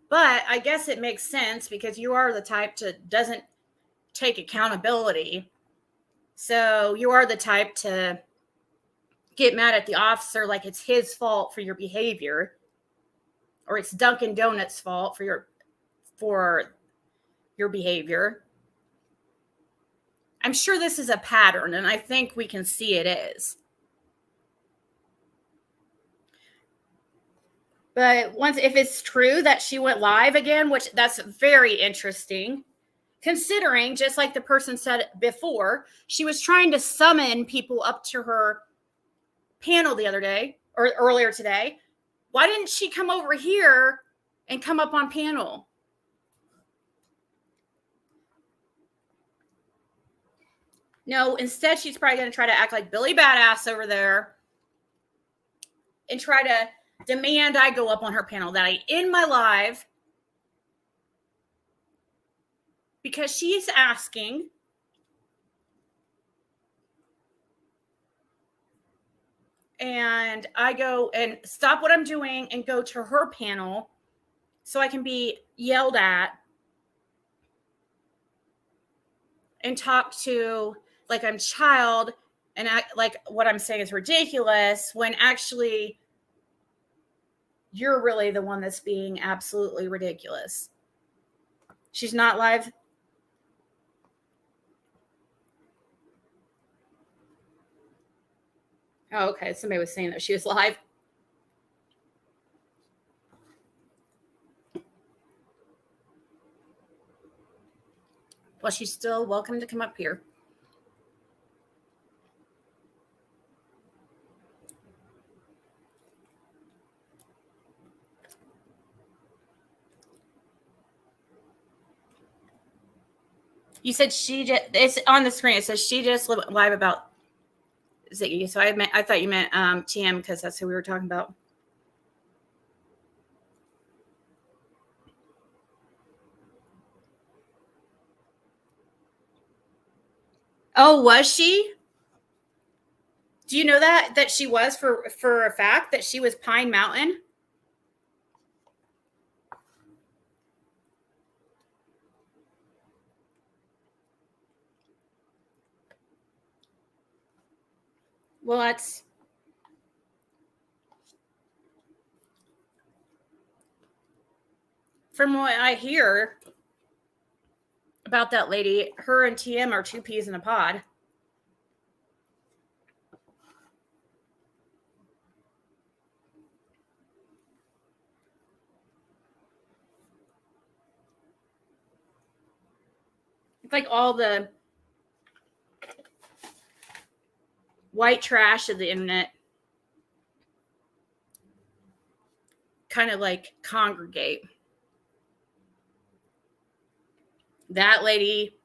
But I guess it makes sense because you are the type to doesn't take accountability. So you are the type to get mad at the officer like it's his fault for your behavior, or it's Dunkin' Donuts' fault for your behavior. I'm sure this is a pattern, and I think we can see it is. But if it's true that she went live again, which that's very interesting, considering, just like the person said before, she was trying to summon people up to her panel the other day or earlier today. Why didn't she come over here and come up on panel? No, instead she's probably going to try to act like Billy Badass over there and try to demand I go up on her panel, that I end my live because she's asking. And I go and stop what I'm doing and go to her panel so I can be yelled at and talk to like I'm child and act like what I'm saying is ridiculous when actually you're really the one that's being absolutely ridiculous. She's not live. Oh, okay. Somebody was saying that she was live. Well, she's still welcome to come up here. You said it's on the screen. It says she just went live about Ziggy. So I thought you meant TM because that's who we were talking about. Oh, was she? Do you know that she was for a fact that she was Pine Mountain? Well, that's from what I hear about that lady. Her and TM are two peas in a pod. It's like all the white trash of the internet kind of like congregate. That lady,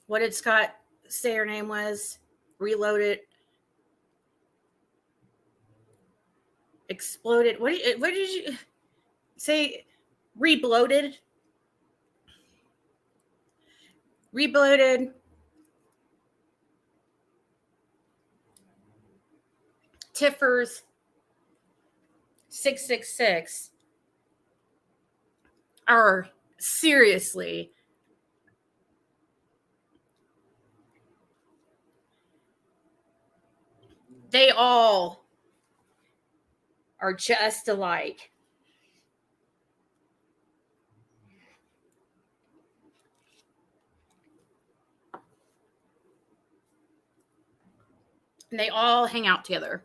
what did Scott say her name was? Reloaded. Exploded. What did you say? Rebloated. Rebloated. Tiffers 666 are seriously they all are just alike. And they all hang out together.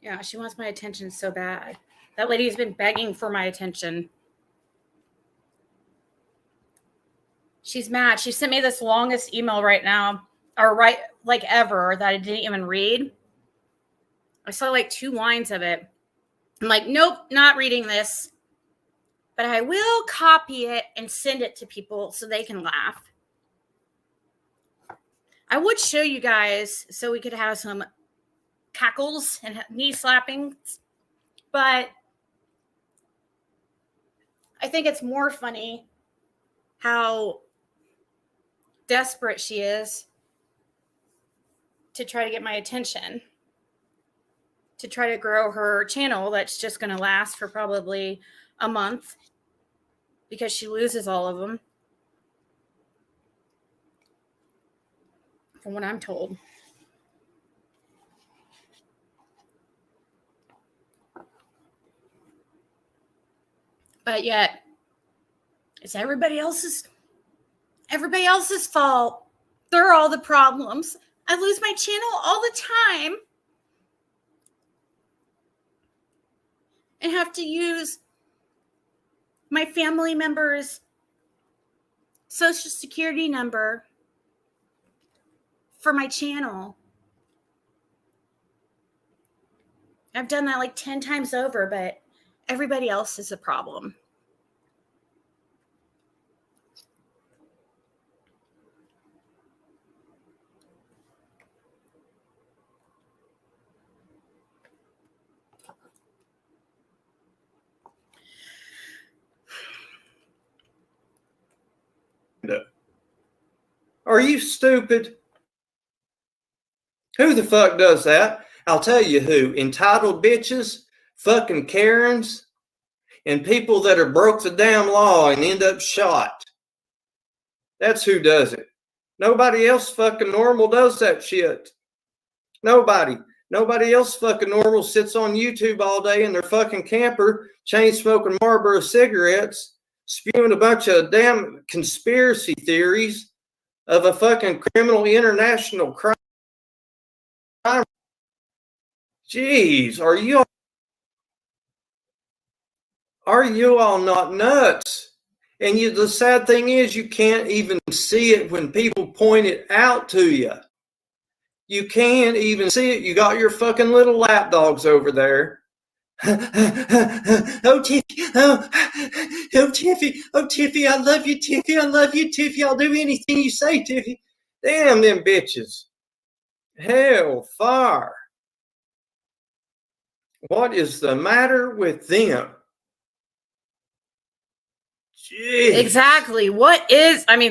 Yeah, she wants my attention so bad. That lady's been begging for my attention. She's mad. She sent me this longest email right now, or right like ever, that I didn't even read. I saw like 2 lines of it. I'm like, nope, not reading this. But I will copy it and send it to people so they can laugh. I would show you guys so we could have some cackles and knee slapping, but I think it's more funny how desperate she is to try to get my attention, to try to grow her channel that's just going to last for probably a month because she loses all of them, from what I'm told. But yet, it's everybody else's fault. They're all the problems. I lose my channel all the time and have to use my family member's social security number for my channel. I've done that like 10 times over, but everybody else is a problem. Are you stupid? Who the fuck does that? I'll tell you who. Entitled bitches, fucking Karens, and people that are broke the damn law and end up shot. That's who does it. Nobody else fucking normal does that shit. Nobody. Nobody else fucking normal sits on YouTube all day in their fucking camper, chain smoking Marlboro cigarettes, spewing a bunch of damn conspiracy theories of a fucking criminal international crime. Jeez, are you all not nuts? And the sad thing is you can't even see it when people point it out to you. You can't even see it. You got your fucking little lapdogs over there. Oh, Tiffy, oh, Tiffy, oh, Tiffy, I love you, Tiffy, I love you, Tiffy. I'll do anything you say, Tiffy. Damn them bitches. Hell fire. What is the matter with them? Jeez. Exactly.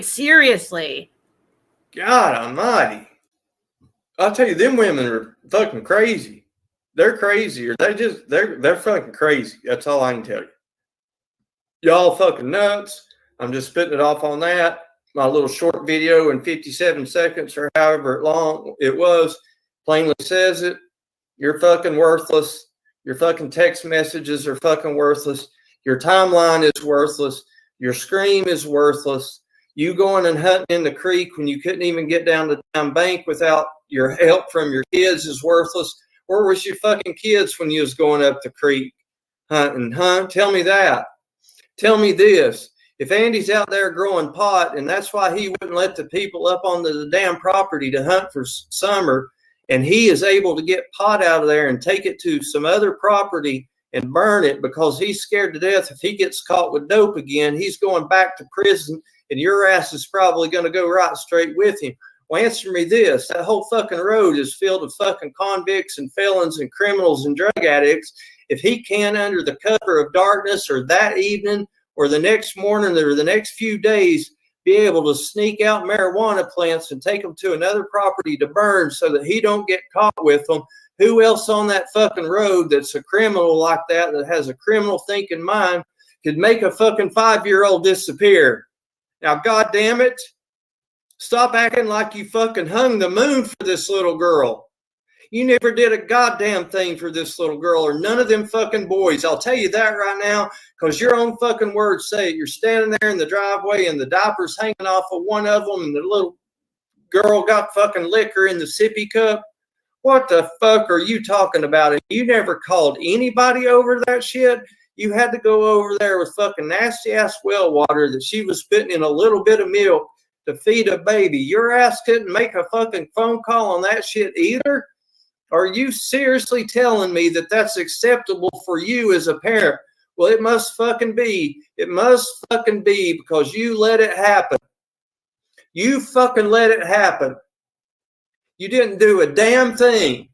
Seriously. God almighty. I'll tell you, them women are fucking crazy. They're crazy, or they're fucking crazy. That's all I can tell you. Y'all fucking nuts. I'm just spitting it off on that. My little short video in 57 seconds or however long it was plainly says it. You're fucking worthless. Your fucking text messages are fucking worthless. Your timeline is worthless. Your scream is worthless. You going and hunting in the creek when you couldn't even get down the damn bank without your help from your kids is worthless. Where was your fucking kids when you was going up the creek hunting, huh? Tell me that. Tell me this. If Andy's out there growing pot, and that's why he wouldn't let the people up onto the damn property to hunt for summer, and he is able to get pot out of there and take it to some other property and burn it because he's scared to death if he gets caught with dope again, he's going back to prison, and your ass is probably going to go right straight with him. Well, answer me this. That whole fucking road is filled with fucking convicts and felons and criminals and drug addicts. If he can, under the cover of darkness or that evening or the next morning or the next few days, be able to sneak out marijuana plants and take them to another property to burn so that he don't get caught with them, who else on that fucking road that's a criminal like that has a criminal thinking mind could make a fucking 5-year-old disappear? Now, God damn it, stop acting like you fucking hung the moon for this little girl. You never did a goddamn thing for this little girl or none of them fucking boys. I'll tell you that right now because your own fucking words say it. You're standing there in the driveway and the diaper's hanging off of one of them and the little girl got fucking liquor in the sippy cup. What the fuck are you talking about? And you never called anybody over that shit. You had to go over there with fucking nasty ass well water that she was putting in a little bit of milk to feed a baby. Your ass couldn't make a fucking phone call on that shit either. Are you seriously telling me that that's acceptable for you as a parent? Well, it must fucking be. It must fucking be because you let it happen. You fucking let it happen. You didn't do a damn thing.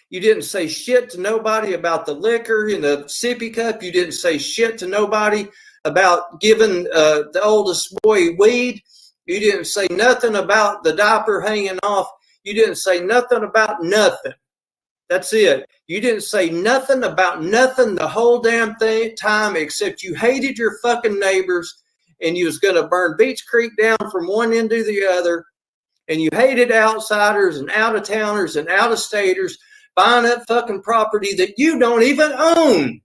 You didn't say shit to nobody about the liquor in the sippy cup. You didn't say shit to nobody about giving the oldest boy weed. You didn't say nothing about the diaper hanging off. You didn't say nothing about nothing. That's it. You didn't say nothing about nothing the whole damn time except you hated your fucking neighbors and you was going to burn Beach Creek down from one end to the other. And you hated outsiders and out-of-towners and out-of-staters buying up fucking property that you don't even own.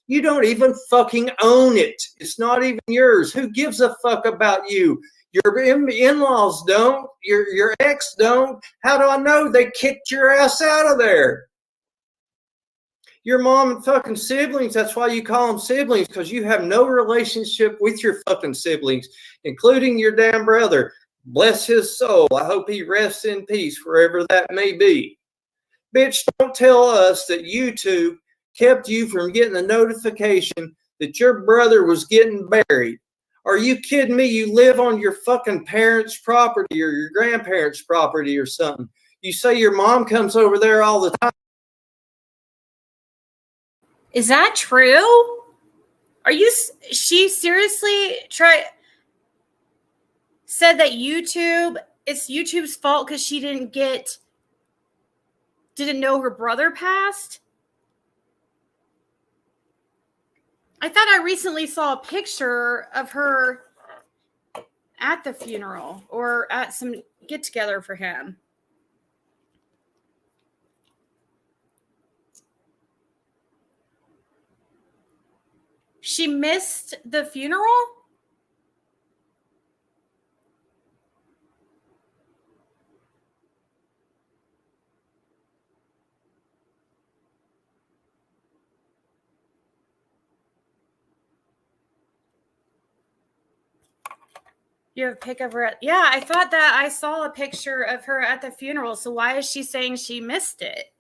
You don't even fucking own it. It's not even yours. Who gives a fuck about you? Your in-laws don't. Your ex don't. How do I know? They kicked your ass out of there. Your mom and fucking siblings, that's why you call them siblings, because you have no relationship with your fucking siblings, including your damn brother. Bless his soul. I hope he rests in peace wherever that may be. Bitch, don't tell us that YouTube kept you from getting a notification that your brother was getting buried. Are you kidding me? You live on your fucking parents' property or your grandparents' property or something. You say your mom comes over there all the time. Is that true? She seriously said that it's YouTube's fault because she didn't know her brother passed? I thought I recently saw a picture of her at the funeral or at some get together for him. She missed the funeral? You have a pic of her yeah, I thought that I saw a picture of her at the funeral. So why is she saying she missed it?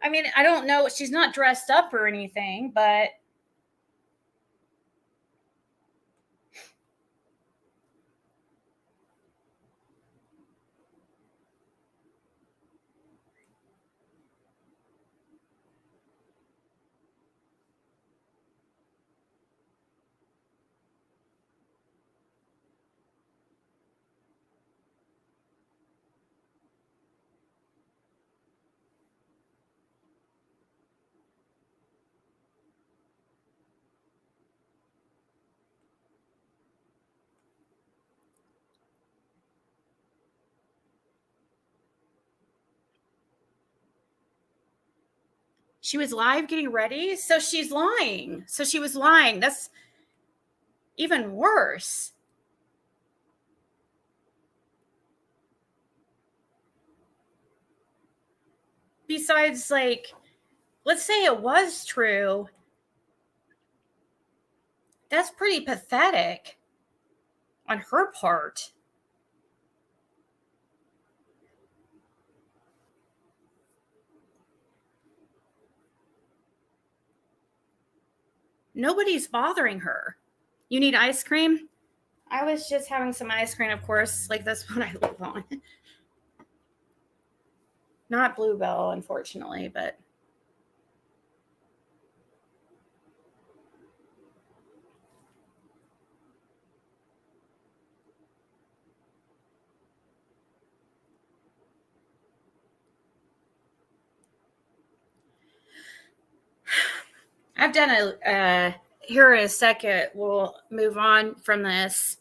I mean, I don't know. She's not dressed up or anything, but she was live getting ready. So she's lying. So she was lying. That's even worse. Besides, like, let's say it was true. That's pretty pathetic on her part. Nobody's bothering her. You need ice cream? I was just having some ice cream, of course. Like, that's what I live on. Not Bluebell, unfortunately, but I've done here in a second, we'll move on from this.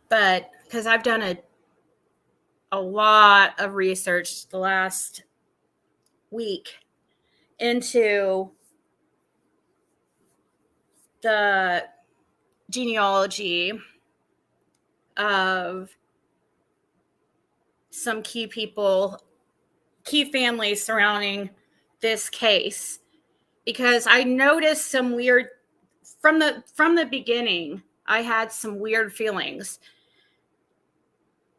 But because I've done a lot of research the last week into the genealogy of some key families surrounding this case, because I noticed some weird from the beginning. I had some weird feelings.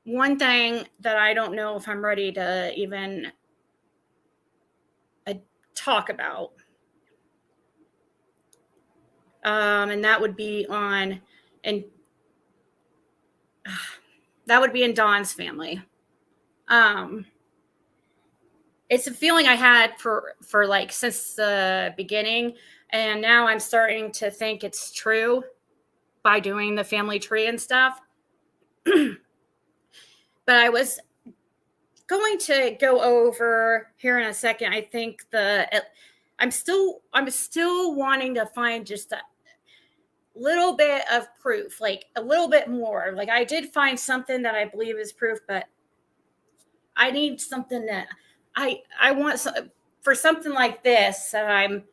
One thing that I don't know if I'm ready to even talk about, and that would be on, and that would be in Dawn's family. It's a feeling I had for like since the beginning, and now I'm starting to think it's true by doing the family tree and stuff. But I was going to go over here in a second. I think I'm still wanting to find just a little bit of proof, like a little bit more. Like I did find something that I believe is proof, but I need something that I want for something like this that I'm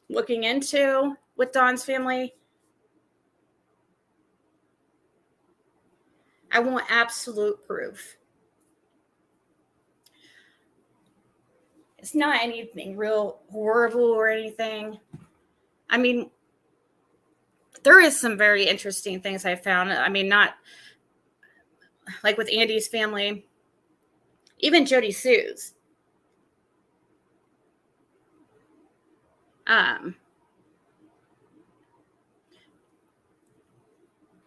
looking into with Dawn's family. I want absolute proof. It's not anything real horrible or anything. I mean, there is some very interesting things I found. I mean, not like with Andy's family, even Jody Sue's.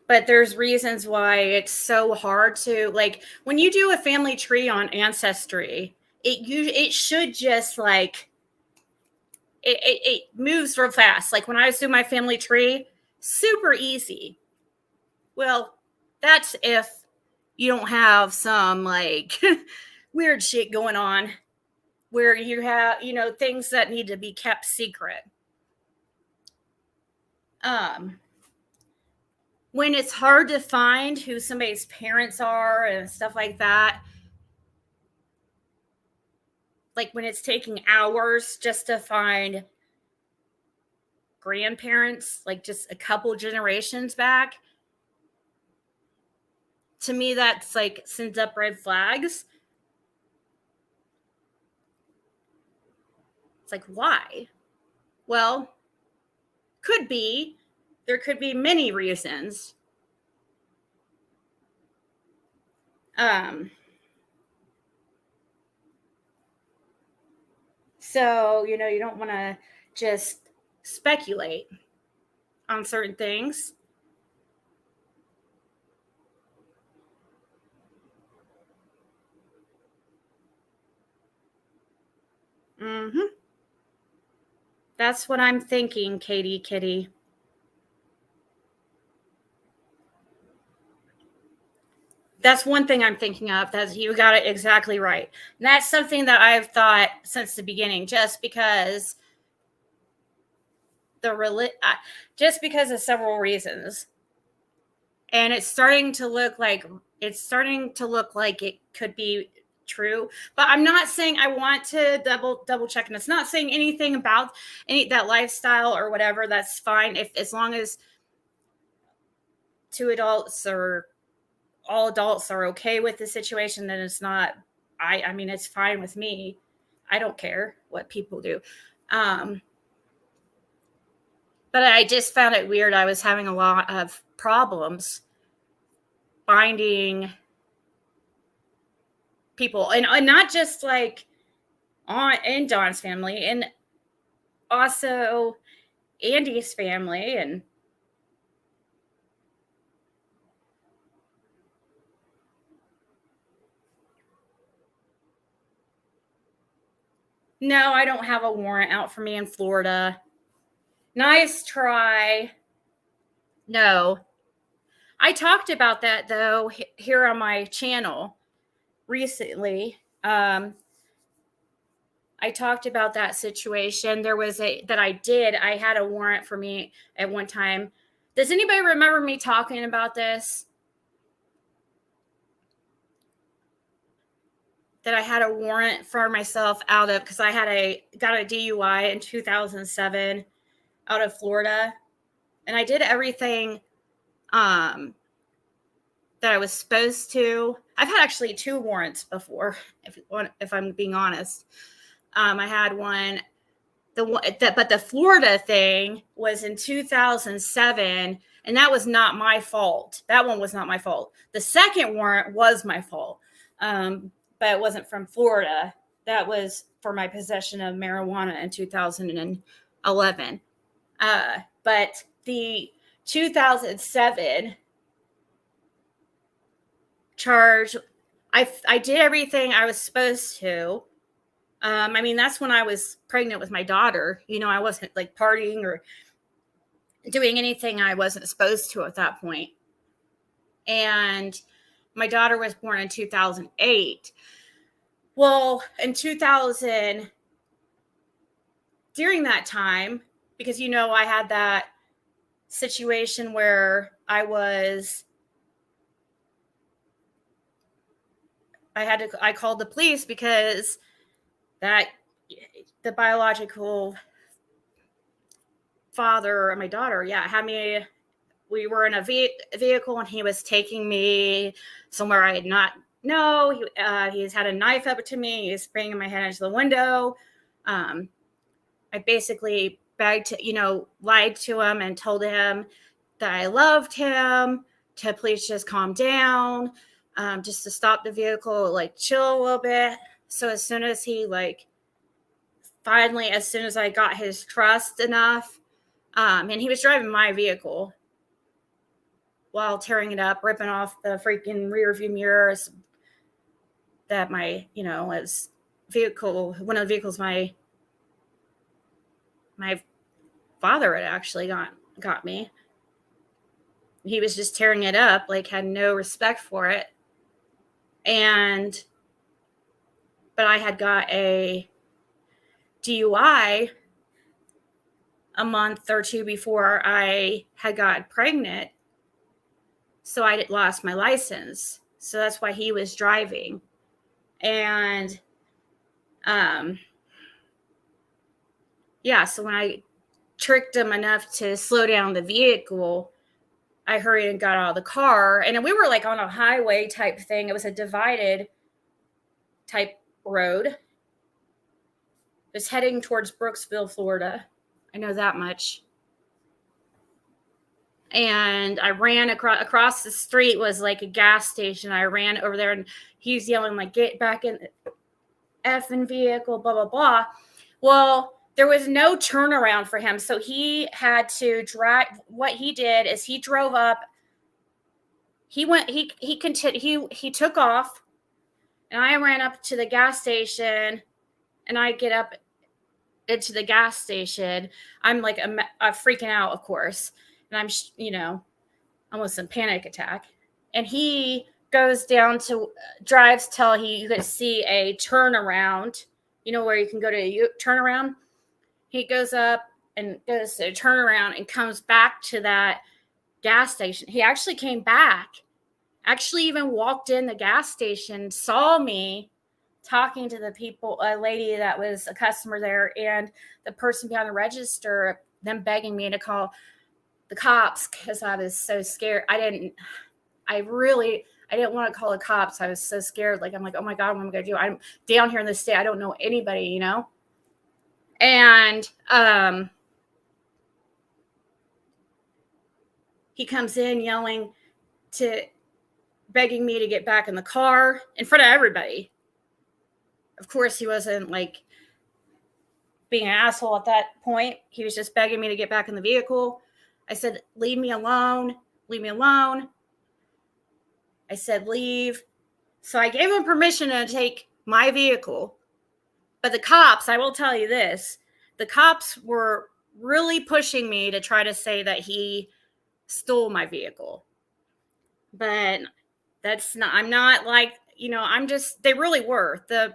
But there's reasons why it's so hard to, like, when you do a family tree on Ancestry, it should just like it moves real fast. Like when I do my family tree, super easy. Well, that's if you don't have some like weird shit going on where you have, things that need to be kept secret. When it's hard to find who somebody's parents are and stuff like that, like when it's taking hours just to find grandparents, like just a couple generations back, to me that's like sends up red flags. It's like, why? Well, there could be many reasons. So, you don't want to just speculate on certain things. That's what I'm thinking, Katie Kitty. That's one thing I'm thinking of. You got it exactly right. And that's something that I've thought since the beginning, just because of several reasons. And it's starting to look like it could be true. But I'm not saying I want to double check, and it's not saying anything about that lifestyle or whatever. That's fine as long as all adults are okay with the situation, then it's not. I mean, it's fine with me. I don't care what people do. But I just found it weird. I was having a lot of problems finding people, and not just like in Dawn's family, and also Andy's family, and no, I don't have a warrant out for me in Florida. Nice try. No. I talked about that, though, here on my channel recently. I talked about that situation. There was I had a warrant for me at one time. Does anybody remember me talking about this? That I had a warrant for myself because I got a DUI in 2007 out of Florida. And I did everything that I was supposed to. I've had actually 2 warrants before, if I'm being honest. I had one, but the Florida thing was in 2007, and that was not my fault. That one was not my fault. The second warrant was my fault, but it wasn't from Florida. That was for my possession of marijuana in 2011. But the 2007 charged. I did everything I was supposed to. I mean, that's when I was pregnant with my daughter. You know, I wasn't like partying or doing anything I wasn't supposed to at that point. And my daughter was born in 2008. Well, in 2000, during that time, because, you know, I had that situation where I called the police because the biological father of my daughter, we were in a vehicle and he was taking me somewhere I did not know. He's had a knife up to me. He was banging my head into the window. I basically lied to him and told him that I loved him, to please just calm down, just to stop the vehicle, like chill a little bit. So as soon as as soon as I got his trust enough, and he was driving my vehicle while tearing it up, ripping off the freaking rear view mirrors that one of the vehicles my father had actually got me. He was just tearing it up, like had no respect for it. But I had got a DUI a month or two before I had gotten pregnant. So I lost my license. So that's why he was driving. And so when I tricked him enough to slow down the vehicle, I hurried and got out of the car. And we were like on a highway type thing. It was a divided type road. It was heading towards Brooksville, Florida. I know that much. And I ran across the street was like a gas station. I ran over there and he's yelling like, get back in the effing vehicle, blah, blah, blah. Well, there was no turnaround for him. So he had to drive. What he did is he drove up. He took off and I ran up to the gas station and I get up into the gas station. I'm like freaking out, of course. And I'm, almost in panic attack. And he goes down to drives till you could see a turnaround, where you can go to a turnaround. He goes up and goes to a turnaround and comes back to that gas station. He actually came back, actually even walked in the gas station, saw me talking to the people, a lady that was a customer there, and the person behind the register, them begging me to call the cops because I was so scared. I didn't want to call the cops. I was so scared. Like, I'm like, oh my God, what am I going to do? I'm down here in the state. I don't know anybody, And he comes in begging me to get back in the car in front of everybody. Of course, he wasn't like being an asshole at that point. He was just begging me to get back in the vehicle. I said, leave me alone. Leave me alone. I said, leave. So I gave him permission to take my vehicle. But the cops, I will tell you this, the cops were really pushing me to try to say that he stole my vehicle. But I'm not like, they really were. They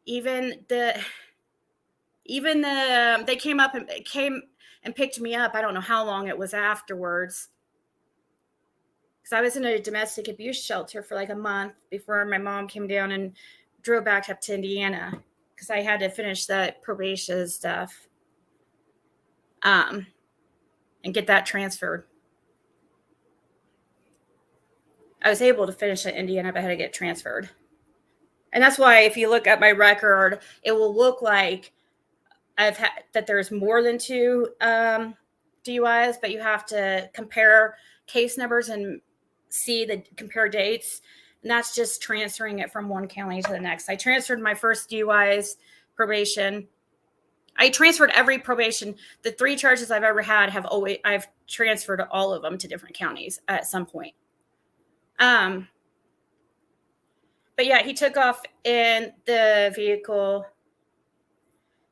came and picked me up. I don't know how long it was afterwards. Because I was in a domestic abuse shelter for like a month before my mom came down and drove back up to Indiana because I had to finish that probation stuff and get that transferred. I was able to finish at Indiana, but I had to get transferred. And that's why if you look at my record, it will look like that there's more than 2 DUIs, but you have to compare case numbers and compare dates. And that's just transferring it from one county to the next. I transferred my first DUI's probation. I transferred every probation. The 3 charges I've ever had I've transferred all of them to different counties at some point. But yeah, he took off in the vehicle,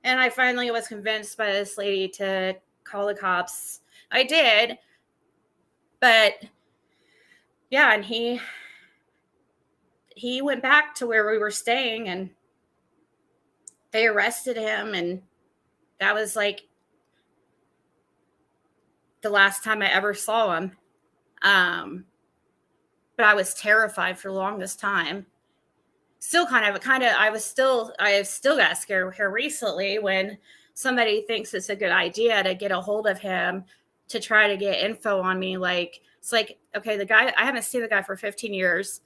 and I finally was convinced by this lady to call the cops. I did, but yeah, and he went back to where we were staying, and they arrested him, and that was like the last time I ever saw him. But I was terrified for the longest time. Still I have still got scared here recently when somebody thinks it's a good idea to get a hold of him to try to get info on me. Like, it's like, okay, the guy, I haven't seen the guy for 15 years.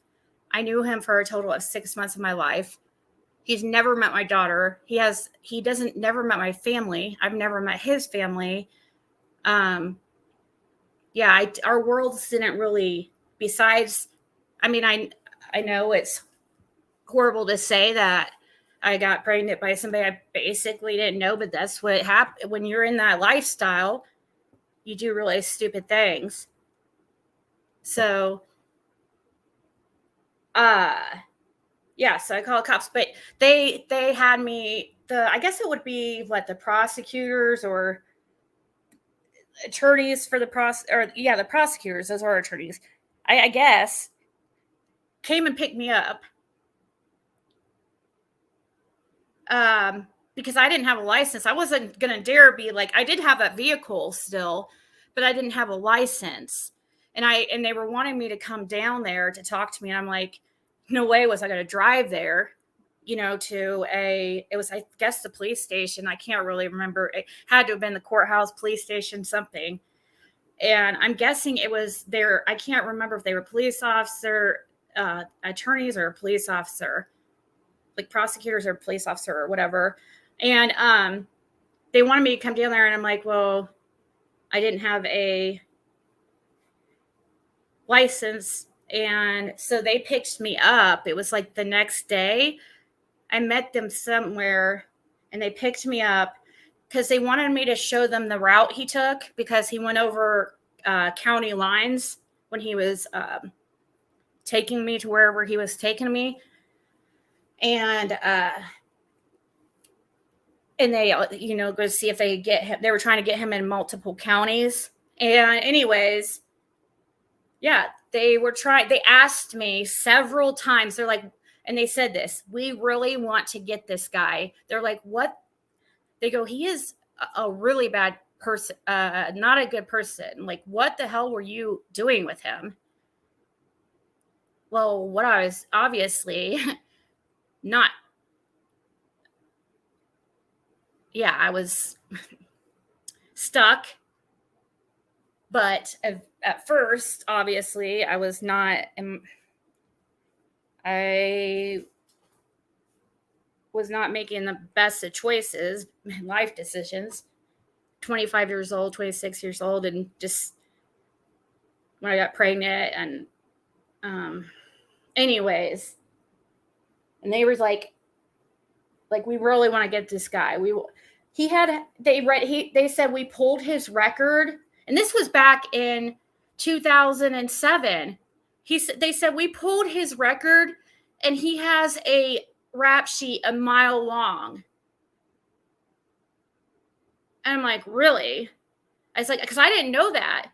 I knew him for a total of 6 months of my life. He's never met my daughter. Never met my family. I've never met his family. Our worlds didn't really, besides, I mean, I know it's horrible to say that I got pregnant by somebody I basically didn't know, but that's what happened. When you're in that lifestyle, you do really stupid things. So, so I called cops, but they had me, I guess it would be the prosecutors or attorneys for the prosecutors, those are attorneys, I guess, came and picked me up. Because I didn't have a license. I wasn't going to dare be like, I did have that vehicle still, but I didn't have a license. And they were wanting me to come down there to talk to me. And I'm like, no way was I going to drive there, it was, I guess, the police station. I can't really remember. It had to have been the courthouse, police station, something. And I'm guessing it was there. I can't remember if they were police officer, attorneys, or a police officer, like prosecutors or police officer or whatever. And they wanted me to come down there, and I'm like, well, I didn't have a license. And so they picked me up. It was like the next day. I met them somewhere, and they picked me up because they wanted me to show them the route he took, because he went over county lines when he was taking me to wherever he was taking me. And they, go to see if they could get him. They were trying to get him in multiple counties. And anyways, yeah, they asked me several times. They're like, and they said this, we really want to get this guy. They're like, what? They go, he is a really bad person, not a good person. Like, what the hell were you doing with him? Well, what I was obviously not. Yeah, I was stuck. But at first, obviously, I was not. I was not making the best of choices, life decisions. 25 years old, 26 years old, and just when I got pregnant, and anyways, and they were like, we really want to get this guy. They said we pulled his record, and this was back in 2007. They said we pulled his record, and he has a rap sheet a mile long. And I'm like, really? I was like, because I didn't know that.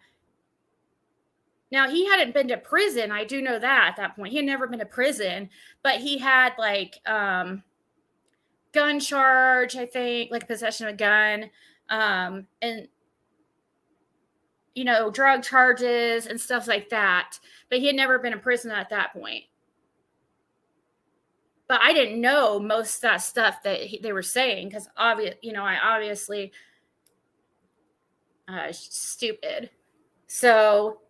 Now, he hadn't been to prison. I do know that at that point. He had never been to prison, but he had gun charge, I think, like possession of a gun, and drug charges and stuff like that. But he had never been in prison at that point. But I didn't know most of that stuff that they were saying, because I obviously stupid. So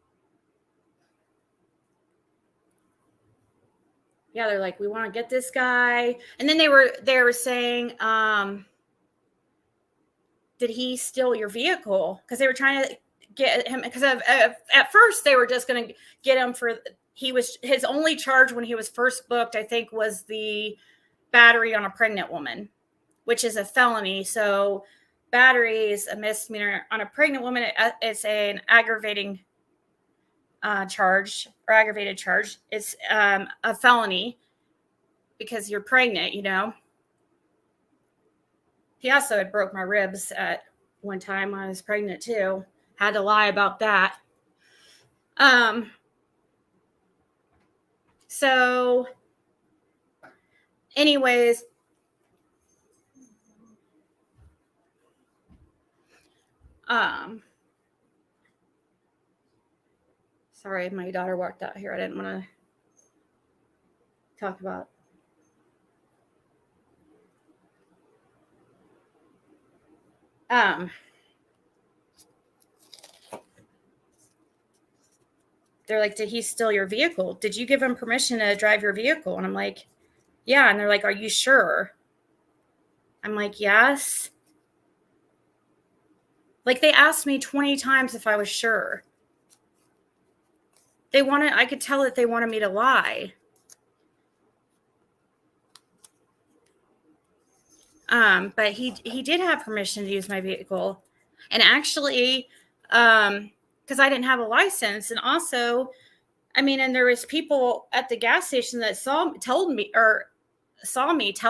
yeah, they're like, we want to get this guy. And then they were saying, did he steal your vehicle? Because they were trying to get him, because at first they were just going to get him for, his only charge when he was first booked, I think, was the battery on a pregnant woman, which is a felony. So battery is a misdemeanor on a pregnant woman. It's an aggravating charge or aggravated charge. It's a felony because you're pregnant, you know. He also had broke my ribs at one time when I was pregnant too. Had to lie about that. So anyways, sorry, my daughter walked out here. I didn't want to talk about. They're like, did he steal your vehicle? Did you give him permission to drive your vehicle? And I'm like, yeah. And they're like, are you sure? I'm like, yes. Like, they asked me 20 times if I was sure. I could tell that they wanted me to lie. But he did have permission to use my vehicle. And actually, because I didn't have a license. And also, I mean, and there was people at the gas station that saw me tell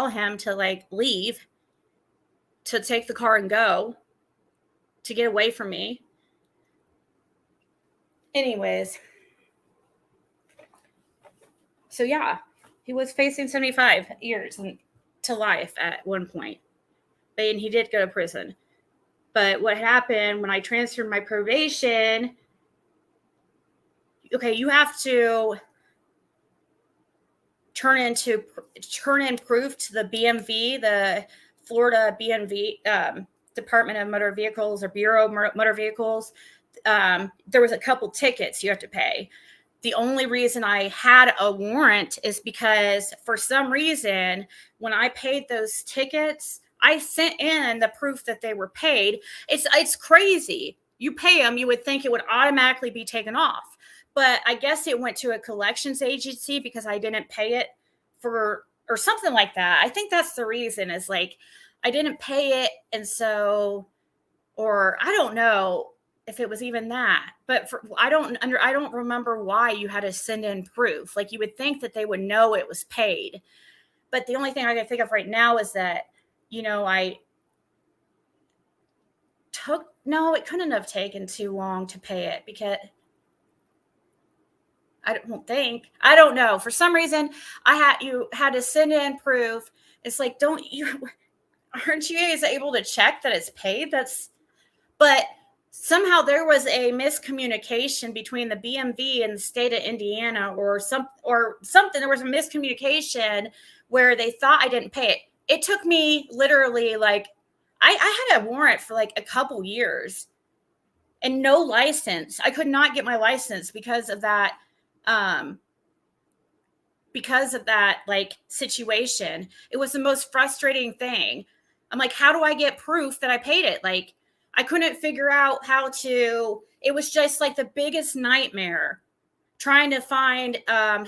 him to like leave, to take the car and go, to get away from me. Anyways. So yeah, he was facing 75 years to life at one point. And he did go to prison. But what happened when I transferred my probation, okay, you have to turn in proof to the BMV, the Florida BMV, Department of Motor Vehicles or Bureau of Motor Vehicles. There was a couple tickets you have to pay. The only reason I had a warrant is because for some reason, when I paid those tickets, I sent in the proof that they were paid. It's crazy. You pay them, you would think it would automatically be taken off. But I guess it went to a collections agency because I didn't pay it or something like that. I think that's the reason, is like I didn't pay it. And so, or I don't know if it was even that, but I don't remember why you had to send in proof. Like, you would think that they would know it was paid. But the only thing I can think of right now is that, you know, it couldn't have taken too long to pay it because I don't know. For some reason, you had to send in proof. It's like, aren't you guys able to check that it's paid? But somehow there was a miscommunication between the BMV and the state of Indiana or something. There was a miscommunication where they thought I didn't pay it. It took me literally like, I had a warrant for like a couple years and no license. I could not get my license because of that like situation. It was the most frustrating thing. I'm like, how do I get proof that I paid it? Like, I couldn't figure out it was just like the biggest nightmare trying to find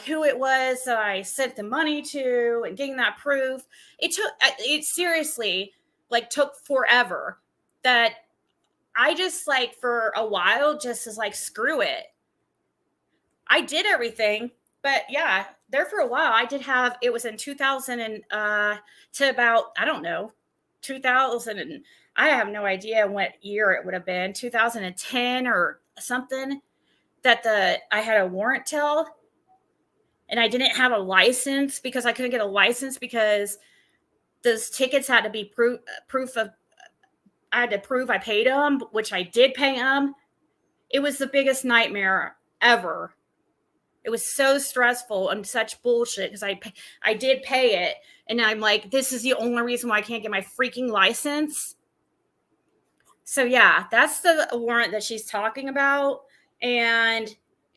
who it was that I sent the money to and getting that proof. It seriously like took forever, that I just like for a while just was like, screw it. I did everything, but yeah, there for a while I did have, it was in 2000 and to about, I don't know, 2000 and I have no idea what year it would have been, 2010 or something, that I had a warrant till, and I didn't have a license because I couldn't get a license because those tickets had to be proof of, I had to prove I paid them, which I did pay them. It was the biggest nightmare ever. It was so stressful and such bullshit because I did pay it. And I'm like, this is the only reason why I can't get my freaking license. So yeah, that's the warrant that she's talking about. And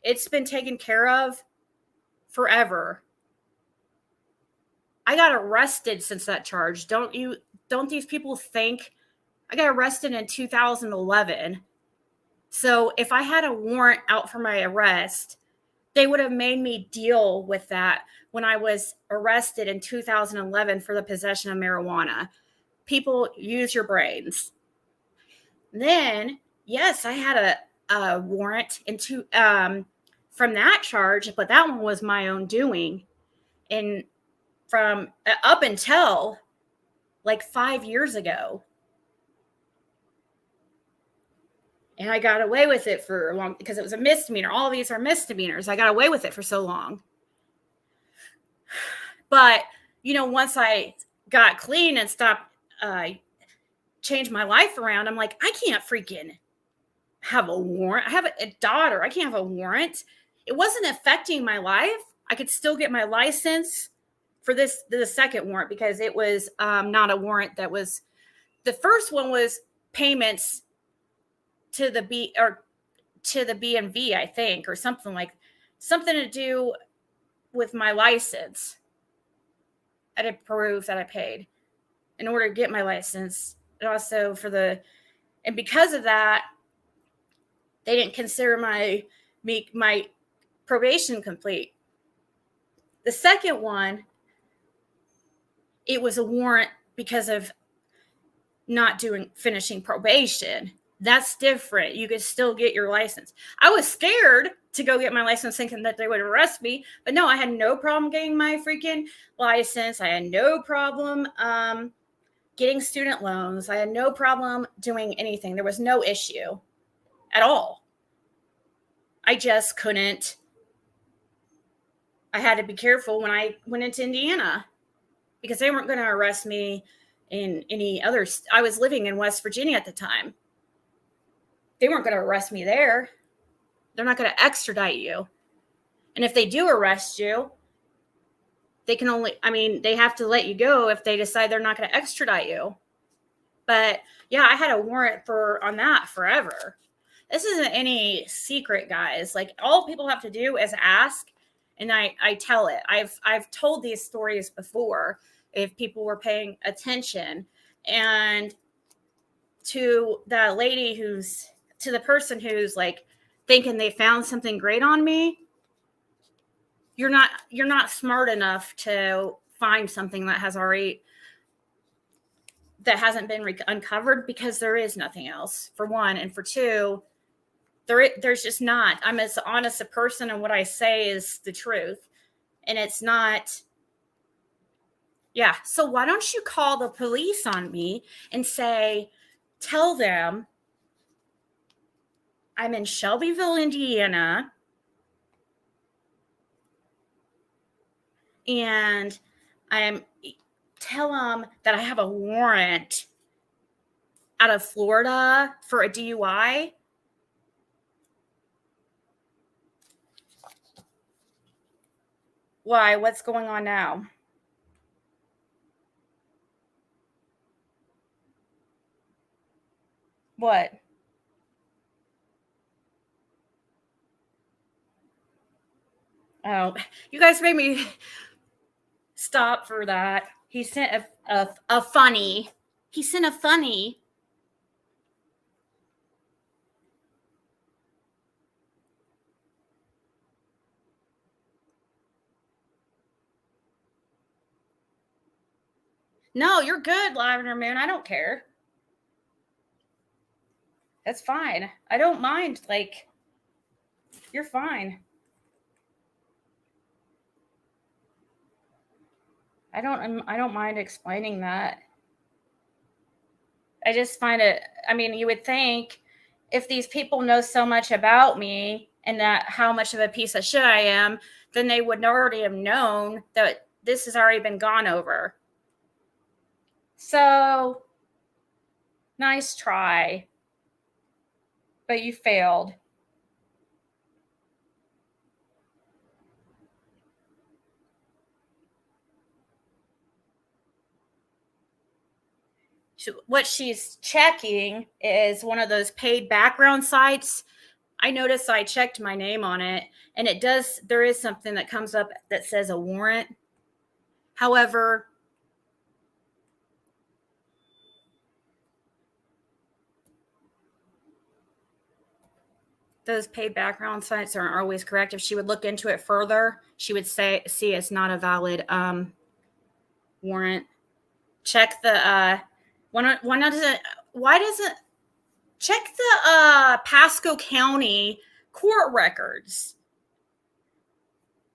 it's been taken care of forever. I got arrested since that charge. Don't these people think? I got arrested in 2011. So if I had a warrant out for my arrest, they would have made me deal with that when I was arrested in 2011 for the possession of marijuana. People, use your brains. Then, yes, I had a warrant from that charge, but that one was my own doing. And from up until like 5 years ago. And I got away with it for a long, because it was a misdemeanor. All of these are misdemeanors. I got away with it for so long. But, once I got clean and stopped, changed my life around, I'm like, I can't freaking have a warrant. I have a daughter. I can't have a warrant. It wasn't affecting my life. I could still get my license for the second warrant, because it was not a warrant that was, the first one was payments to the BMV, I think, or something to do with my license. I had to prove that I paid in order to get my license. And also and because of that, they didn't consider my probation complete. The second one, it was a warrant because of not finishing probation. That's different. You could still get your license. I was scared to go get my license thinking that they would arrest me, but no, I had no problem getting my freaking license. I had no problem getting student loans. I had no problem doing anything. There was no issue at all. I just couldn't. I had to be careful when I went into Indiana, because they weren't going to arrest me in any other. I was living in West Virginia at the time. They weren't going to arrest me there. They're not going to extradite you. And if they do arrest you, they have to let you go if they decide they're not going to extradite you. But yeah, I had a warrant on that forever. This isn't any secret, guys. Like, all people have to do is ask, and I tell it. I've told these stories before if people were paying attention. And to the person who's like thinking they found something great on me, you're not smart enough to find something that hasn't been uncovered, because there is nothing else, for one. And for two, there's just not. I'm as honest a person, and what I say is the truth. And it's not. Yeah. So why don't you call the police on me and tell them I'm in Shelbyville, Indiana, and tell them that I have a warrant out of Florida for a DUI. Why? What's going on now? What? Oh, you guys made me stop for that. He sent a funny. He sent a funny. No, you're good, Lavender Moon. I don't care. That's fine. I don't mind. Like, you're fine. I don't mind explaining that. I just find it, you would think if these people know so much about me and that how much of a piece of shit I am, then they would already have known that this has already been gone over. So, nice try, but you failed. What she's checking is one of those paid background sites. I noticed I checked my name on it, and there is something that comes up that says a warrant. However, those paid background sites aren't always correct. If she would look into it further, she would see it's not a valid warrant. Check the check the Pasco County court records.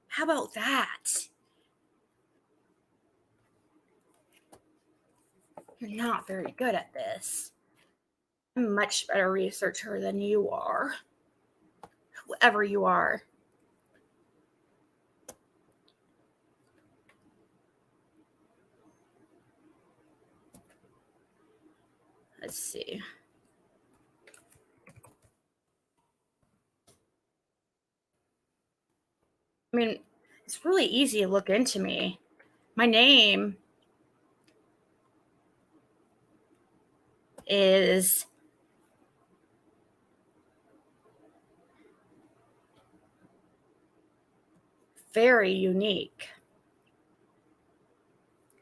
How about that? You're not very good at this. I'm a much better researcher than you are. Whoever you are. Let's see. I mean, it's really easy to look into me. My name is very unique.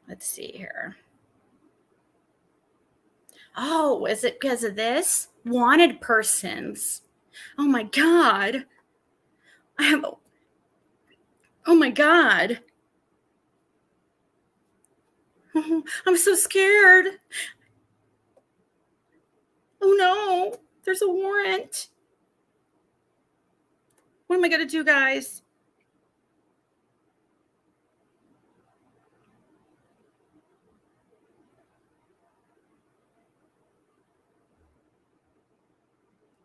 Let's see here. Oh, is it because of this? Wanted persons. Oh my God. Oh my God. I'm so scared. Oh no, there's a warrant. What am I going to do, guys?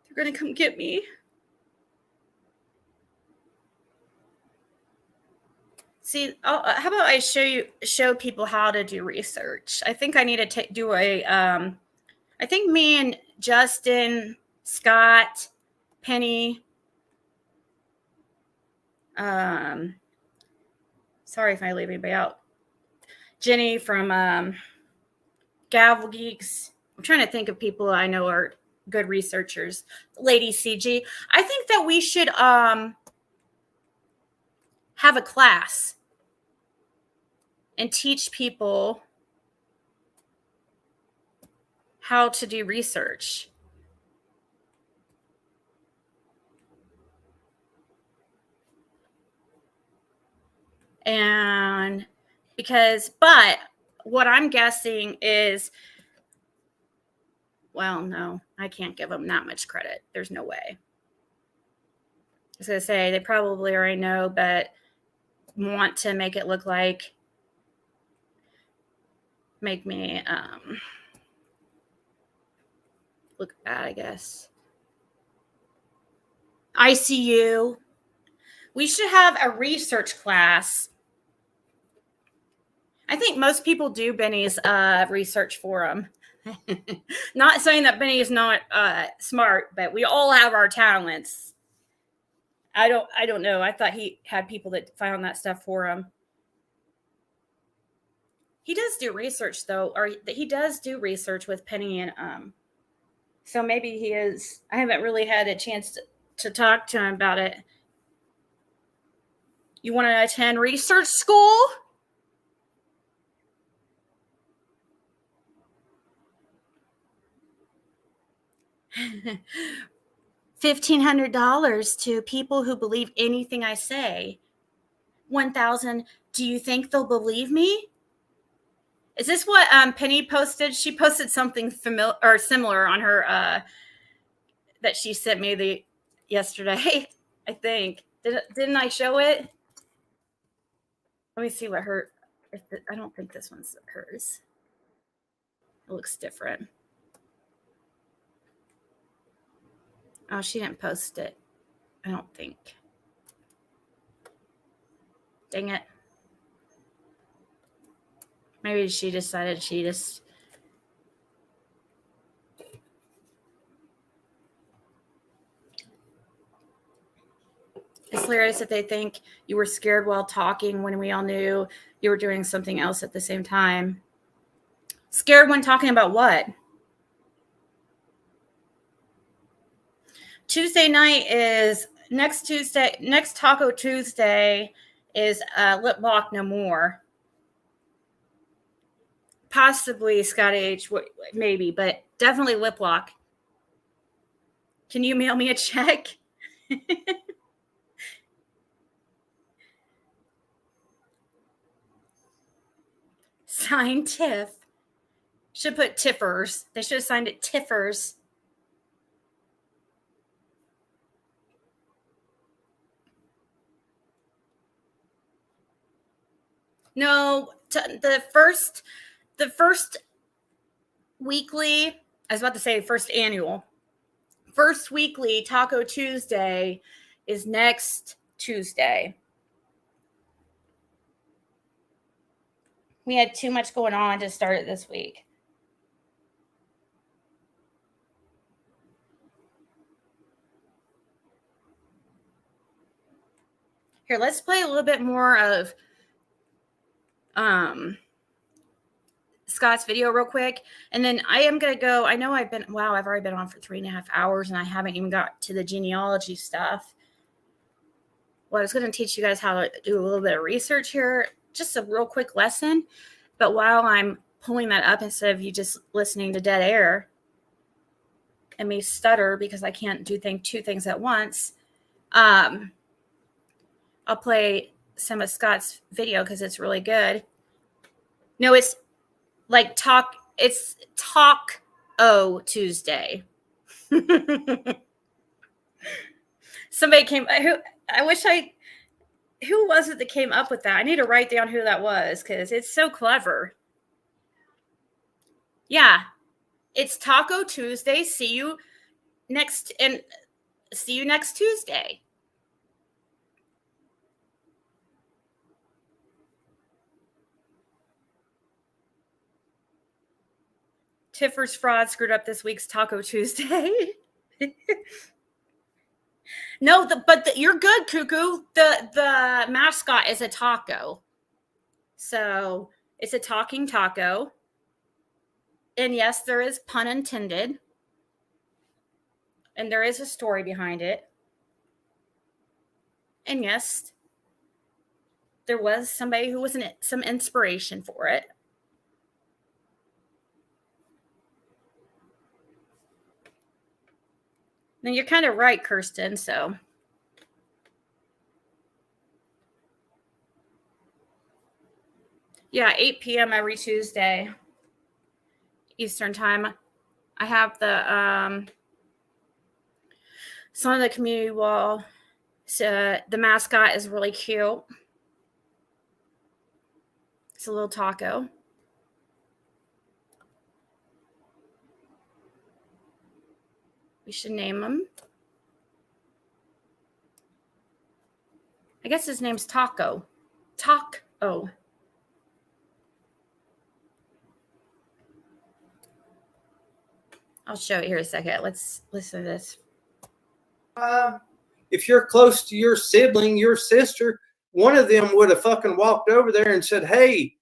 They're going to come get me. See, how about I show people how to do research? I think I need to do a, I think me and Justin, Scott, Penny, sorry if I leave anybody out, Jenny from Gavel Geeks. I'm trying to think of people I know are good researchers. Lady CG. I think that we should have a class and teach people how to do research. And but what I'm guessing is, well, no, I can't give them that much credit. There's no way. I was going to say they probably already know, but want to make it look like, make me look bad, I guess. ICU. We should have a research class. I think most people do Benny's research for them. Not saying that Benny is not smart, but we all have our talents. I don't know. I thought he had people that found that stuff for him. He does do research though, or he does do research with Penny and so maybe he is. I haven't really had a chance to talk to him about it. You want to attend research school? $1,500 to people who believe anything I say. 1,000. Do you think they'll believe me? Is this what Penny posted? She posted something familiar or similar on her that she sent me yesterday. I think didn't I show it? Let me see what her. I don't think this one's hers. It looks different. Oh, she didn't post it. I don't think. Dang it. Maybe she decided she just. It's hilarious that they think you were scared while talking when we all knew you were doing something else at the same time. Scared when talking about what? Tuesday night is next Tuesday. Next Taco Tuesday is Lip Lock No More. Possibly Scott H, maybe, but definitely Lip Lock. Can you mail me a check? Signed Tiff. Should put Tiffers. They should have signed it Tiffers. No, the first weekly, I was about to say first annual. First weekly Taco Tuesday is next Tuesday. We had too much going on to start it this week. Here, let's play a little bit more of Scott's video real quick. And then I am going to go. I know I've already been on for 3.5 hours and I haven't even got to the genealogy stuff. Well, I was going to teach you guys how to do a little bit of research here. Just a real quick lesson. But while I'm pulling that up, instead of you just listening to dead air and me stutter because I can't do two things at once, I'll play some of Scott's video because it's really good. No, it's like it's Talk-O Tuesday. Somebody came, who was it that came up with that? I need to write down who that was because it's so clever. Yeah, it's Taco Tuesday. See you next Tuesday. Tiffer's fraud screwed up this week's Taco Tuesday. No, you're good, Cuckoo. The mascot is a taco. So it's a talking taco. And yes, there is pun intended. And there is a story behind it. And yes, there was somebody who was some inspiration for it. Now you're kind of right, Kirsten, so. Yeah, 8 p.m. every Tuesday, Eastern time. I have the Son of the Community Wall. So the mascot is really cute. It's a little taco. We should name him. I guess his name's Taco. Taco. I'll show it here in a second. Let's listen to this. If you're close to your sibling, your sister, one of them would have fucking walked over there and said, hey,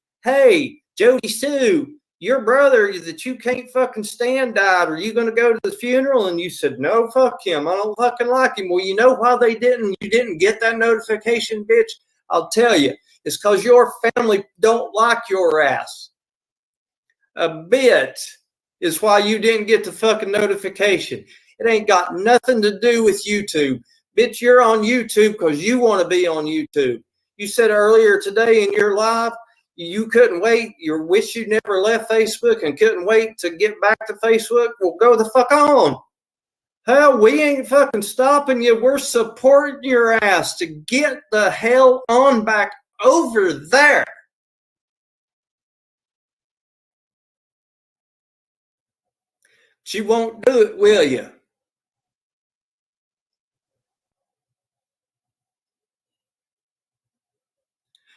Jody Sue, your brother that you can't fucking stand died. Are you going to go to the funeral? And you said, no, fuck him. I don't fucking like him. Well, you know why you didn't get that notification, bitch? I'll tell you. It's because your family don't like your ass. A bit is why you didn't get the fucking notification. It ain't got nothing to do with YouTube. Bitch, you're on YouTube because you want to be on YouTube. You said earlier today in your live, you couldn't wait. You wish you never left Facebook and couldn't wait to get back to Facebook. Well, go the fuck on. Hell, we ain't fucking stopping you. We're supporting your ass to get the hell on back over there. But you won't do it, will you?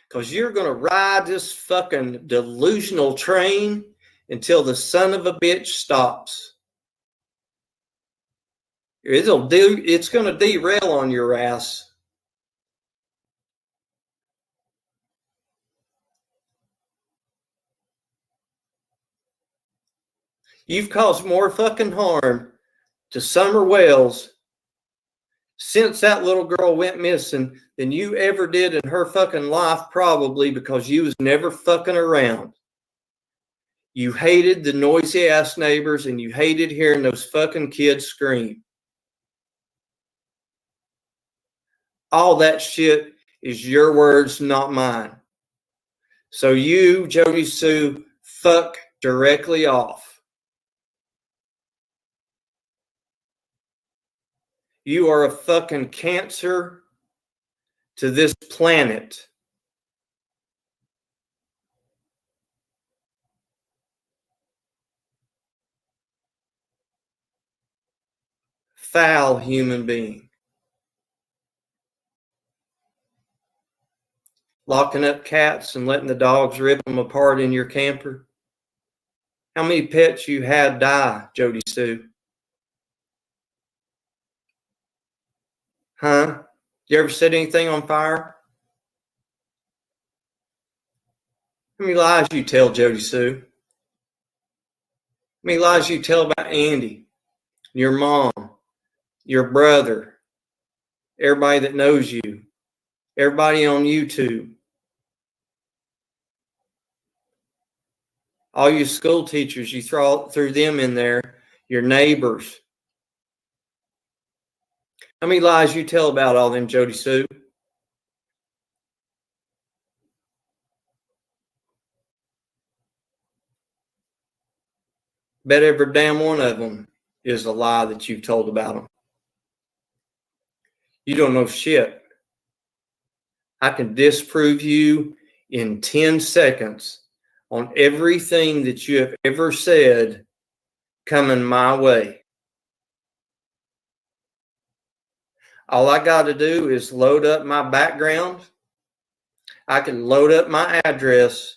Because you're going to ride this fucking delusional train until the son of a bitch stops. It's going to derail on your ass. You've caused more fucking harm to Summer Wells since that little girl went missing than you ever did in her fucking life, probably because you was never fucking around. You hated the noisy ass neighbors and you hated hearing those fucking kids scream. All that shit is your words, not mine. So you, Jody Sue, fuck directly off. You are a fucking cancer to this planet. foul human being. Locking up cats and letting the dogs rip them apart in your camper. How many pets you had die, Jody Sue? Huh? You ever set anything on fire? How many lies you tell, Jody Sue? How many lies you tell about Andy, your mom, your brother, everybody that knows you, everybody on YouTube, all you school teachers, you threw them in there, your neighbors. How many lies you tell about all them, Jody Sue? Bet every damn one of them is a lie that you've told about them. You don't know shit. I can disprove you in 10 seconds on everything that you have ever said coming my way. All I got to do is load up my background. I can load up my address,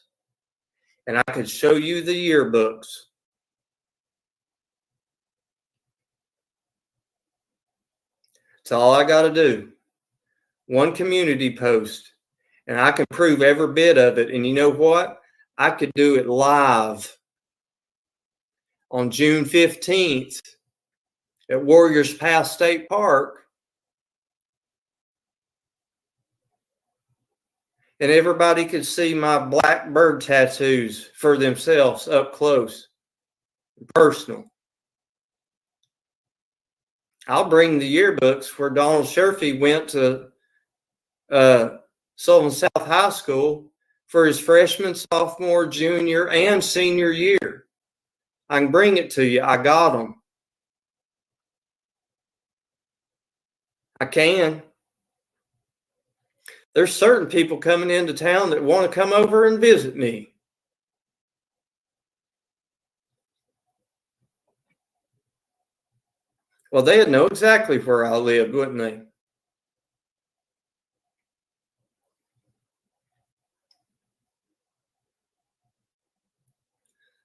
and I can show you the yearbooks. That's all I got to do. One community post, and I can prove every bit of it. And you know what? I could do it live on June 15th at Warriors Pass State Park. And everybody could see my black bird tattoos for themselves up close and personal. I'll bring the yearbooks where Donald Sherfy went to Sullivan South High School for his freshman, sophomore, junior, and senior year. I can bring it to you. I got them. I can. There's certain people coming into town that want to come over and visit me. Well, they'd know exactly where I lived, wouldn't they?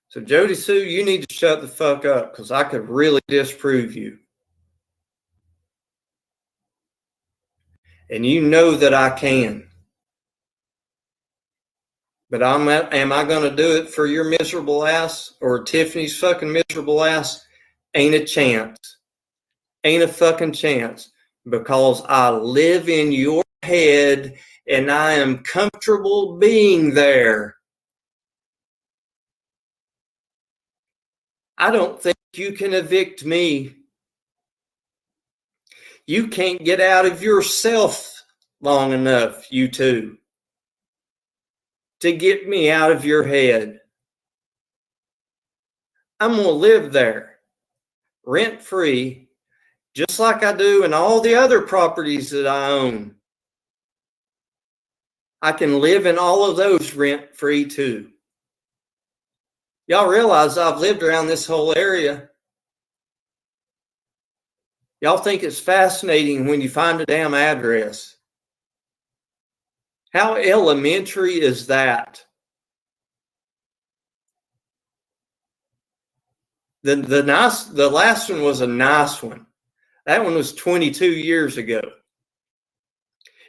So, Jody Sue, you need to shut the fuck up because I could really disprove you. And you know that I can. But am I going to do it for your miserable ass or Tiffany's fucking miserable ass? Ain't a chance. Ain't a fucking chance. Because I live in your head and I am comfortable being there. I don't think you can evict me. You can't get out of yourself long enough, you two, to get me out of your head. I'm going to live there, rent-free, just like I do in all the other properties that I own. I can live in all of those rent-free too. Y'all realize I've lived around this whole area. Y'all think it's fascinating when you find a damn address. How elementary is that? The last one was a nice one. That one was 22 years ago.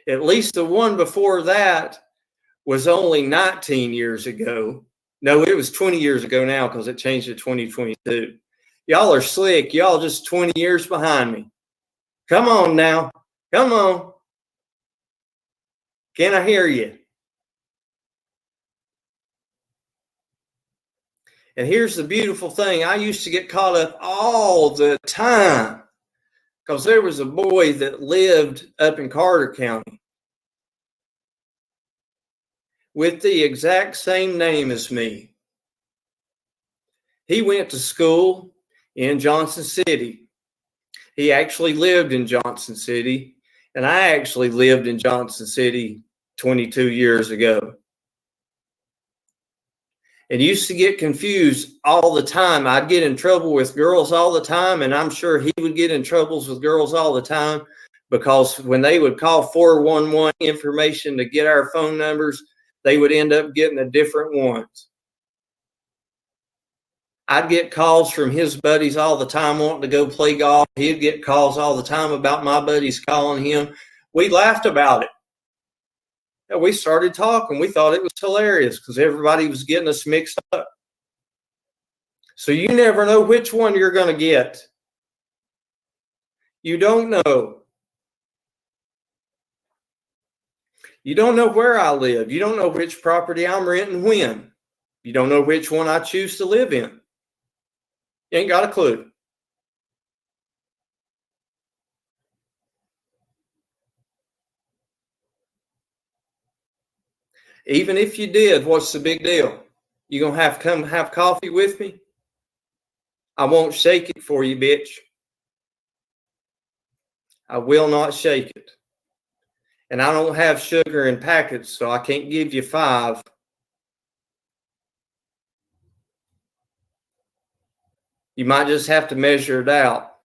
At least the one before that was only 19 years ago. No, it was 20 years ago now because it changed to 2022. Y'all are slick. Y'all just 20 years behind me. Come on now. Come on. Can I hear you? And here's the beautiful thing. I used to get caught up all the time because there was a boy that lived up in Carter County with the exact same name as me. He went to school in Johnson City. He actually lived in Johnson City, and I actually lived in Johnson City 22 years ago. and used to get confused all the time. I'd get in trouble with girls all the time, and I'm sure he would get in troubles with girls all the time, because when they would call 411 information to get our phone numbers, they would end up getting the different ones. I'd get calls from his buddies all the time wanting to go play golf. He'd get calls all the time about my buddies calling him. We laughed about it. And we started talking. We thought it was hilarious because everybody was getting us mixed up. So you never know which one you're going to get. You don't know. You don't know where I live. You don't know which property I'm renting when. You don't know which one I choose to live in. You ain't got a clue. Even if you did, what's the big deal? You gonna have to come have coffee with me? I won't shake it for you, bitch. I will not shake it. And I don't have sugar in packets, so I can't give you 5. You might just have to measure it out.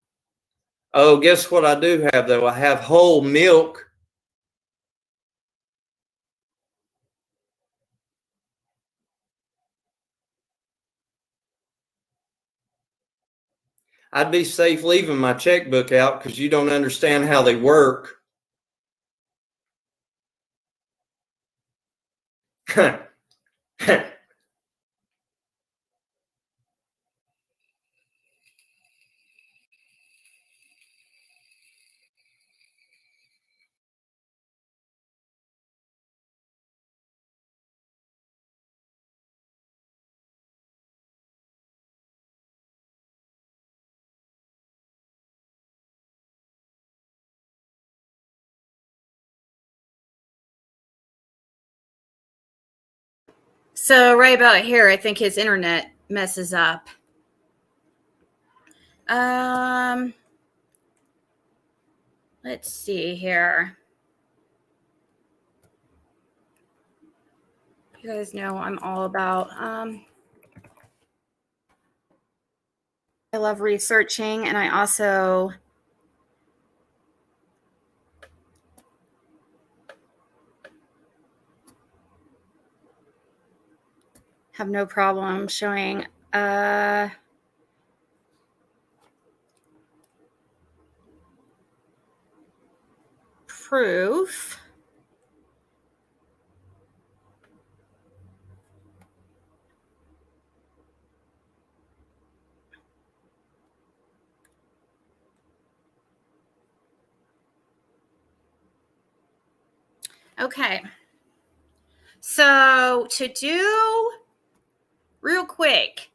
Oh, guess what I do have, though? I have whole milk. I'd be safe leaving my checkbook out because you don't understand how they work. So right about here, I think his internet messes up. Let's see here. You guys know I'm all about, I love researching, and I also have no problem showing proof. Okay. So to do real quick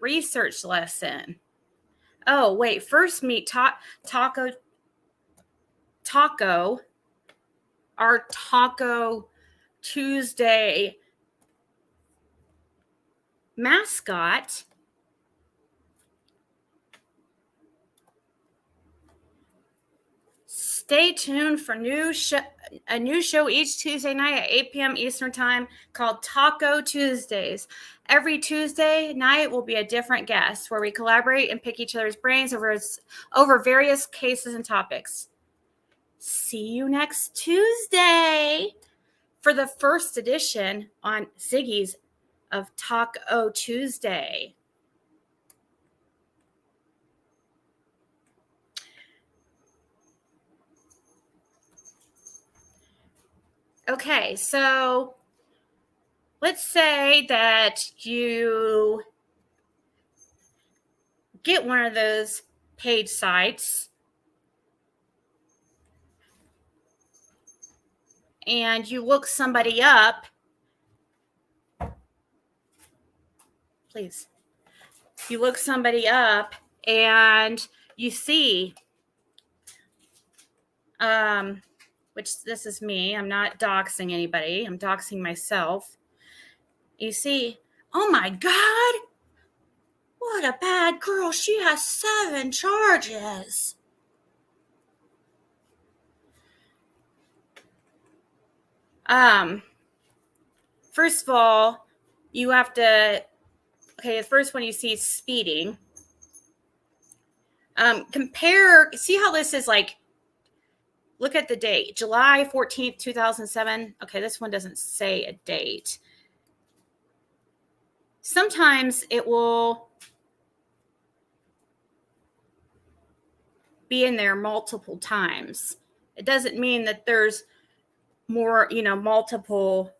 research lesson. Oh, wait, first meet Taco, our Taco Tuesday mascot. Stay tuned for a new show each Tuesday night at 8 p.m. Eastern Time called Taco Tuesdays. Every Tuesday night will be a different guest where we collaborate and pick each other's brains over various cases and topics. See you next Tuesday for the first edition on Ziggy's of Taco Tuesday. Okay, so let's say that you get one of those paid sites and you look somebody up. Please. You look somebody up and you see, which this is me. I'm not doxing anybody. I'm doxing myself. You see, oh my God, what a bad girl. She has 7 charges. first of all, you have to, okay, the first one you see is speeding. See how this is like, look at the date, July 14th, 2007. Okay, this one doesn't say a date. Sometimes it will be in there multiple times. It doesn't mean that there's more, multiple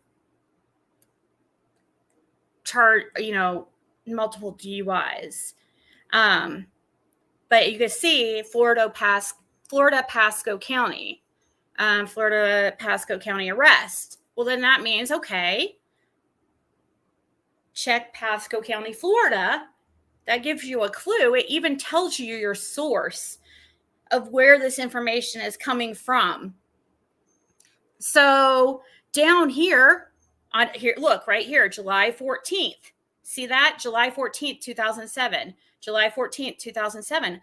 multiple DUIs. But you can see Florida Pasco County, Florida Pasco County arrest. Well, then that means, okay, check Pasco County, Florida. That gives you a clue. It even tells you your source of where this information is coming from. So down here, look right here, July 14th. See that? July 14th, 2007. July 14th, 2007.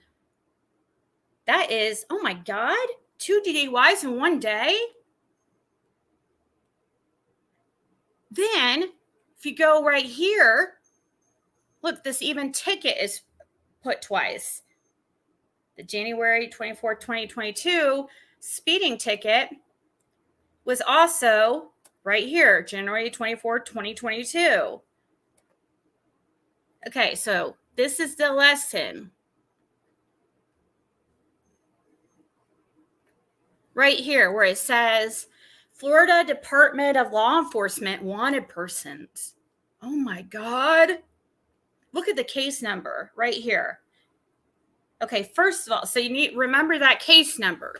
That is, oh my God, 2 DUIs in one day. Then if you go right here, look, this even ticket is put twice. The January 24th, 2022 speeding ticket was also right here, January 24th, 2022. Okay, so this is the lesson. Right here where it says Florida Department of Law Enforcement wanted persons. Oh my God. Look at the case number right here. Okay, first of all, so you need remember that case number.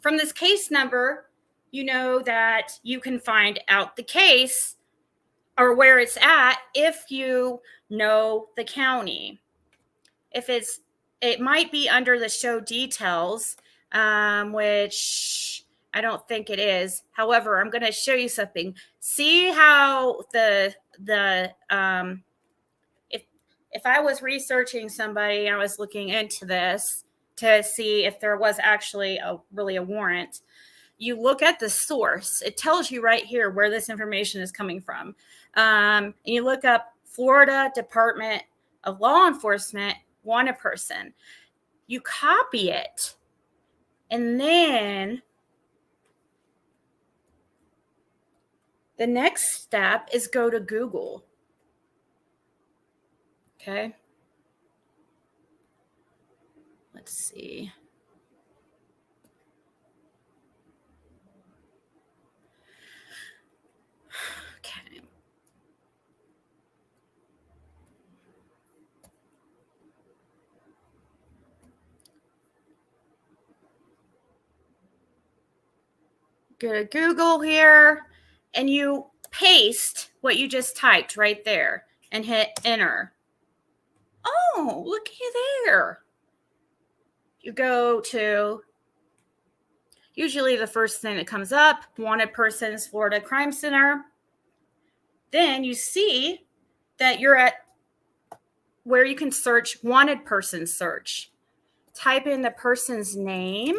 From this case number, you know that you can find out the case or where it's at if you know the county. It might be under the show details, which I don't think it is. However, I'm going to show you something. See how if I was researching somebody, I was looking into this to see if there was actually really a warrant. You look at the source. It tells you right here where this information is coming from. And you look up Florida Department of Law Enforcement wanted person. You copy it. And then the next step is go to Google. Okay. Let's see. Okay. Go to Google here and you paste what you just typed right there and hit enter. Oh, looky there. You go to, usually the first thing that comes up, wanted persons, Florida Crime Center. Then you see that you're at where you can search wanted person search. Type in the person's name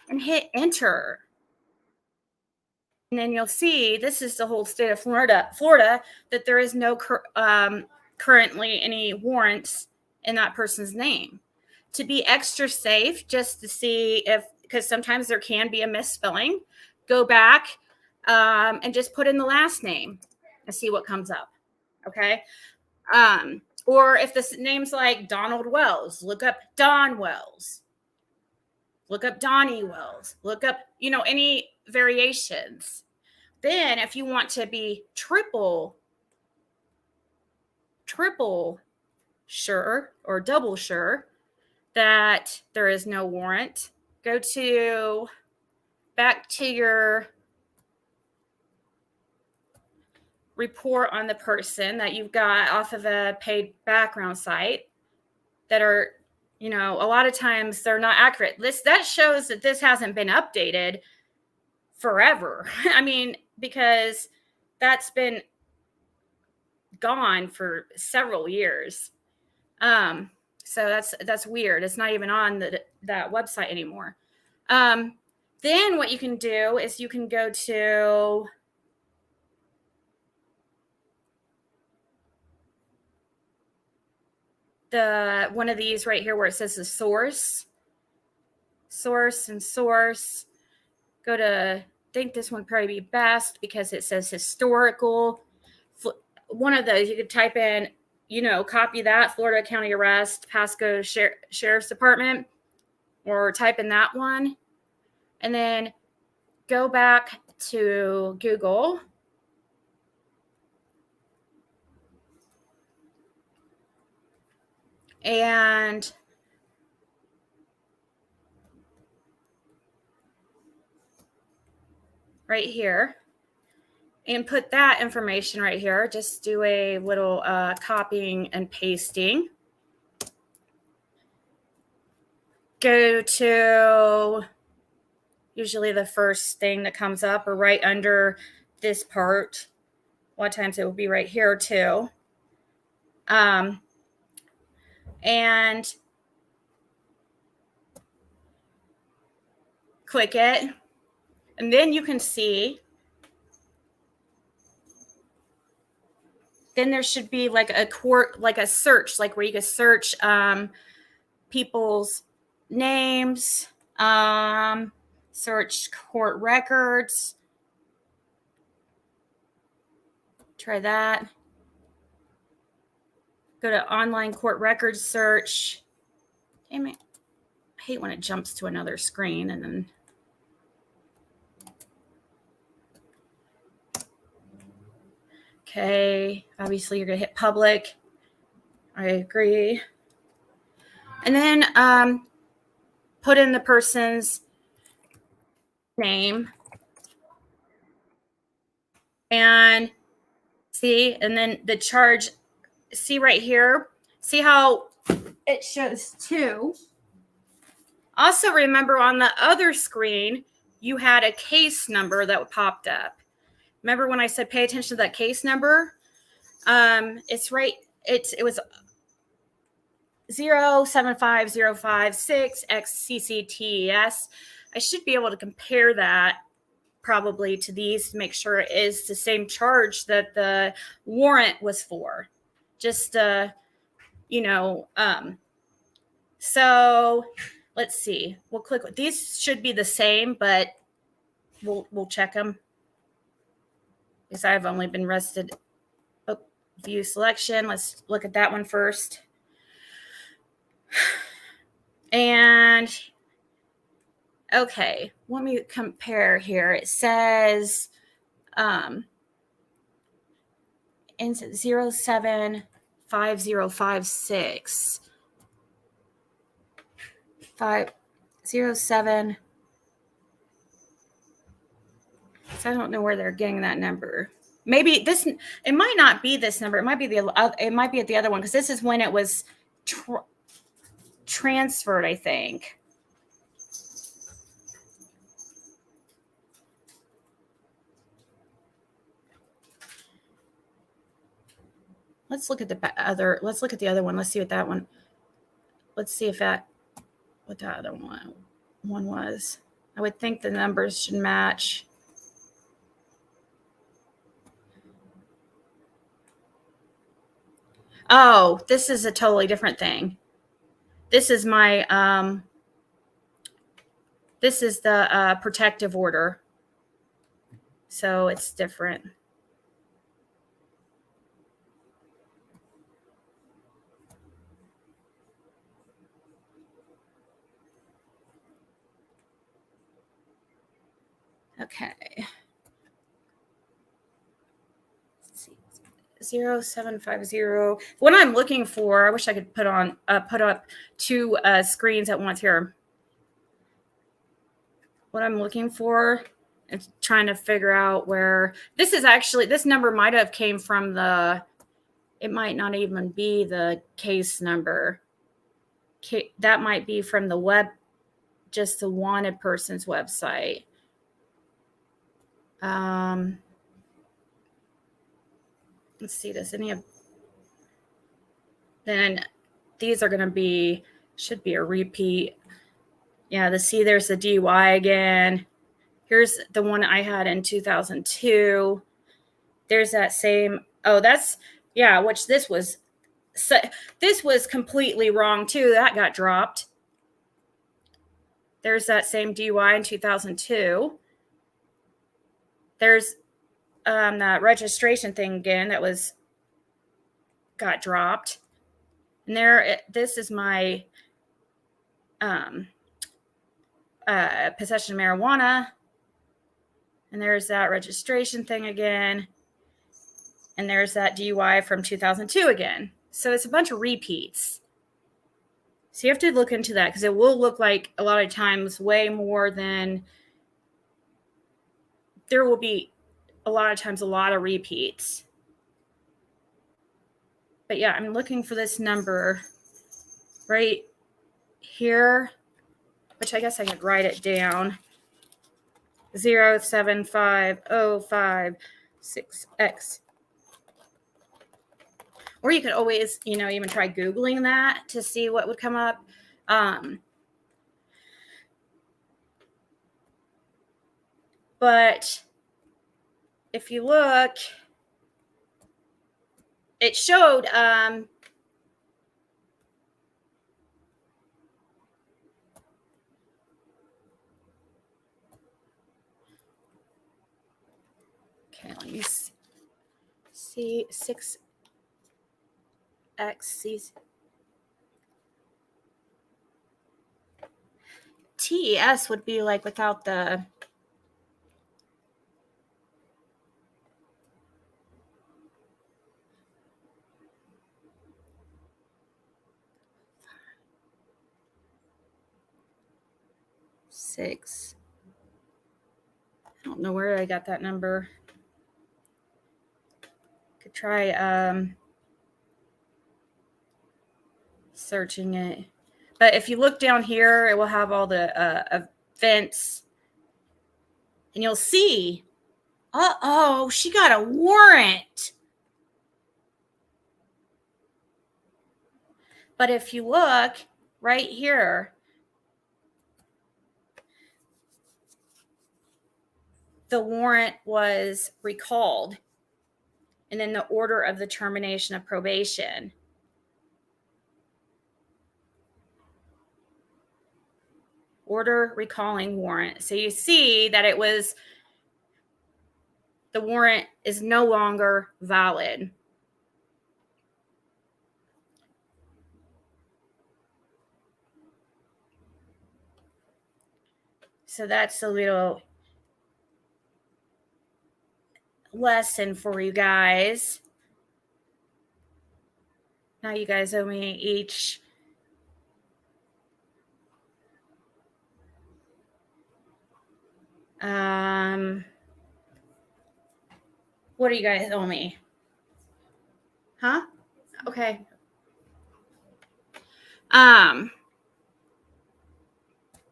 and hit enter. And then you'll see, this is the whole state of Florida, that there is no currently any warrants in that person's name. To be extra safe, just to see if, because sometimes there can be a misspelling, go back and just put in the last name and see what comes up. Okay. Or if this name's like Donald Wells, look up Don Wells. Look up Donnie Wells. Look up, any variations. Then if you want to be triple sure or double sure that there is no warrant, go back to your report on the person that you've got off of a paid background site that are, a lot of times they're not accurate. That shows that this hasn't been updated forever. I mean, because that's been gone for several years. So that's weird. It's not even on that website anymore. Then what you can do is you can go to one of these right here where it says the source. Source and source. Go to, I think this one probably be best because it says historical. One of those, you could type in, copy that, Florida County Arrest, Pasco Sheriff's Department, or type in that one. And then go back to Google. And right here, and put that information right here. Just do a little copying and pasting. Go to usually the first thing that comes up, or right under this part. A lot of times it will be right here too. And click it. And then you can see, then there should be like a search, like where you can search people's names, search court records. Try that. Go to online court records search. Damn it. I hate when it jumps to another screen and then. Okay, obviously you're going to hit public. I agree. And then put in the person's name. And see, and then the charge, see right here, see how it shows 2. Also remember on the other screen, you had a case number that popped up. Remember when I said pay attention to that case number? It's right. It was 075056XCCTES. I should be able to compare that probably to these to make sure it is the same charge that the warrant was for. Just so let's see. We'll click. These should be the same, but we'll check them. Because I've only been arrested. Oh, view selection. Let's look at that one first. And okay, let me compare here. It says in 075056 507. So I don't know where they're getting that number. Maybe this. It might not be this number. It might be It might be at the other one because this is when it was transferred, I think. Let's look at the other. Let's look at the other one. Let's see what that one. Let's see if what that other one was. I would think the numbers should match. Oh, this is a totally different thing. This is my, this is the protective order. So it's different. Okay. 0750. What I'm looking for, I wish I could put up 2 screens at once here. What I'm looking for is trying to figure out where this is actually, this number might have came from it might not even be the case number. That might be from the just the wanted person's website. Let's see, then these are going to should be a repeat. Yeah, there's the DUI again. Here's the one I had in 2002. There's that same, which this was So this was completely wrong too. That got dropped. There's that same DUI in 2002. There's that registration thing again that got dropped. And this is my possession of marijuana. And there's that registration thing again. And there's that DUI from 2002 again. So it's a bunch of repeats. So you have to look into that because it will look like a lot of times way more than there will be a lot of times a lot of repeats. But yeah, I'm looking for this number right here, which I guess I could write it down. 0750566X. Or you could always, even try Googling that to see what would come up. But if you look, it showed okay, let me see 6X. TES would be like without the six. I don't know where I got that number. Could try searching it. But if you look down here, it will have all the events. And you'll see, she got a warrant. But if you look right here, the warrant was recalled. And then the order of the termination of probation. Order recalling warrant. So you see that the warrant is no longer valid. So that's a little lesson for you guys. Now you guys owe me each what do you guys owe me? Huh? Okay.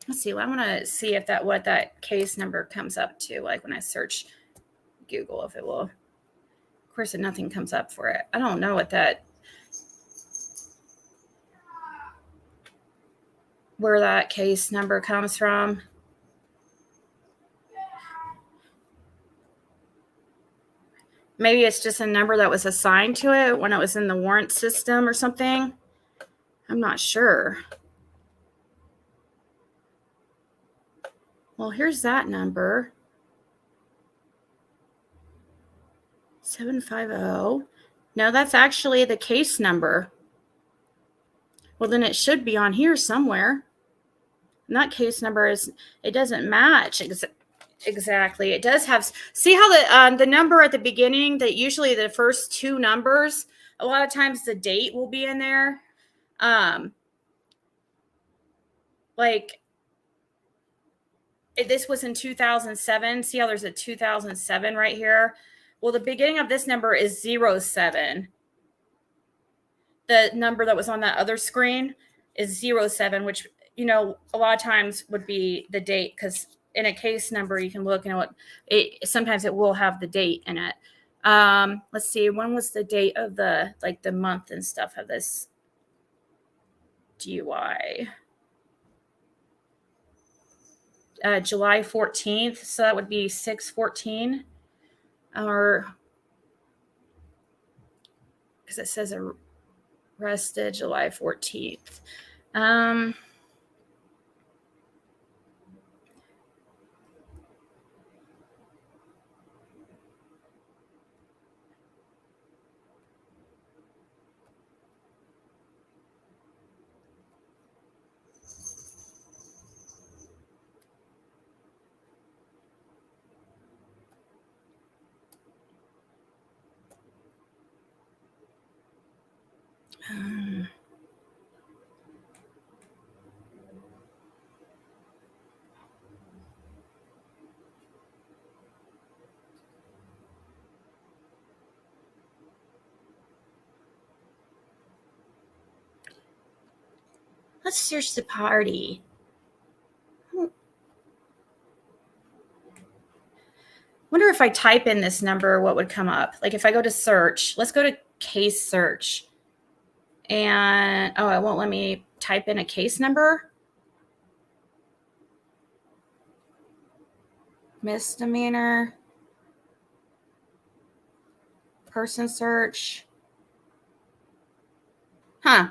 Let's see. I'm gonna see if what that case number comes up to, like when I search Google, if it will. Of course, nothing comes up for it. I don't know where that case number comes from. Maybe it's just a number that was assigned to it when it was in the warrant system or something. I'm not sure. Well, here's that number. 750. No, that's actually the case number. Well, then it should be on here somewhere. And that case number it doesn't match exactly. It does have, see how the number at the beginning, that usually the first two numbers, a lot of times the date will be in there. This was in 2007. See how there's a 2007 right here? Well, the beginning of this number is 07. The number that was on that other screen is 07, which, a lot of times would be the date, because in a case number, you can look and sometimes it will have the date in it. Let's see, when was the date of the month and stuff of this DUI? July 14th, so that would be 6/14, or because it says Arrested July 14th. Let's search the party. Wonder if I type in this number, what would come up? Like if I go to search, let's go to case search. And, oh, it won't let me type in a case number. Misdemeanor. Person search. Huh.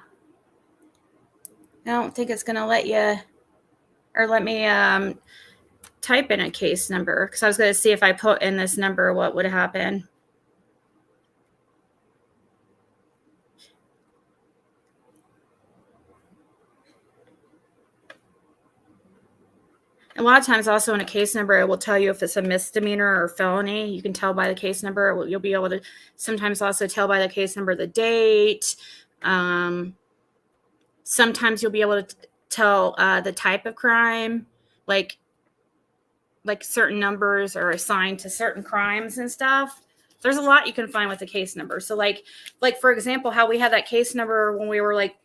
I don't think it's going to let you, or let me type in a case number, because I was going to see if I put in this number, what would happen. A lot of times also in a case number, it will tell you if it's a misdemeanor or felony. You can tell by the case number. You'll be able to sometimes also tell by the case number the date. Sometimes you'll be able to tell the type of crime, like certain numbers are assigned to certain crimes and stuff. There's a lot you can find with the case number. So like for example, how we had that case number when we were like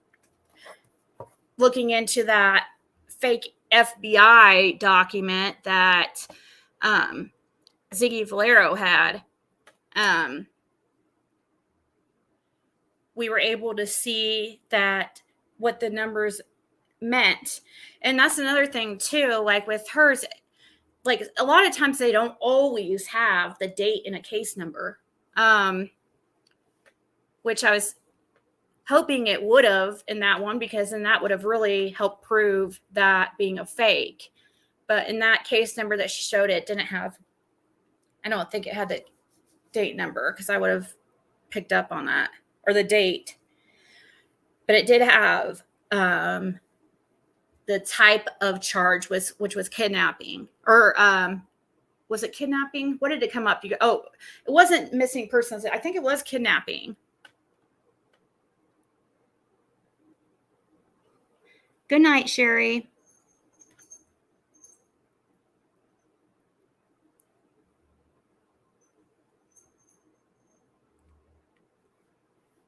looking into that fake FBI document that Ziggy Valero had. We were able to see that what the numbers meant. And that's another thing too, like with hers, like a lot of times they don't always have the date in a case number, which I was hoping it would have in that one, because then that would have really helped prove that being a fake. But in that case number that she showed, it didn't have, I don't think it had the date number, because I would have picked up on that, or the date. But it did have the type of charge, which was kidnapping, or was it kidnapping? What did it come up? It wasn't missing persons. I think it was kidnapping. Good night, Sherry.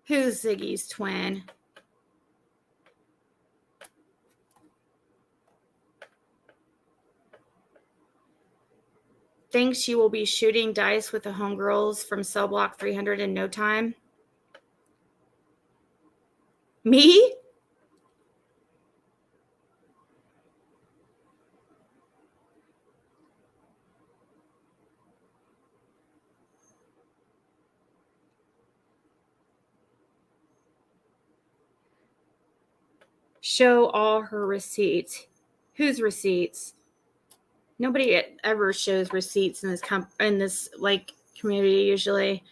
Who's Ziggy's twin? Thinks she will be shooting dice with the homegirls from cell block 300 in no time. Me? Show all her receipts. Whose receipts? Nobody ever shows receipts in this like community usually,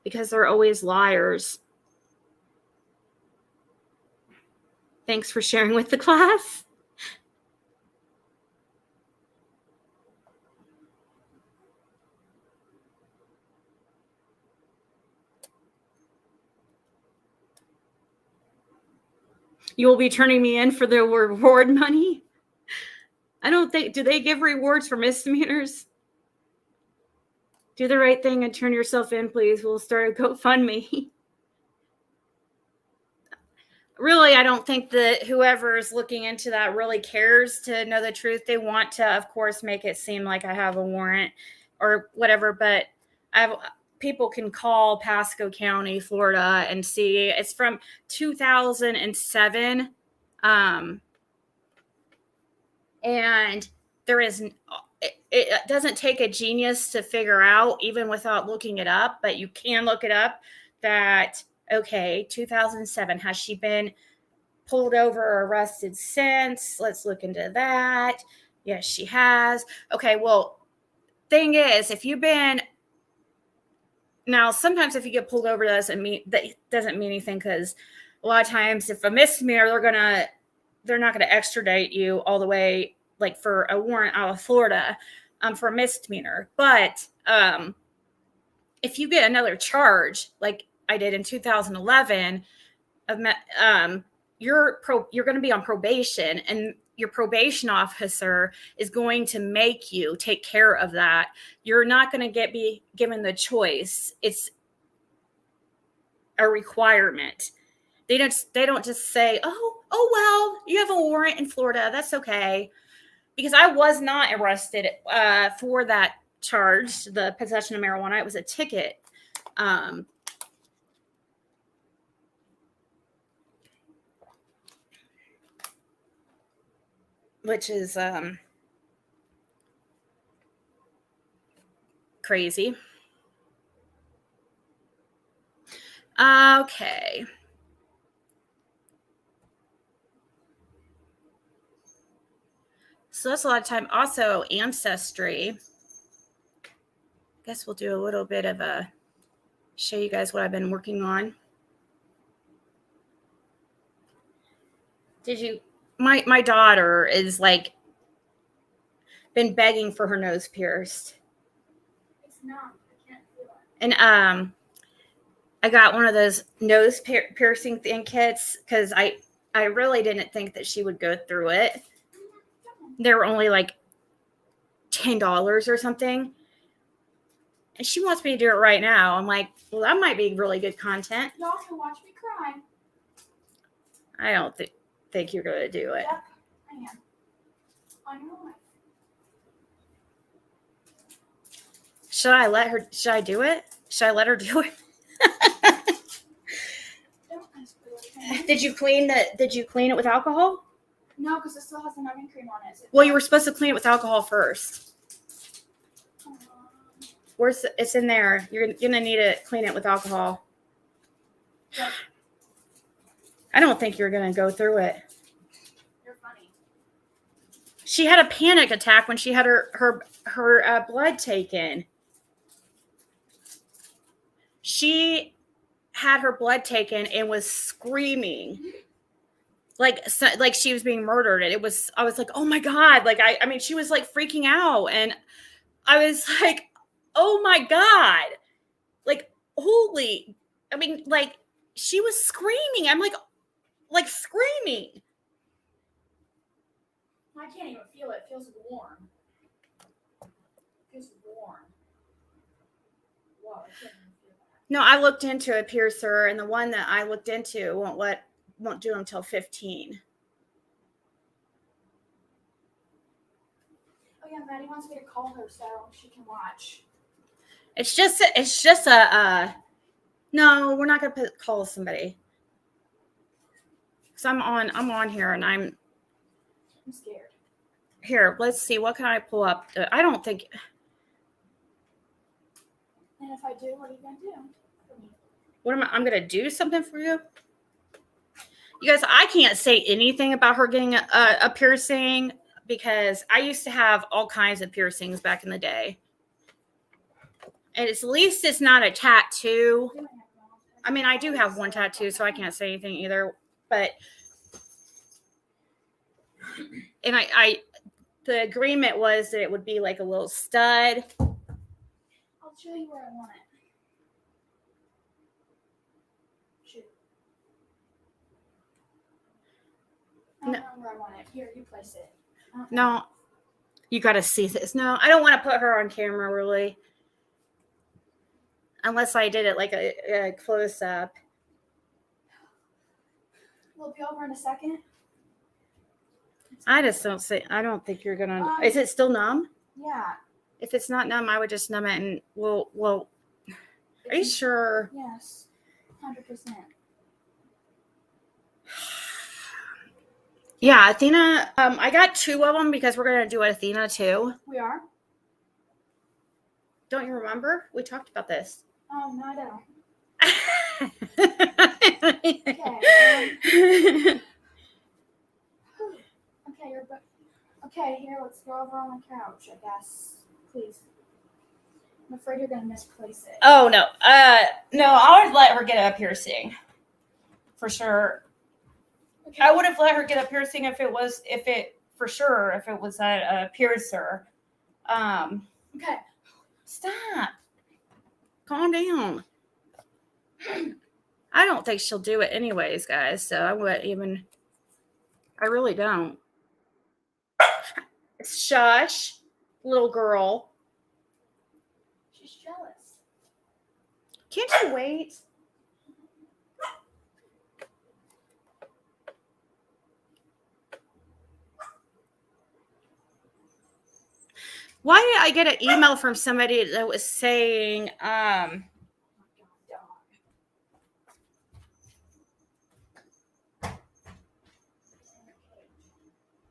because they're always liars. Thanks for sharing with the class. You will be turning me in for the reward money? I don't think, do they give rewards for misdemeanors? Do the right thing and turn yourself in, please. We'll start a GoFundMe. Really, I don't think that whoever is looking into that really cares to know the truth. They want to, of course, make it seem like I have a warrant or whatever, but people can call Pasco County, Florida, and see. It's from 2007. And there is, it doesn't take a genius to figure out, even without looking it up, but you can look it up, that Okay, 2007. Has she been pulled over or arrested since? Let's look into that. Yes, she has. Okay, well, thing is, if you've been now, sometimes if you get pulled over, that doesn't mean anything, because a lot of times, if a misdemeanor, they're not gonna extradite you all the way, like for a warrant out of Florida, for a misdemeanor. But if you get another charge, like I did in 2011, you're going to be on probation, and your probation officer is going to make you take care of that. You're not going to be given the choice. It's a requirement. They don't just say, oh well, you have a warrant in Florida, that's okay. Because I was not arrested for that charge, the possession of marijuana. It was a ticket. Which is crazy. Okay. So that's a lot of time. Also, Ancestry. Guess we'll do a little bit of a show you guys what I've been working on. My daughter is like been begging for her nose pierced. It's not. I can't feel it. And I got one of those nose piercing kits because I really didn't think that she would go through it. They were only like $10 or something. And she wants me to do it right now. I'm like, well, that might be really good content. Y'all can watch me cry. I don't think you're going to do it. Yep, I am. On your life. Should I do it? Should I let her do it? Don't ask for it. Did you clean it with alcohol? No, because it still has the numbing cream on it. Well, you were supposed to clean it with alcohol first. It's in there. You're gonna need to clean it with alcohol. Yep. I don't think you're gonna go through it. You're funny. She had a panic attack when she had her blood taken. She had her blood taken and was screaming. Like she was being murdered. And I was like, oh my God. Like, I mean, she was like freaking out. And I was like, oh my God. Like, holy, I mean, like she was screaming. I'm like screaming. I can't even feel it. It feels warm. It feels warm. Wow, I can't even feel that. No, I looked into a piercer, and the one that I looked into won't do them till 15. Oh yeah, Maddie wants me to call her so she can watch. It's just a no, we're not gonna call somebody. Because I'm on here and I'm scared. Here, let's see, what can I pull up? I don't think. And if I do, what are you gonna do for me? I'm gonna do something for you? You guys, I can't say anything about her getting a piercing because I used to have all kinds of piercings back in the day. And at least it's not a tattoo. I mean, I do have one tattoo, so I can't say anything either. But, and the agreement was that it would be like a little stud. I'll show you where I want it. Shoot. I don't know where I want it. Here, you place it. No, you got to see this. No, I don't want to put her on camera, really. Unless I did it like a close up. We'll be over in a second. I don't think you're going to. Is it still numb? Yeah. If it's not numb, I would just numb it and we'll. Are you sure? Yes. 100%. Yeah, Athena. I got 2 of them because we're going to do Athena too. We are? Don't you remember? We talked about this. Oh, no, I don't. Okay, okay, here, let's go over on the couch, I guess. Please. I'm afraid you're gonna misplace it. Oh no. No, I would let her get a piercing. For sure. Okay. I would have let her get a piercing if it was at a piercer. Okay. Stop. Calm down. I don't think she'll do it anyways, guys. So I really don't. Shush, little girl. She's jealous. Can't you wait? Why did I get an email from somebody that was saying,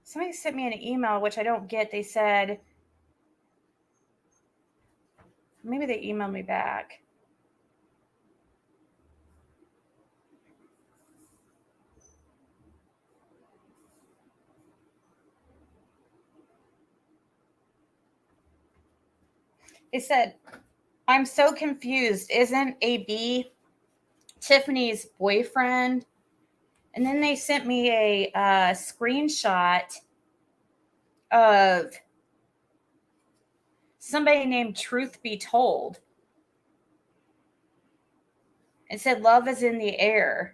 somebody sent me an email, which I don't get. They said, maybe they emailed me back. They said, I'm so confused. Isn't AB Tiffany's boyfriend? And then they sent me a screenshot of somebody named Truth Be Told. It said, love is in the air.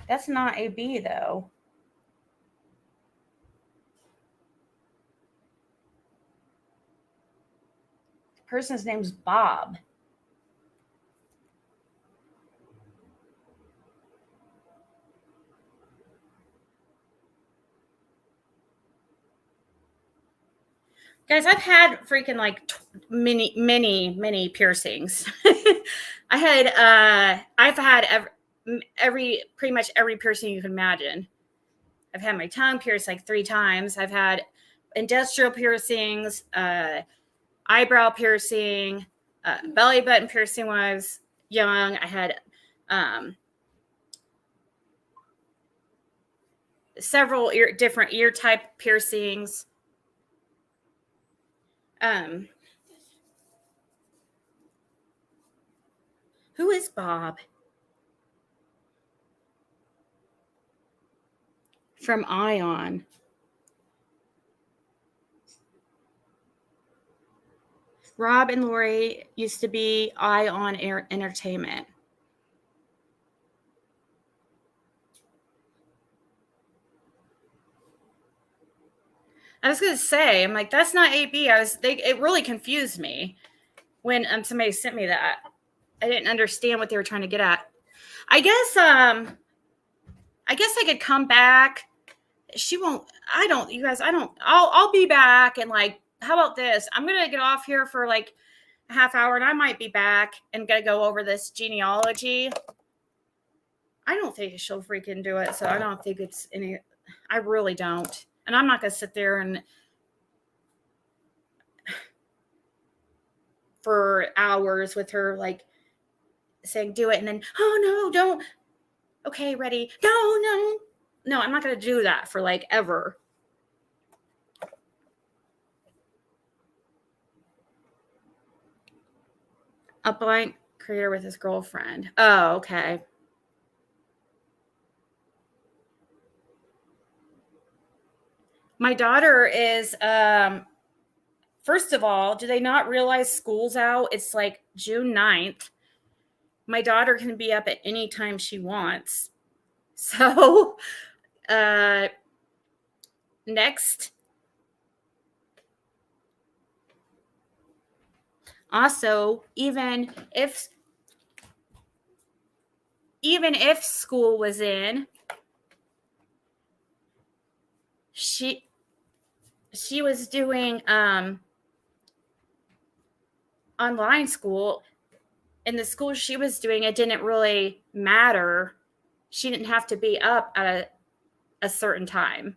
That's not AB, though. The person's name's Bob. Guys, I've had freaking like many piercings. I've had pretty much every piercing you can imagine. I've had my tongue pierced like 3 times. I've had industrial piercings, eyebrow piercing, belly button piercing when I was young. I had several different ear type piercings. Who is Bob? From Ion. Rob and Lori used to be Ion Entertainment. I was gonna say, I'm like, that's not AB. It really confused me when somebody sent me that. I didn't understand what they were trying to get at. I guess I could come back. She won't. I don't. You guys. I don't. I'll be back. And like, how about this? I'm gonna get off here for like a half hour, and I might be back and gonna go over this genealogy. I don't think she'll freaking do it. So I don't think it's any. I really don't. And I'm not gonna sit there and for hours with her like saying do it and then oh no don't. Okay, ready. No, I'm not gonna do that for like ever. A blank creator with his girlfriend. Oh, okay. My daughter is first of all, do they not realize school's out? It's like June 9th. My daughter can be up at any time she wants. So next. Also, even if school was in, she was doing online school. In the school she was doing, it didn't really matter. She didn't have to be up at a certain time.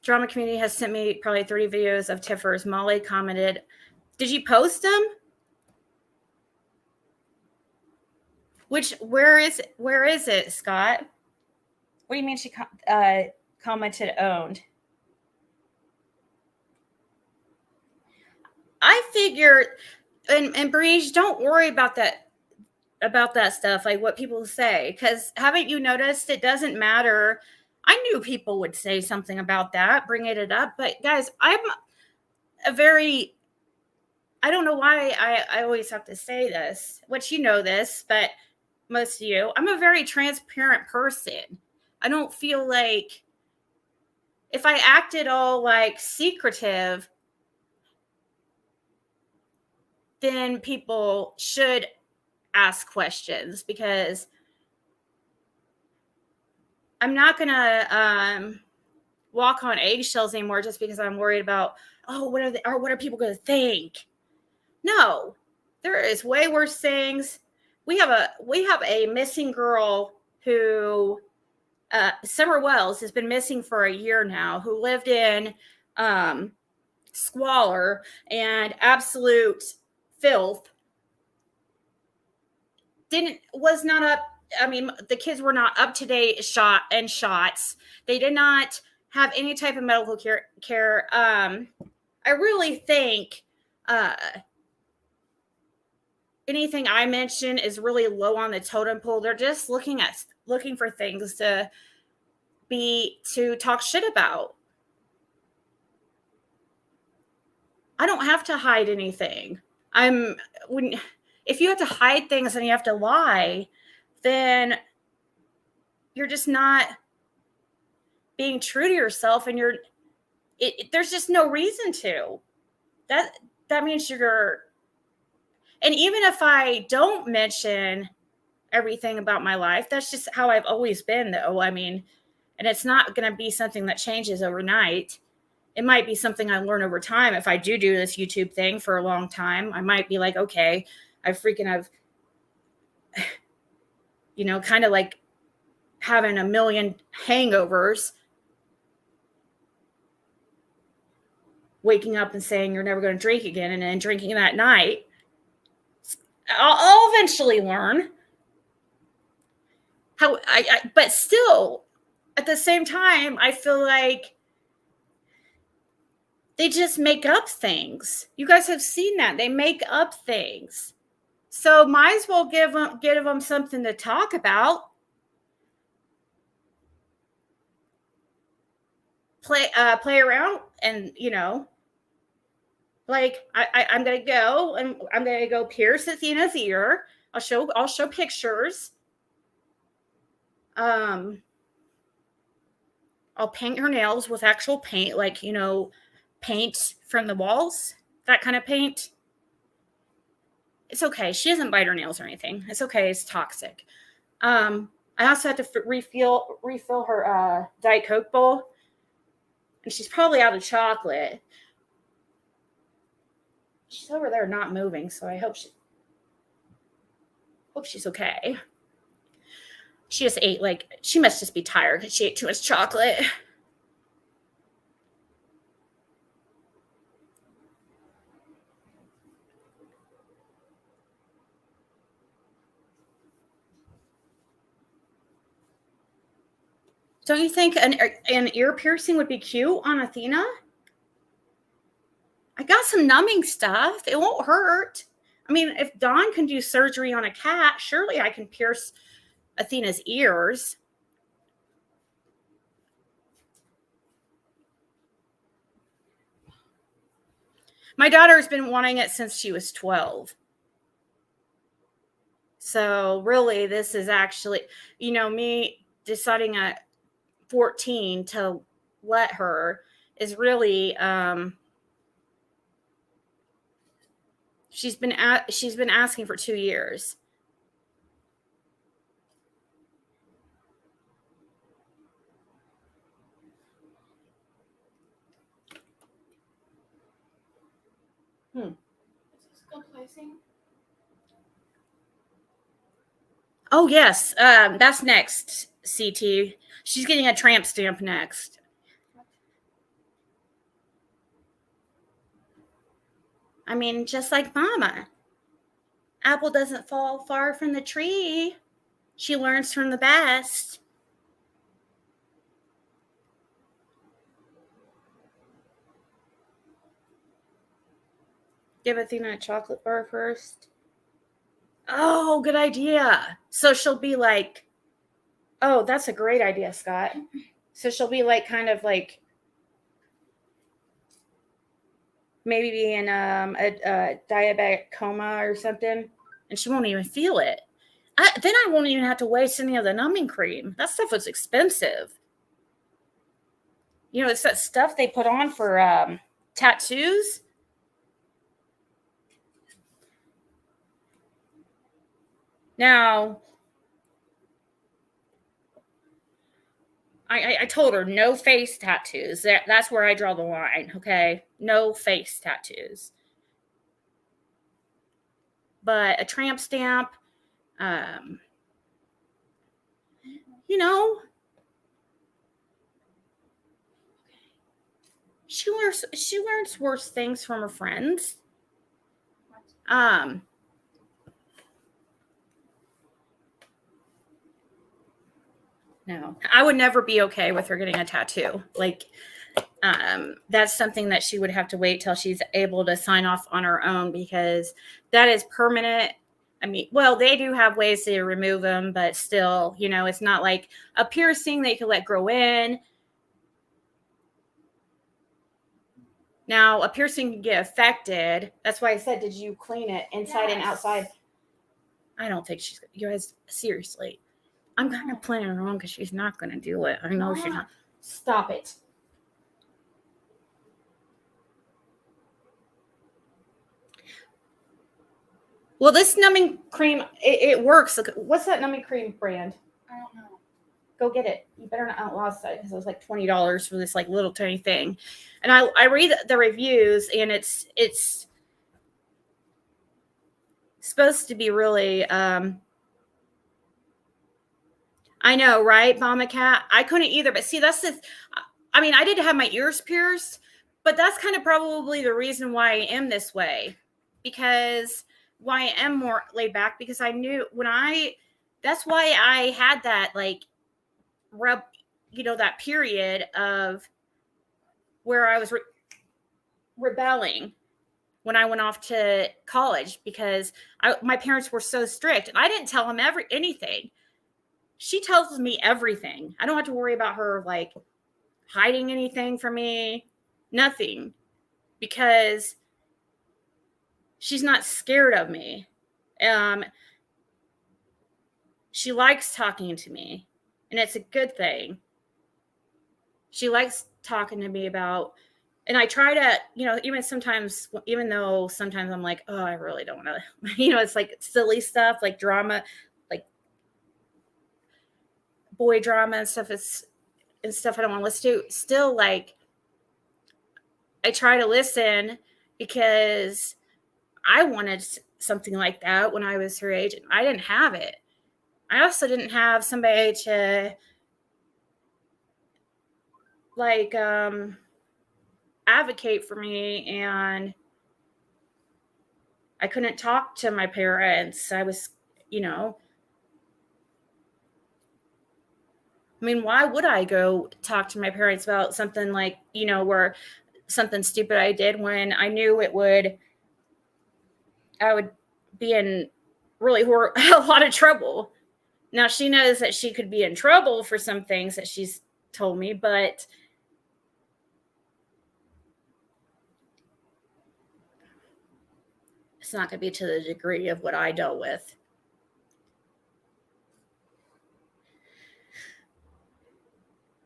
Drama community has sent me probably 30 videos of Tiffers. Molly commented, did you post them? Where is it, Scott? What do you mean she commented owned? I figured, and Breeze, don't worry about that stuff, like what people say, because haven't you noticed it doesn't matter? I knew people would say something about that, bringing it up, but guys, I'm I don't know why I always have to say this, which you know this, but most of you, I'm a very transparent person. I don't feel like if I acted all like secretive, then people should ask questions, because I'm not going to walk on eggshells anymore just because I'm worried about, oh, what are people going to think? No, there is way worse things. We have a missing girl who Summer Wells has been missing for a year now, who lived in squalor and absolute filth. Was not up. I mean, the kids were not up to date shots. They did not have any type of medical care. I really think anything I mention is really low on the totem pole. They're just looking for things to talk shit about. I don't have to hide anything. If you have to hide things and you have to lie, then you're just not being true to yourself, and there's just no reason to. That means and even if I don't mention everything about my life, that's just how I've always been, though. I mean, and it's not going to be something that changes overnight. It might be something I learn over time. If I do this YouTube thing for a long time, I might be like, okay, I've kind of like having a million hangovers, waking up and saying you're never going to drink again, and then drinking that night. I'll eventually learn how but still, at the same time, I feel like they just make up things. You guys have seen that. They make up things. So might as well give them something to talk about. Play around, and like I'm gonna go and I'm gonna go pierce Athena's ear. I'll show pictures. I'll paint her nails with actual paint, like paint from the walls, that kind of paint. It's okay. She doesn't bite her nails or anything. It's okay. It's toxic. I also had to refill her Diet Coke bowl, and she's probably out of chocolate. She's over there not moving, so I hope she's okay. She just ate, she must just be tired because she ate too much chocolate. Don't you think an ear piercing would be cute on Athena? I got some numbing stuff. It won't hurt. I mean, if Dawn can do surgery on a cat, surely I can pierce Athena's ears. My daughter has been wanting it since she was 12. So really, this is actually, me deciding at 14 to let her is really, she's been asking for 2 years. Is this good placing? Oh yes, that's next. CT. She's getting a tramp stamp next. I mean, just like Mama. Apple doesn't fall far from the tree. She learns from the best. Give Athena a chocolate bar first. Oh, good idea. So she'll be like, oh, that's a great idea, Scott. So she'll be like, kind of like, maybe be in a diabetic coma or something, and she won't even feel it. Then I won't even have to waste any of the numbing cream. That stuff was expensive. You know, it's that stuff they put on for tattoos. Now, I told her no face tattoos. That's where I draw the line, okay? No face tattoos. But a tramp stamp, you know, she learns worse things from her friends. No, I would never be okay with her getting a tattoo. Like, that's something that she would have to wait till she's able to sign off on her own, because that is permanent. I mean, well, they do have ways to remove them, but still, you know, it's not like a piercing they could let grow in. Now, a piercing can get affected. That's why I said, did you clean it inside and outside? I don't think she's, you guys, seriously. I'm kind of playing her wrong because she's not going to do it. I know she's not. Stop it. Well, this numbing cream, it works. Look, what's that numbing cream brand? I don't know. Go get it. You better not outlaw it, because it was like $20 for this like little tiny thing. And I read the reviews, and it's supposed to be really I know, right, Mama Cat? I couldn't either, but see, that's the I mean, I did have my ears pierced, but that's kind of probably the reason why I am this way, because why I am more laid back, because I knew that's why I had that like that period of where I was rebelling when I went off to college, because my parents were so strict, and I didn't tell them anything. She tells me everything. I don't have to worry about her like hiding anything from me, nothing, because she's not scared of me. She likes talking to me, and it's a good thing. She likes talking to me about, and I try to, even though sometimes I'm like, oh, I really don't want to, it's like silly stuff, like drama, like boy drama and stuff and stuff I don't want to listen to. Still, like, I try to listen, because I wanted something like that when I was her age, and I didn't have it. I also didn't have somebody to like advocate for me, and I couldn't talk to my parents. I was, I mean, why would I go talk to my parents about something like, where something stupid I did, when I knew I would be in really a lot of trouble. Now, she knows that she could be in trouble for some things that she's told me, but it's not going to be to the degree of what I dealt with.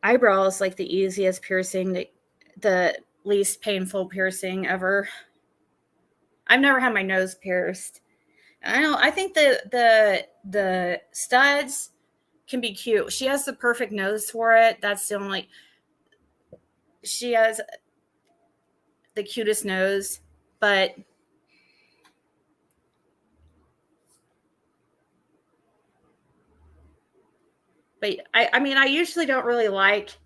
Eyebrow is like the easiest piercing, the least painful piercing ever. I've never had my nose pierced. I think the studs can be cute. She has the perfect nose for it. That's the only. She has the cutest nose, but I mean, I usually don't really like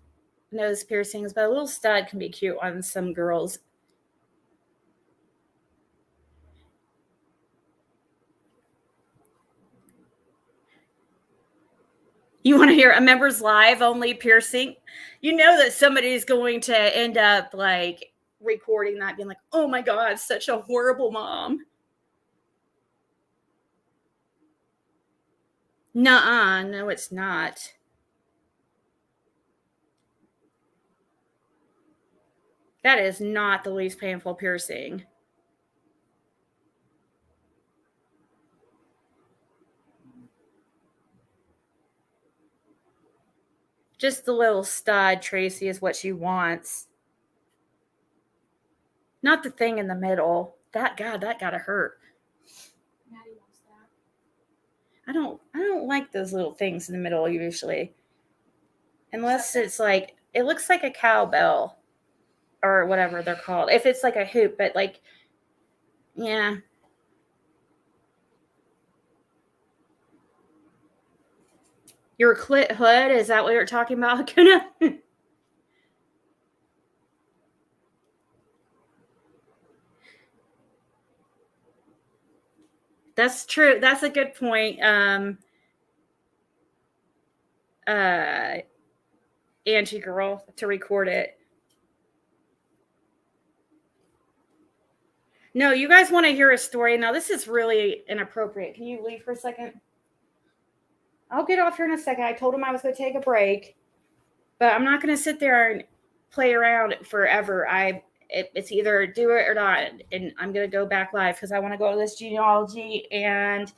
nose piercings, but a little stud can be cute on some girls. You want to hear a members live only piercing? You know that somebody's going to end up like recording that, being like, oh my God, such a horrible mom. Nuh-uh, no, it's not. That is not the least painful piercing. Just the little stud, Tracy, is what she wants. Not the thing in the middle. That gotta hurt. Maddie wants that. I don't like those little things in the middle usually. Unless it's like, it looks like a cowbell or whatever they're called. If it's like a hoop, but like, yeah. Your clit hood, is that what you're talking about, Hakuna? That's true. That's a good point. Angie girl, to record it. No, you guys want to hear a story. Now, this is really inappropriate. Can you leave for a second? I'll get off here in a second. I told him I was going to take a break, but I'm not going to sit there and play around forever. It's either do it or not, and I'm going to go back live because I want to go to this genealogy, and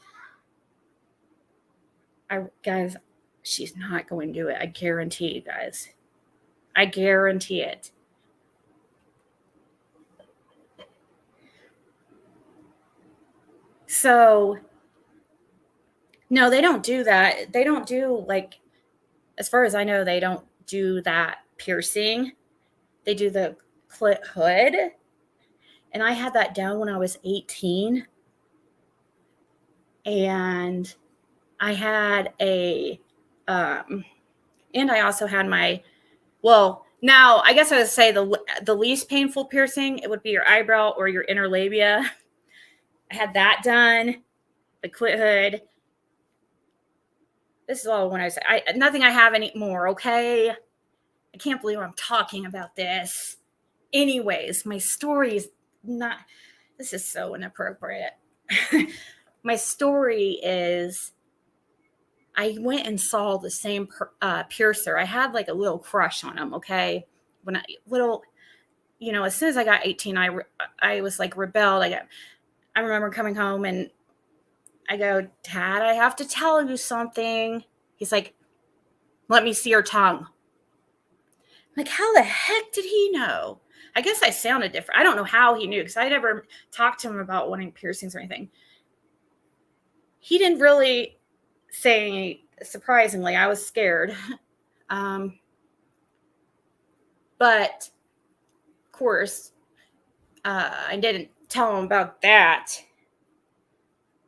guys, she's not going to do it. I guarantee you guys. I guarantee it. So, no, they don't do that. They don't do, like, as far as I know, they don't do that piercing. They do the clit hood. And I had that done when I was 18. And I had and I also had now I guess I would say the least painful piercing, it would be your eyebrow or your inner labia. I had that done, the clit hood. This is all when I say nothing I have anymore, okay? I can't believe I'm talking about this. Anyways, my story is not, this is so inappropriate. My story is I went and saw the same piercer. I had like a little crush on him, okay? When as soon as I got 18, I was like rebelled. I remember coming home and I go, Dad, I have to tell you something. He's like, let me see your tongue. I'm like, how the heck did he know? I guess I sounded different. I don't know how he knew because I never talked to him about wanting piercings or anything. He didn't really say any, surprisingly. I was scared. But, of course, I didn't tell him about that.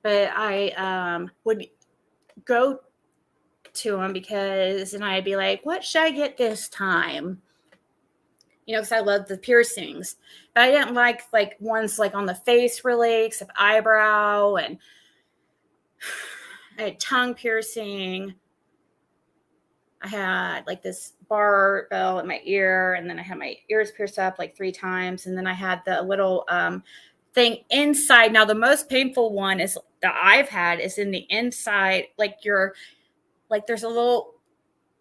But I would go to him and I'd be like, what should I get this time? Because I love the piercings. But I didn't like ones like on the face really, except eyebrow, and I had tongue piercing. I had like this barbell in my ear, and then I had my ears pierced up like 3 times, and then I had the little thing inside. Now the most painful one is that I've had is in the inside, there's a little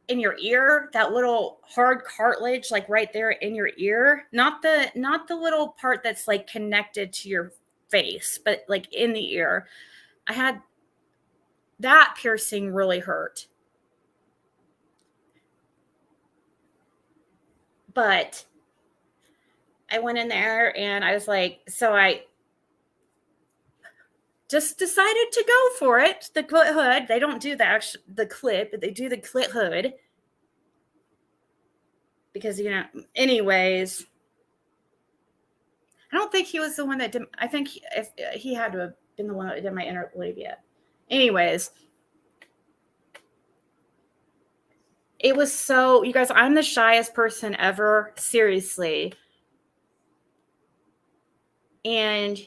in your ear, that little hard cartilage, like right there in your ear, not the little part that's like connected to your face, but like in the ear. I had that piercing, really hurt. But I went in there and I was like, so I just decided to go for it. The clit hood. They don't do the clip, but they do the clit hood. Because, anyways, I don't think he was the one that did. I think if he had to have been the one that did my inner labia. Anyways, it was so, you guys, I'm the shyest person ever. Seriously. And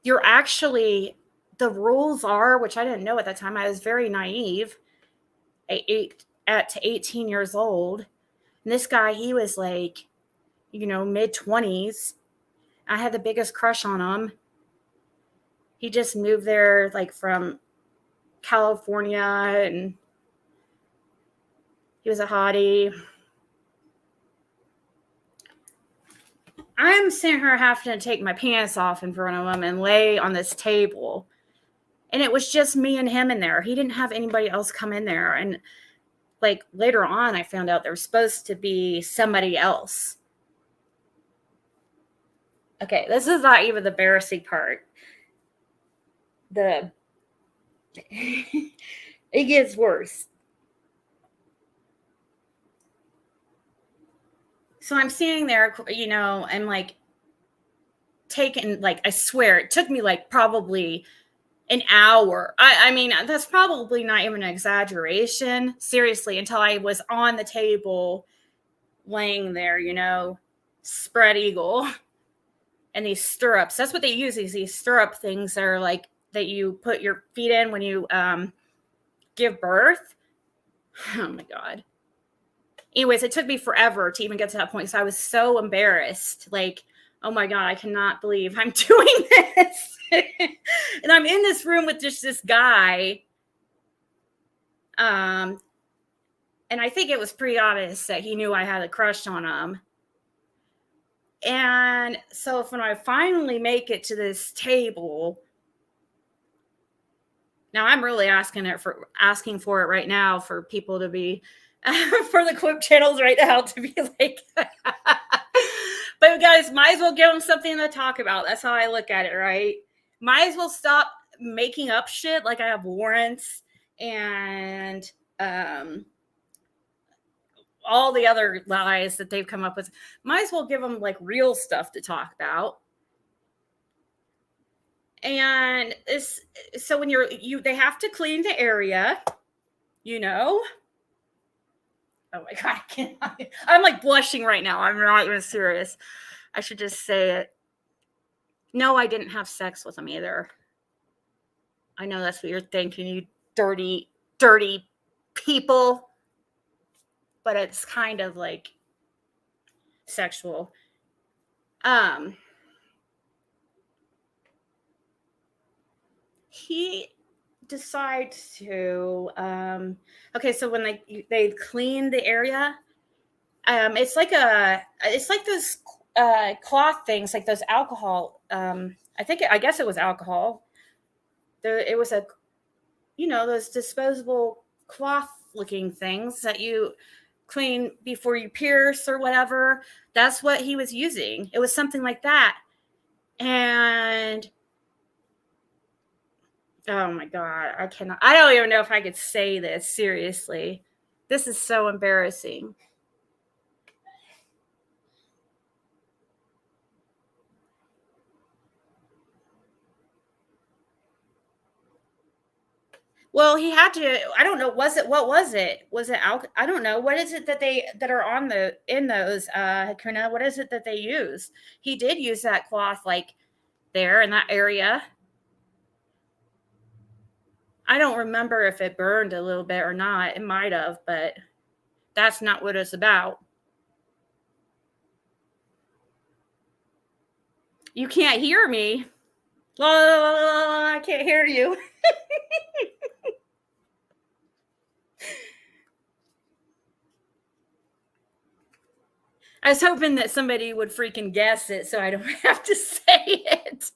you're actually, the rules are, which I didn't know at that time. I was very naive. to 18 years old. And this guy, he was like, mid-20s. I had the biggest crush on him. He just moved there like from California, and he was a hottie. I'm sitting here having to take my pants off in front of him and lay on this table. And it was just me and him in there. He didn't have anybody else come in there. And like later on, I found out there was supposed to be somebody else. Okay, this is not even the embarrassing part. It gets worse. So I'm sitting there, I'm like taking, like, I swear it took me like probably an hour. I mean, that's probably not even an exaggeration. Seriously, until I was on the table laying there, spread eagle. And these stirrups, that's what they use. These stirrup things are like that you put your feet in when you give birth. Oh my God. Anyways, it took me forever to even get to that point. So I was so embarrassed. Like, oh my God, I cannot believe I'm doing this. And I'm in this room with just this guy. And I think it was pretty obvious that he knew I had a crush on him. And so when I finally make it to this table, now I'm really asking for it right now for people to be, for the clip channels right now to be like, but guys, might as well give them something to talk about. That's how I look at it, right? Might as well stop making up shit like I have warrants and all the other lies that they've come up with. Might as well give them like real stuff to talk about. And so when they have to clean the area, Oh my God, I'm like blushing right now. I'm not even serious. I should just say it. No, I didn't have sex with him either. I know that's what you're thinking, you dirty, dirty people. But it's kind of like sexual. He decides to okay, so when they clean the area, it's like those cloth things, like those alcohol, I guess it was alcohol. It was those disposable cloth looking things that you clean before you pierce or whatever. That's what he was using. It was something like that. And oh my God, I don't even know if I could say this seriously. This is so embarrassing. Well, he had to, I don't know, what was it? Was it I don't know. What is it that are in those, Hakuna? What is it that they use? He did use that cloth like there in that area. I don't remember if it burned a little bit or not. It might have, but that's not what it's about. You can't hear me. I can't hear you. I was hoping that somebody would freaking guess it so I don't have to say it.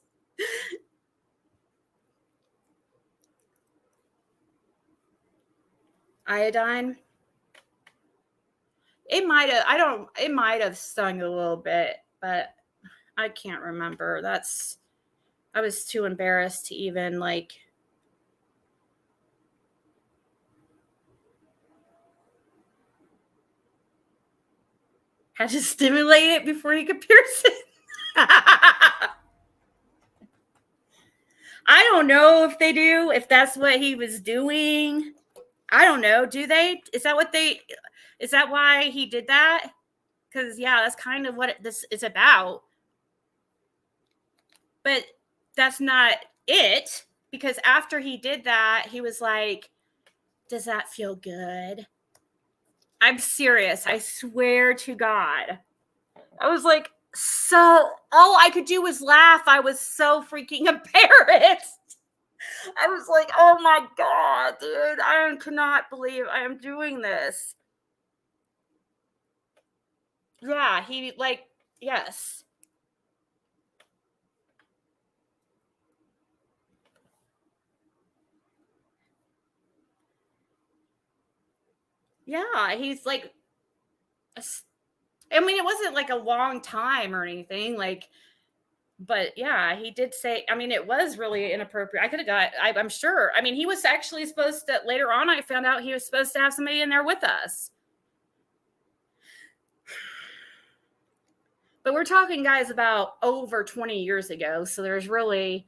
Iodine. It might have stung a little bit, but I can't remember. I was too embarrassed to even like. Had to stimulate it before he could pierce it. I don't know if they do, if that's what he was doing. I don't know. Do they? Is that why he did that? Because, yeah, that's kind of what this is about. But that's not it. Because after he did that, he was like, Does that feel good? I'm serious. I swear to God. I was like, so all I could do was laugh. I was so freaking embarrassed. I was like, oh my God, dude, I cannot believe I am doing this. Yeah, he like, yes. Yeah, he's like, I mean, it wasn't like a long time or anything, like, but yeah, he did say, I mean, it was really inappropriate. I could have got, I'm sure. I mean, he was actually supposed to, later on, I found out he was supposed to have somebody in there with us. But we're talking, guys, about over 20 years ago. So there's really,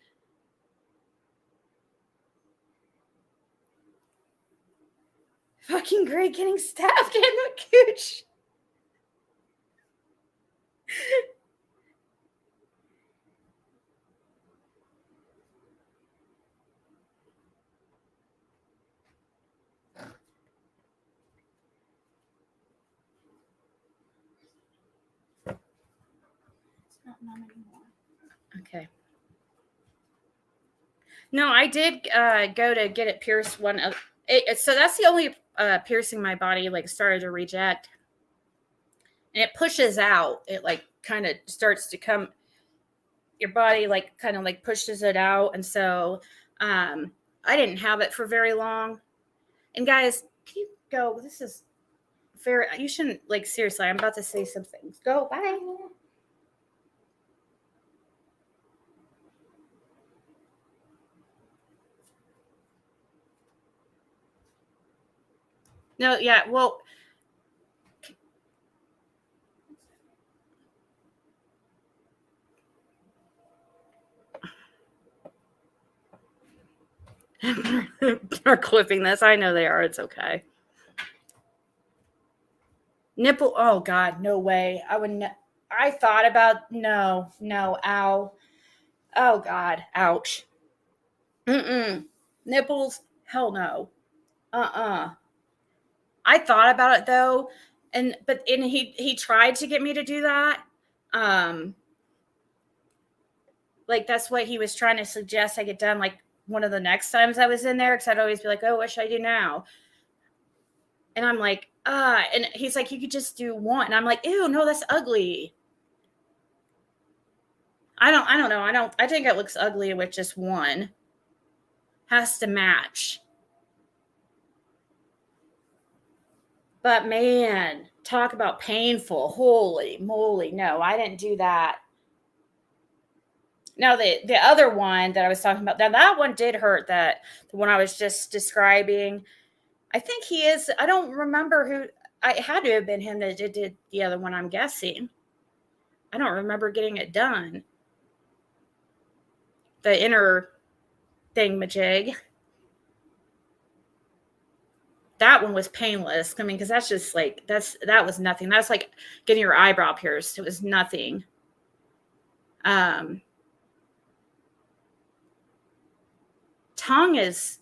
fucking great getting stabbed in the cooch. Not anymore. Okay. No, I did go to get it pierced. So that's the only piercing my body like started to reject, and it pushes out. It like kind of starts to come. Your body like kind of like pushes it out, and so I didn't have it for very long. And guys, can you go? This is fair. You shouldn't like seriously. I'm about to say some things. Go. Bye. No, yeah, well, are clipping this. I know they are. It's okay. Nipple. Oh God, no way. I would. I thought about no. Ow. Oh God. Ouch. Nipples. Hell no. I thought about it though, and he tried to get me to do that. Like that's what he was trying to suggest I get done. Like one of the next times I was in there, because I'd always be like, "Oh, what should I do now?" And I'm like, and he's like, "You could just do one." And I'm like, "Ew, no, that's ugly." I don't know. I think it looks ugly with just one. Has to match. But man, talk about painful. Holy moly. No, I didn't do that. No, the other one that I was talking about, that one did hurt. That the one I was just describing. I think he is. I don't remember who. It had to have been him that did the other one, I'm guessing. I don't remember getting it done. The inner thingamajig. That one was painless. I mean, because that's just like, that was nothing. That's like getting your eyebrow pierced. It was nothing. Tongue is,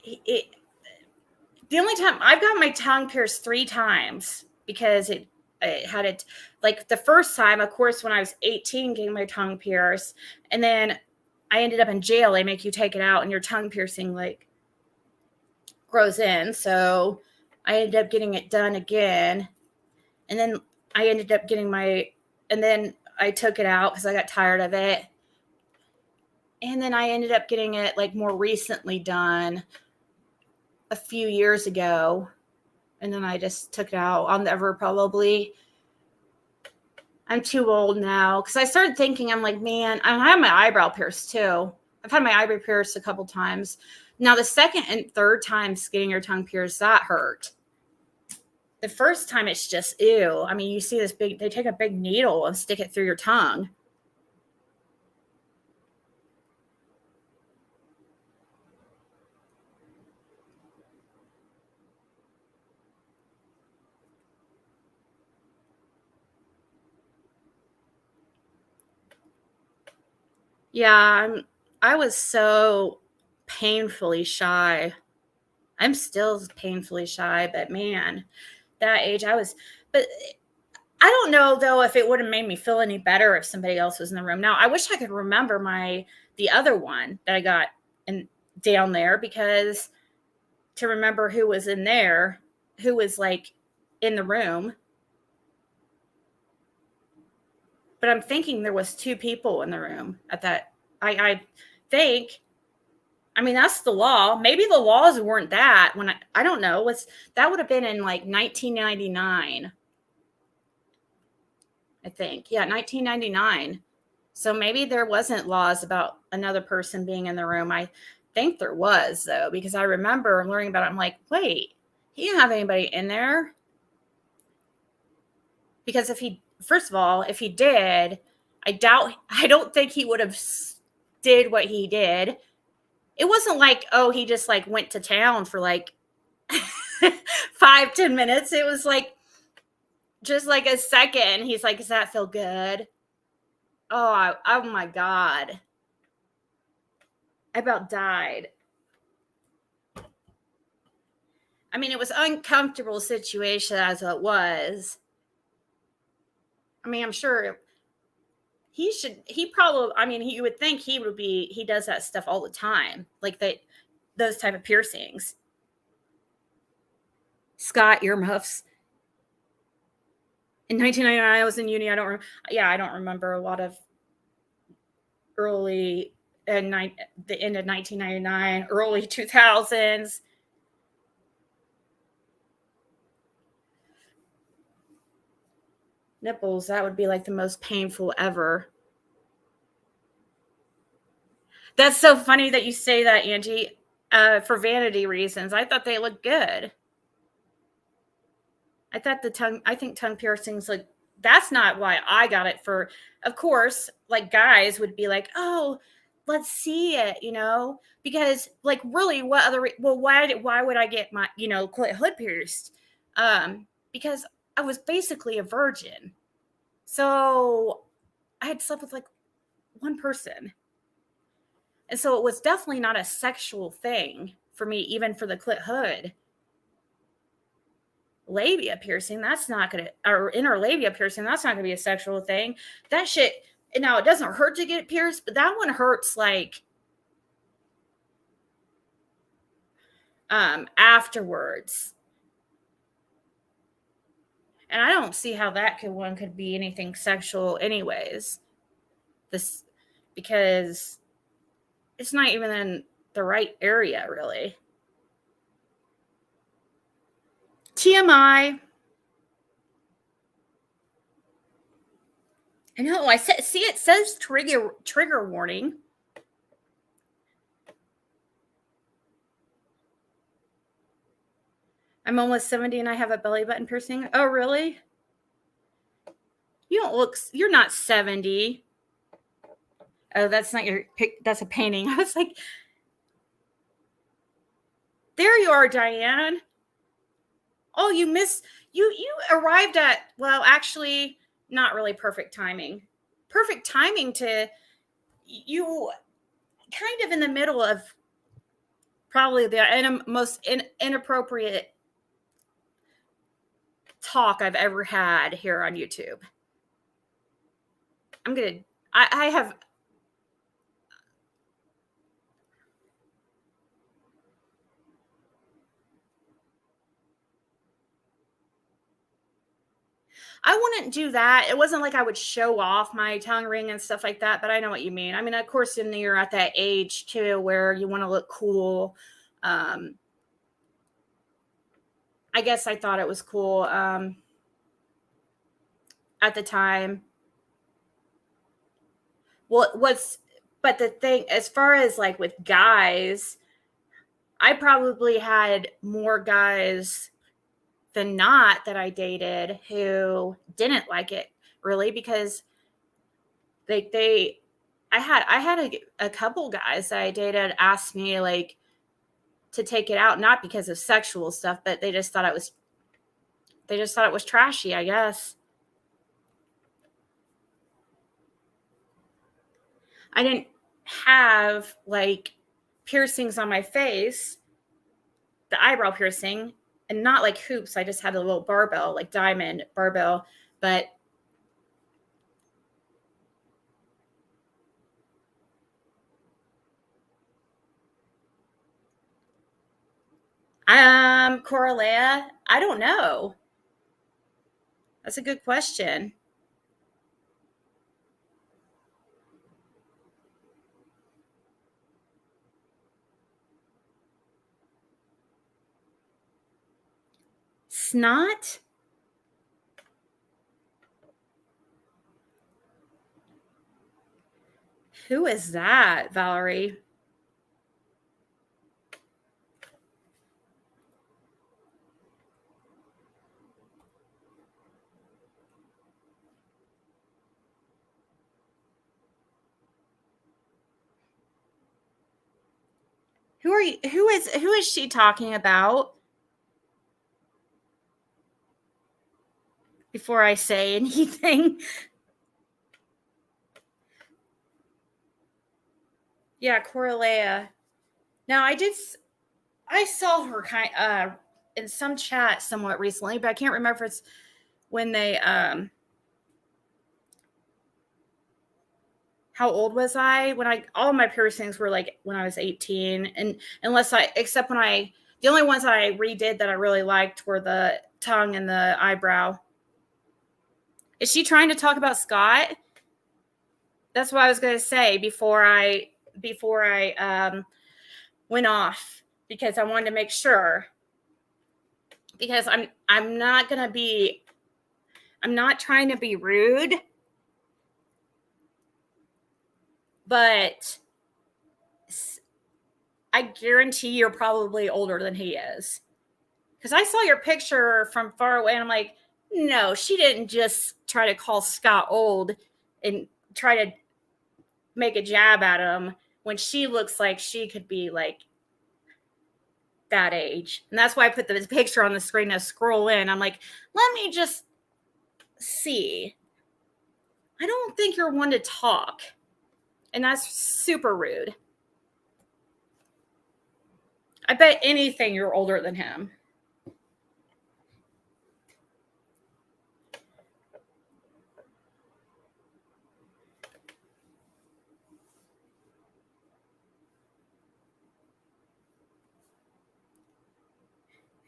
the only time I've got my tongue pierced 3 times because it had it, like the first time, of course, when I was 18, getting my tongue pierced, and then I ended up in jail. They make you take it out, and your tongue piercing like grows in. So I ended up getting it done again, and then I ended up getting and then I took it out because I got tired of it, and then I ended up getting it like more recently done a few years ago. And then I just took it out. I'm too old now. Because I started thinking, I'm like, man, I have my eyebrow pierced too. I've had my eyebrow pierced a couple times. Now, the second and third times getting your tongue pierced, that hurt. The first time, it's just, ew. I mean, you see they take a big needle and stick it through your tongue. Yeah, I was so painfully shy. I'm still painfully shy, but man, that age but I don't know though if it would have made me feel any better if somebody else was in the room. Now, I wish I could remember the other one that I got down there, because to remember who was in there, who was like in the room. But I'm thinking there was 2 people in the room at that. I think, I mean, that's the law. Maybe the laws weren't that when I don't know. That would have been in like 1999. I think. Yeah, 1999. So maybe there wasn't laws about another person being in the room. I think there was, though, because I remember learning about it. I'm like, wait, he didn't have anybody in there. Because first of all, if he did, I don't think he would have did what he did. It wasn't like, oh, he just like went to town for like 5-10 minutes. It was like just like a second. He's like, does that feel good? Oh my God. I about died. I mean, it was an uncomfortable situation as it was. I mean, I'm sure you would think he does that stuff all the time. Like those type of piercings. Scott earmuffs. In 1999, I was in uni. I don't remember a lot of the end of 1999, early 2000s. Nipples, that would be like the most painful ever. That's so funny that you say that, Angie, for vanity reasons. I thought they looked good. I think tongue piercings that's not why I got it for, of course, like guys would be like, oh, let's see it, because like really why would I get my, clit hood pierced? Because I was basically a virgin. So I had slept with like one person. And so it was definitely not a sexual thing for me, even for the clit hood. Labia piercing, or inner labia piercing, that's not going to be a sexual thing. That shit, now it doesn't hurt to get pierced, but that one hurts like afterwards. And I don't see how one could be anything sexual anyways. Because it's not even in the right area, really. TMI. I know. It says trigger warning. I'm almost 70 and I have a belly button piercing. Oh, really? You're not 70. Oh, that's not that's a painting. I was like, there you are, Diane. Oh, you arrived at, well, actually, not really perfect timing. Perfect timing to you kind of in the middle of probably the most inappropriate talk I've ever had here on YouTube. I have, I wouldn't do that. It wasn't like I would show off my tongue ring and stuff like that, but I know what you mean. I mean, of course, you're at that age too where you want to look cool. I guess I thought it was cool at the time. Well, but the thing, as far as like with guys, I probably had more guys than not that I dated who didn't like it really, because I had a couple guys that I dated ask me like to take it out, not because of sexual stuff, but they just thought it was trashy, I guess. I didn't have like piercings on my face, the eyebrow piercing, and not like hoops. I just had a little barbell, like diamond barbell, but Coralea, I don't know. That's a good question. Snot? Who is that, Valerie? Who is she talking about? Before I say anything. Yeah, Coralea. Now I saw her in some chat somewhat recently, but I can't remember if it's when they how old was I when all my piercings were like when I was 18, and the only ones I redid that I really liked were the tongue and the eyebrow. Is she trying to talk about Scott? That's what I was going to say before I went off, because I wanted to make sure, because I'm not trying to be rude, but I guarantee you're probably older than he is. Because I saw your picture from far away and I'm like, no, she didn't just try to call Scott old and try to make a jab at him when she looks like she could be like that age. And that's why I put this picture on the screen to scroll in. I'm like, let me just see. I don't think you're one to talk. And that's super rude. I bet anything you're older than him.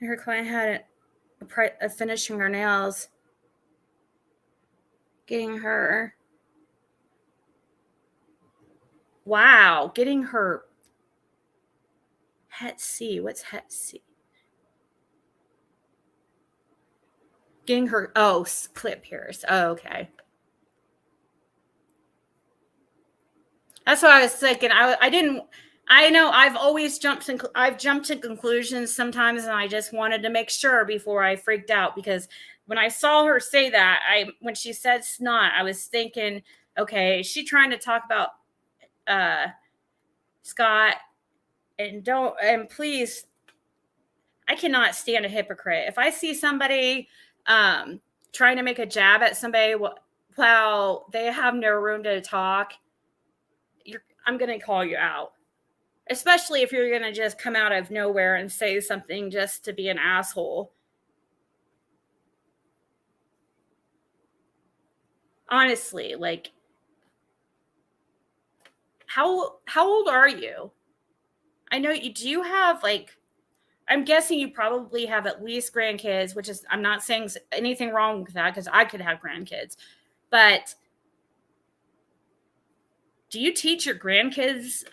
Her client had a finishing her nails, getting her Het C. What's Het C? Getting her clip pierce. Oh, okay. That's what I was thinking. I know I've jumped to conclusions sometimes, and I just wanted to make sure before I freaked out, because when I saw her say that, when she said snot, I was thinking, okay, is she trying to talk about Scott? And please, I cannot stand a hypocrite. If I see somebody trying to make a jab at somebody while they have no room to talk, I'm going to call you out. Especially if you're going to just come out of nowhere and say something just to be an asshole. Honestly, like, how old are you? I know you do have, like, I'm guessing you probably have at least grandkids, which is, I'm not saying anything wrong with that, because I could have grandkids. But do you teach your grandkids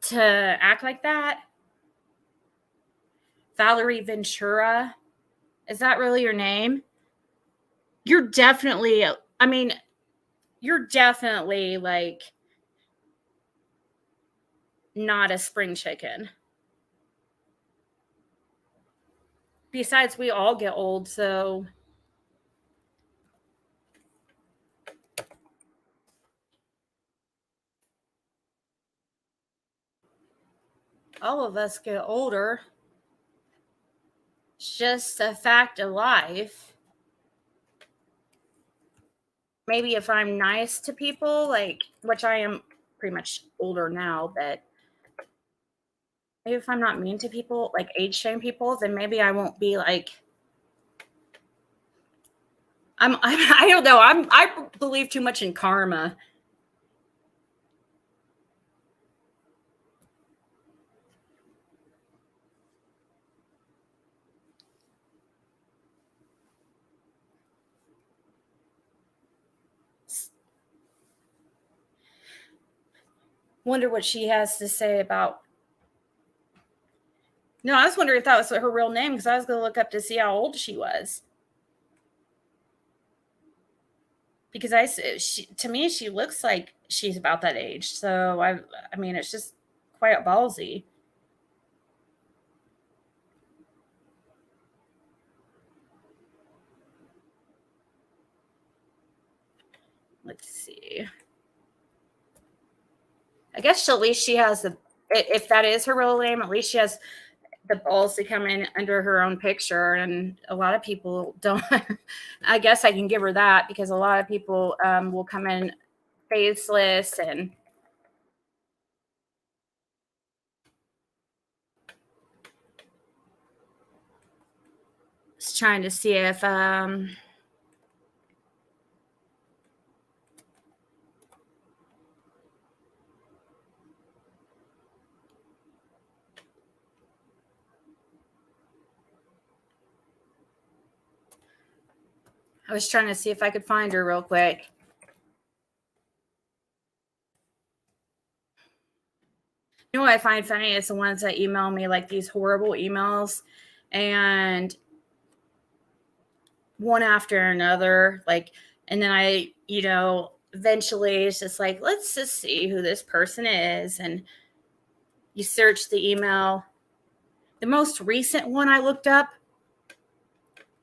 to act like that? Valerie Ventura? Is that really your name? You're definitely like not a spring chicken. Besides, we all get old, so all of us get older. It's just a fact of life. maybe if I'm nice to people, like, which I am pretty much older now, but maybe if I'm not mean to people, like age shame people, then maybe I won't be like, I don't know. I believe too much in karma. Wonder what she has to say about. No, I was wondering if that was her real name because I was going to look up to see how old she was. Because to me, she looks like she's about that age. So I mean, it's just quite ballsy. Let's see. I guess at least she has if that is her real name, at least she has the balls to come in under her own picture. And a lot of people don't. I guess I can give her that because a lot of people will come in faceless and just trying to see if I was trying to see if I could find her real quick. You know what I find funny is the ones that email me like these horrible emails and one after another, like, and then I, eventually it's just like, let's just see who this person is. And you search the email. The most recent one I looked up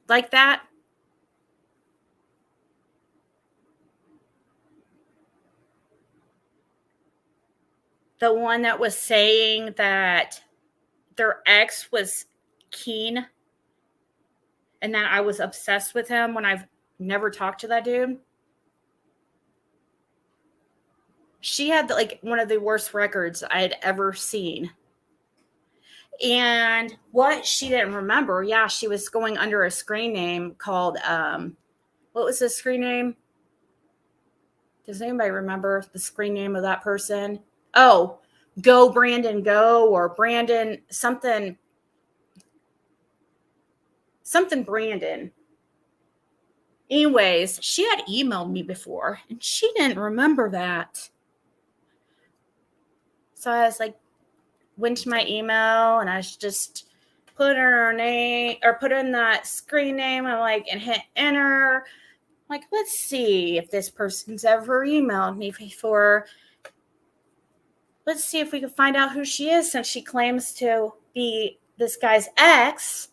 like that, the one that was saying that their ex was keen and that I was obsessed with him when I've never talked to that dude. She had like one of the worst records I had ever seen. And what she didn't remember, yeah, she was going under a screen name called, what was the screen name? Does anybody remember the screen name of that person? Oh, Go Brandon Go, or Brandon something Brandon. Anyways, she had emailed me before and she didn't remember that. So I was like, went to my email and I just put in her name or put in that screen name. I'm like, and hit enter. I'm like, let's see if this person's ever emailed me before. Let's see if we can find out who she is since she claims to be this guy's ex.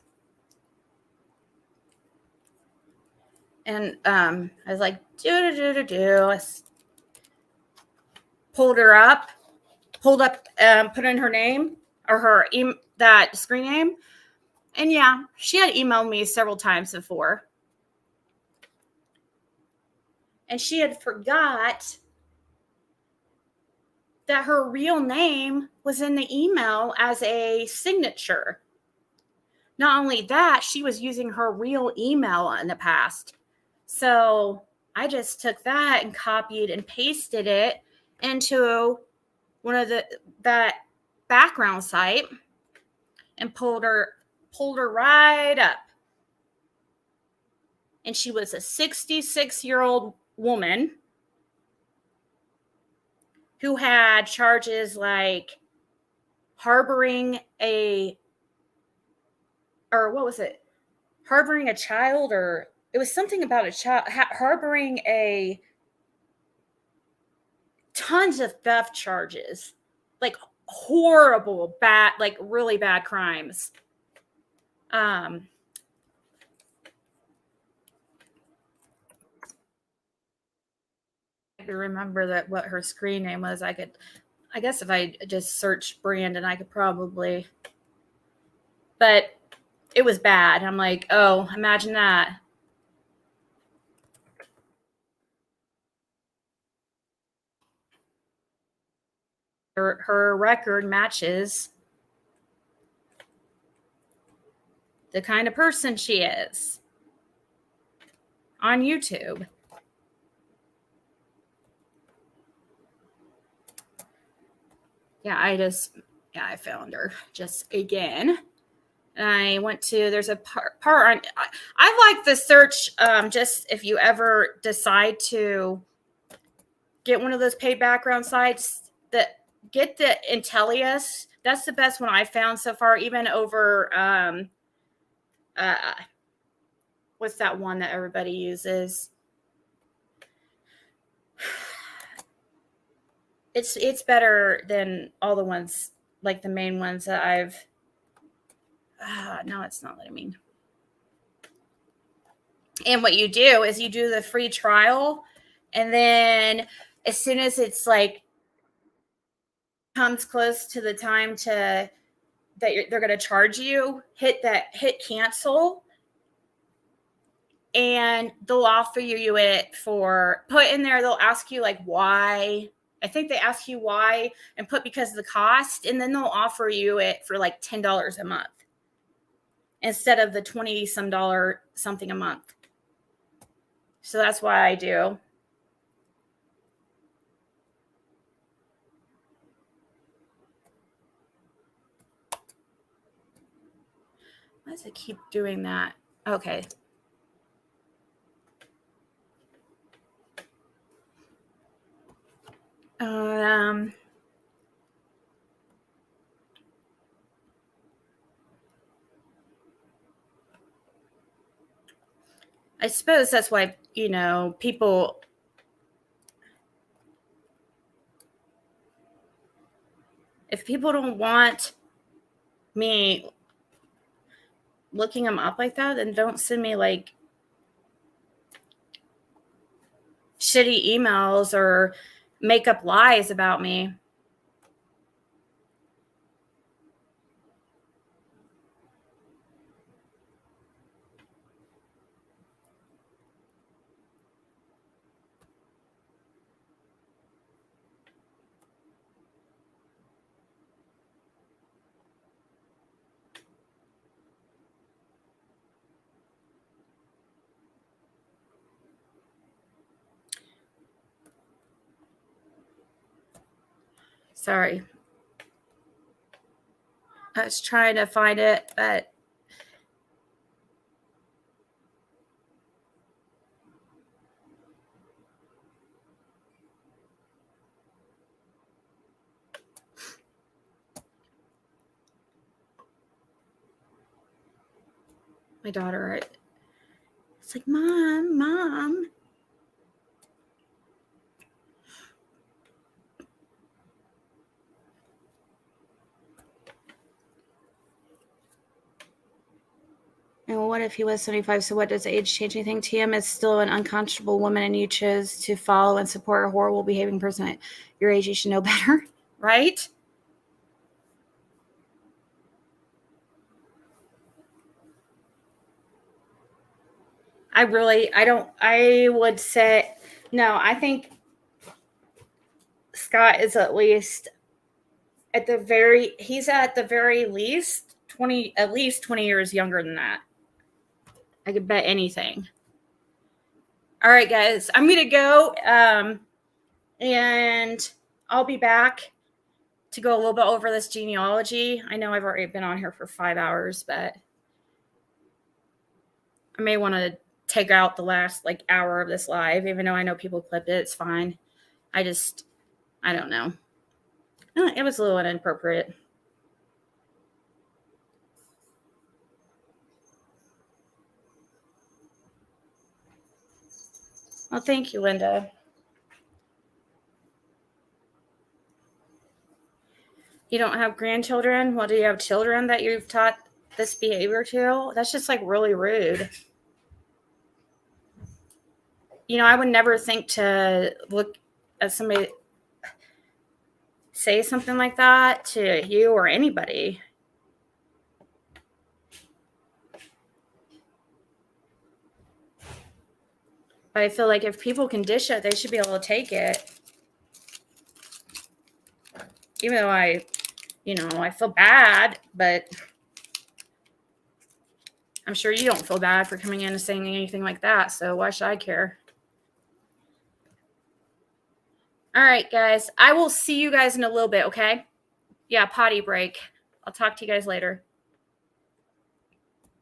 And I was like, I pulled up, put in her name or her that screen name. And yeah, she had emailed me several times before. And she had forgot that her real name was in the email as a signature. Not only that, she was using her real email in the past. So I just took that and copied and pasted it into one of that background site and pulled her right up. And she was a 66-year-old woman who had charges like harboring a child, or it was something about a child, harboring a tons of theft charges, like horrible, bad, like really bad crimes. I remember that what her screen name was. I guess if I just searched Brandon, I could probably, but it was bad. I'm like, oh, imagine that. her record matches the kind of person she is on YouTube. Yeah, I found her just again. And I went to, there's a part on, I like the search, just if you ever decide to get one of those paid background sites, that get the Intellius. That's the best one I found so far, even over, what's that one that everybody uses? It's better than all the ones, like the main ones that I've, no, it's not letting me. And what you do is you do the free trial, and then as soon as it's like comes close to the time to that they're going to charge you, hit cancel, and they'll offer you it for, put in there, they'll ask you like why. I think they ask you why, and put because of the cost, and then they'll offer you it for like $10 a month instead of the $20 something a month. So that's why I do. Why does it keep doing that? Okay. I suppose that's why, people, if people don't want me looking them up like that, then don't send me like shitty emails or make up lies about me. Sorry. I was trying to find it, but my daughter, it's like, Mom. And what if he was 75? So what, does age change anything? TM is still an unconscionable woman, and you chose to follow and support a horrible behaving person at your age. You should know better, right? I would say, no, I think Scott is at least he's at the very least 20 years younger than that. I could bet anything. All right, guys, I'm going to go, and I'll be back to go a little bit over this genealogy. I know I've already been on here for 5 hours, but I may want to take out the last hour of this live, even though I know people clipped it. It's fine. I don't know. It was a little inappropriate. Well, thank you, Linda. You don't have grandchildren? Well, do you have children that you've taught this behavior to? That's just really rude. I would never think to look at somebody, say something like that to you or anybody. But I feel like if people can dish it, they should be able to take it. Even though I feel bad, but I'm sure you don't feel bad for coming in and saying anything like that. So why should I care? All right, guys. I will see you guys in a little bit, okay? Yeah, potty break. I'll talk to you guys later.